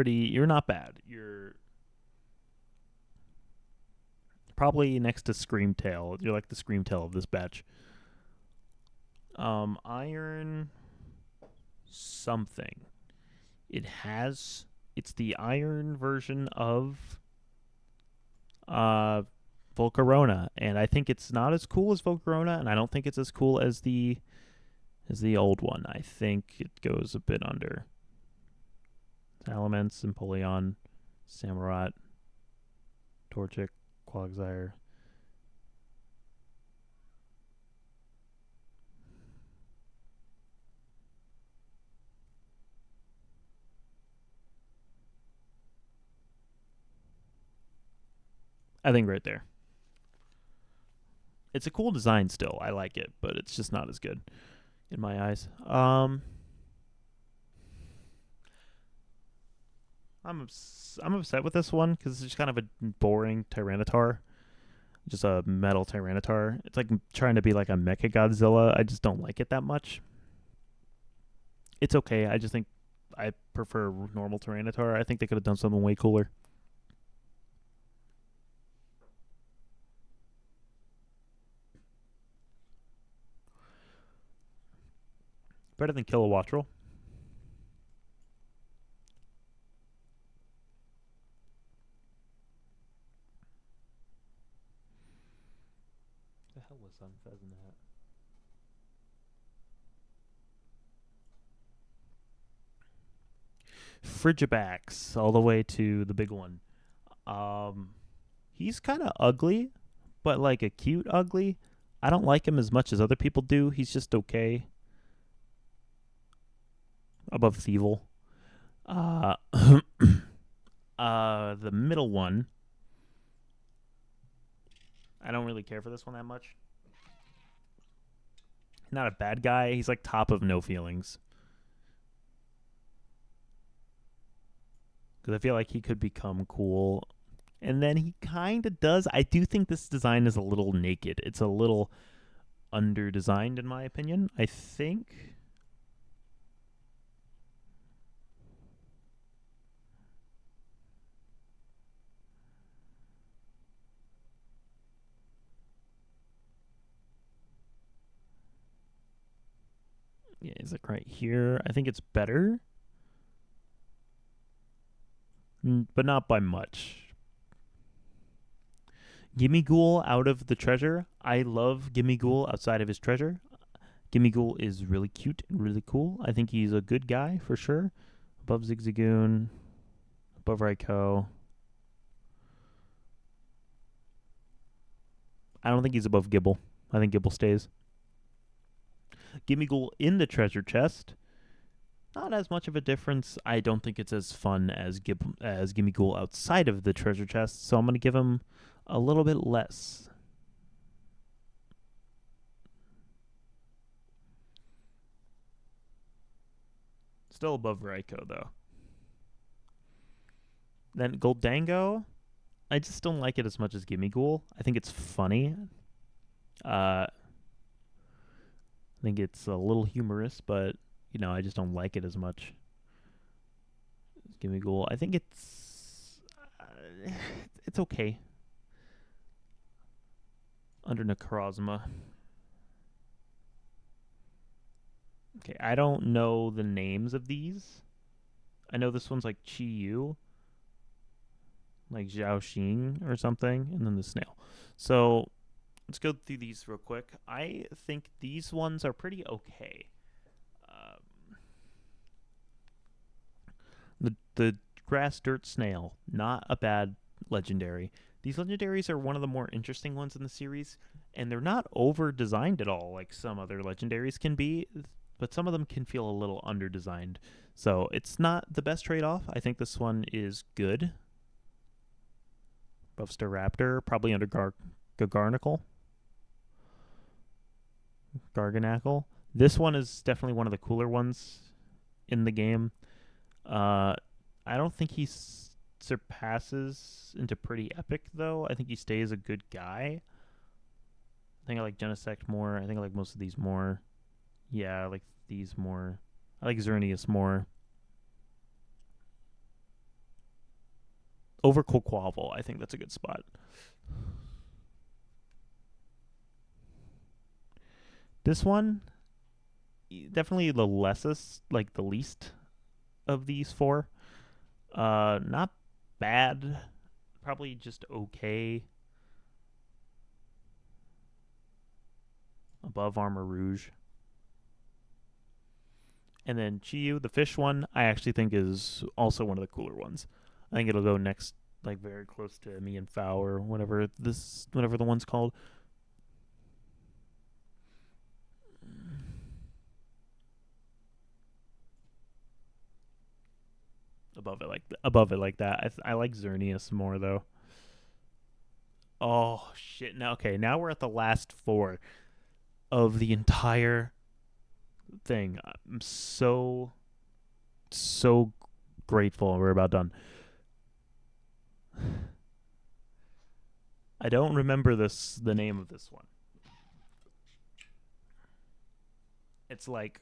You're not bad. You're probably next to Screamtail. You're like the Screamtail of this batch. Iron something. It's the iron version of Volcarona, and I think it's not as cool as Volcarona, and I don't think it's as cool as the old one. I think it goes a bit under. Salamence, Empoleon, Samurott, Torchic, Quagsire. I think right there. It's a cool design still. I like it, but it's just not as good in my eyes. I'm upset with this one because it's just kind of a boring Tyranitar, just a metal Tyranitar. It's like trying to be like a Mecha Godzilla. I just don't like it that much. It's okay. I just think I prefer normal Tyranitar. I think they could have done something way cooler. Better than Kilowattrel. The hell was Sunfezant at? Frigibax, all the way to the big one. He's kind of ugly, but like a cute ugly. I don't like him as much as other people do. He's just okay. Above Thievul. Uh, the middle one. I don't really care for this one that much. Not a bad guy. He's like top of no feelings. Because I feel like he could become cool. And then he kind of does. I do think this design is a little naked. It's a little under designed, in my opinion. I think. Yeah, is it right here? I think it's better. But not by much. Gimmighoul out of the treasure. I love Gimmighoul outside of his treasure. Gimmighoul is really cute and really cool. I think he's a good guy for sure. Above Zigzagoon, above Raikou. I don't think he's above Gible. I think Gible stays. Gimmighoul in the treasure chest. Not as much of a difference. I don't think it's as fun as Gimmighoul outside of the treasure chest, so I'm going to give him a little bit less. Still above Raikou, though. Then Goldango, I just don't like it as much as Gimmighoul. I think it's funny. I think it's a little humorous, but I just don't like it as much. Gimmighoul, I think it's okay. Under Necrozma. Okay, I don't know the names of these. I know this one's like Chi-Yu, like Zhao or something, and then the snail. So let's go through these real quick. I think these ones are pretty okay. The grass dirt snail, not a bad legendary. These legendaries are one of the more interesting ones in the series, and they're not over designed at all like some other legendaries can be, but some of them can feel a little under designed. So it's not the best trade off. I think this one is good. Above Staraptor, probably under Garganicle. Garganacle. This one is definitely one of the cooler ones in the game. I don't think he surpasses into pretty epic, though. I think he stays a good guy. I think I like Genesect more. I think I like most of these more. Yeah, I like these more. I like Xerneas more. Over Quaquaval, I think that's a good spot. This one, definitely the least of these four. Not bad. Probably just okay. Above Armarouge. And then Chiyu, the fish one, I actually think is also one of the cooler ones. I think it'll go next, like very close to me and Fao or whatever the one's called. Above it like that. I like Xerneas more though. Oh shit! Now we're at the last four of the entire thing. I'm so grateful we're about done. I don't remember the name of this one. It's like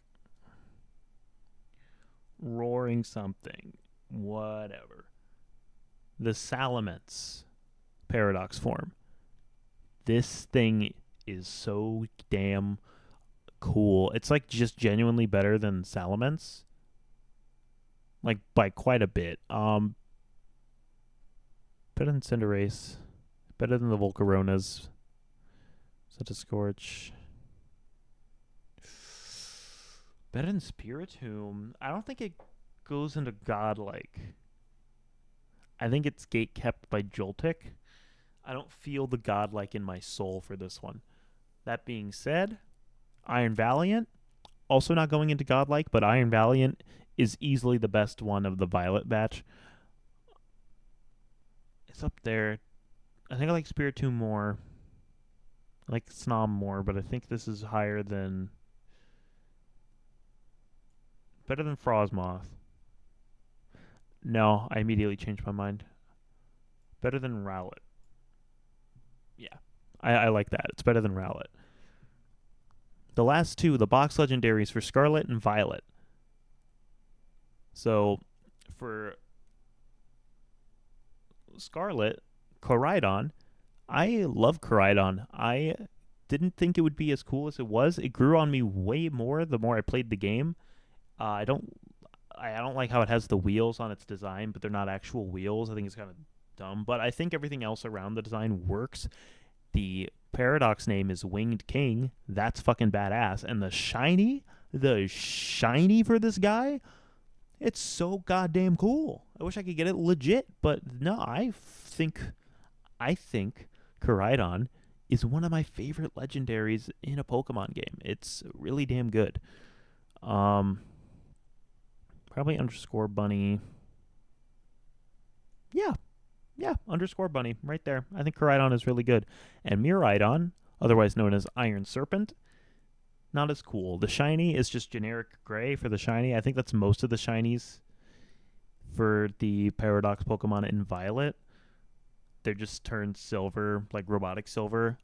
roaring something, whatever. The Salamence paradox form. This thing is so damn cool. It's like just genuinely better than Salamence. Like by quite a bit. Better than Cinderace. Better than the Volcaronas. Such a Scorch. Better than Spiritomb. I don't think it goes into Godlike. I think it's gate kept by Joltik. I don't feel the Godlike in my soul for this one. That being said, Iron Valiant, also not going into Godlike, but Iron Valiant is easily the best one of the Violet batch. It's up there. I think I like Spiritomb more. I like Snom more, but I think this is higher than... Better than Frosmoth. No, I immediately changed my mind. Better than Rowlet. Yeah, I like that. It's better than Rowlet. The last two, the box legendaries for Scarlet and Violet. So, for Scarlet, Koraidon, I love Koraidon. I didn't think it would be as cool as it was. It grew on me way more the more I played the game. I don't like how it has the wheels on its design, but they're not actual wheels. I think it's kind of dumb, but I think everything else around the design works. The Paradox name is Winged King. That's fucking badass. And the shiny for this guy, it's so goddamn cool. I wish I could get it legit, but no, I think Koraidon is one of my favorite legendaries in a Pokemon game. It's really damn good. Probably underscore bunny. Yeah, underscore bunny right there. I think Koraidon is really good. And Miraidon, otherwise known as Iron Serpent, not as cool. The shiny is just generic gray for the shiny. I think that's most of the shinies for the Paradox Pokemon in Violet. They're just turned silver, like robotic silver.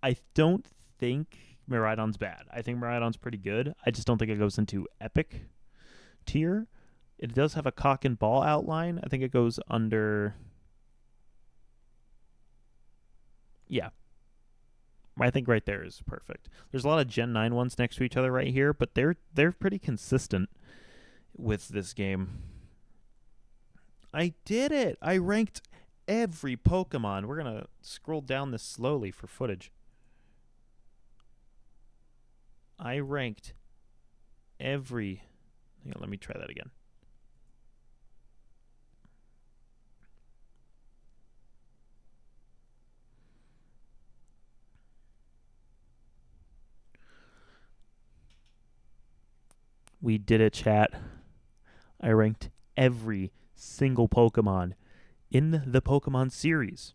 I don't think Miraidon's bad. I think Miraidon's pretty good. I just don't think it goes into epic tier. It does have a cock and ball outline. I think it goes under... Yeah. I think right there is perfect. There's a lot of Gen 9 ones next to each other right here, but they're pretty consistent with this game. I did it! I ranked every Pokemon. We're going to scroll down this slowly for footage. I ranked every... Hang on, let me try that again. We did it, chat. I ranked every single Pokemon in the Pokemon series.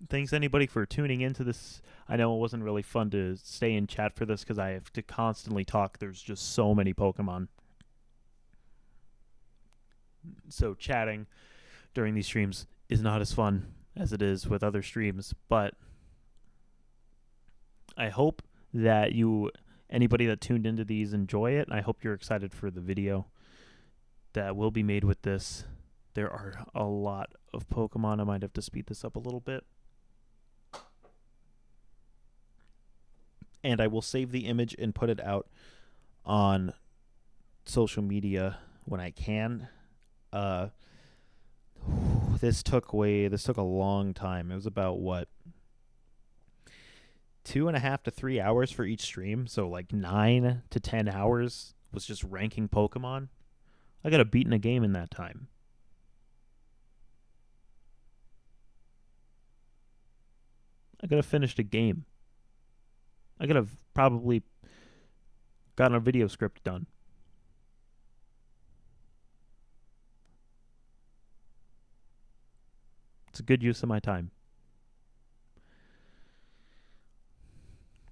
Thanks anybody for tuning into this. I know it wasn't really fun to stay in chat for this because I have to constantly talk. There's just so many Pokemon. So chatting during these streams is not as fun as it is with other streams, but I hope that anybody that tuned into these, enjoy it. I hope you're excited for the video that will be made with this. There are a lot of Pokemon. I might have to speed this up a little bit. And I will save the image and put it out on social media when I can. This took a long time. It was about 2.5 to 3 hours for each stream. So like 9 to 10 hours was just ranking Pokemon. I could have beaten a game in that time. I could have finished a game. I could have probably gotten a video script done. It's a good use of my time.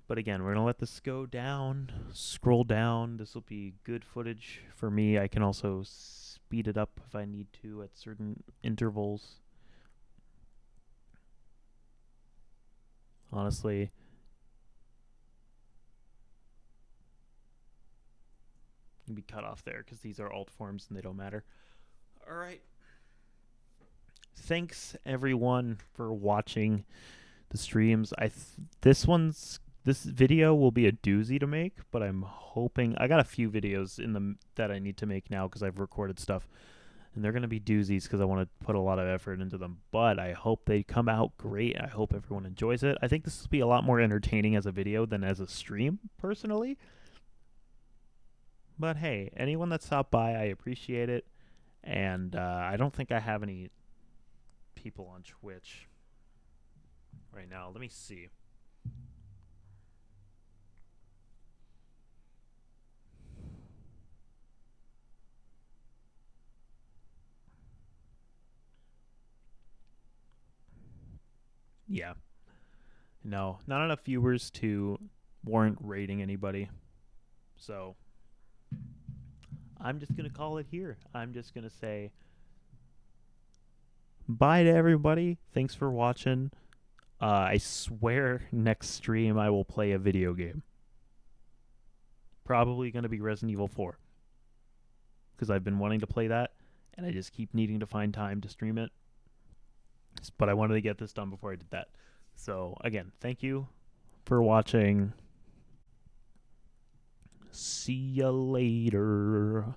But again, we're going to let this go down, scroll down. This will be good footage for me. I can also speed it up if I need to at certain intervals. Honestly, can be cut off there because these are alt forms and they don't matter. All right. Thanks everyone for watching the streams. This video will be a doozy to make, but I'm hoping I got a few videos that I need to make now because I've recorded stuff, and they're gonna be doozies because I want to put a lot of effort into them. But I hope they come out great. I hope everyone enjoys it. I think this will be a lot more entertaining as a video than as a stream, personally. But hey, anyone that stopped by, I appreciate it. And I don't think I have any people on Twitch right now. Let me see. Yeah. No, not enough viewers to warrant rating anybody. So I'm just going to call it here. I'm just going to say bye to everybody. Thanks for watching. I swear next stream I will play a video game. Probably going to be Resident Evil 4. Because I've been wanting to play that, and I just keep needing to find time to stream it. But I wanted to get this done before I did that. So, again, thank you for watching. See ya later.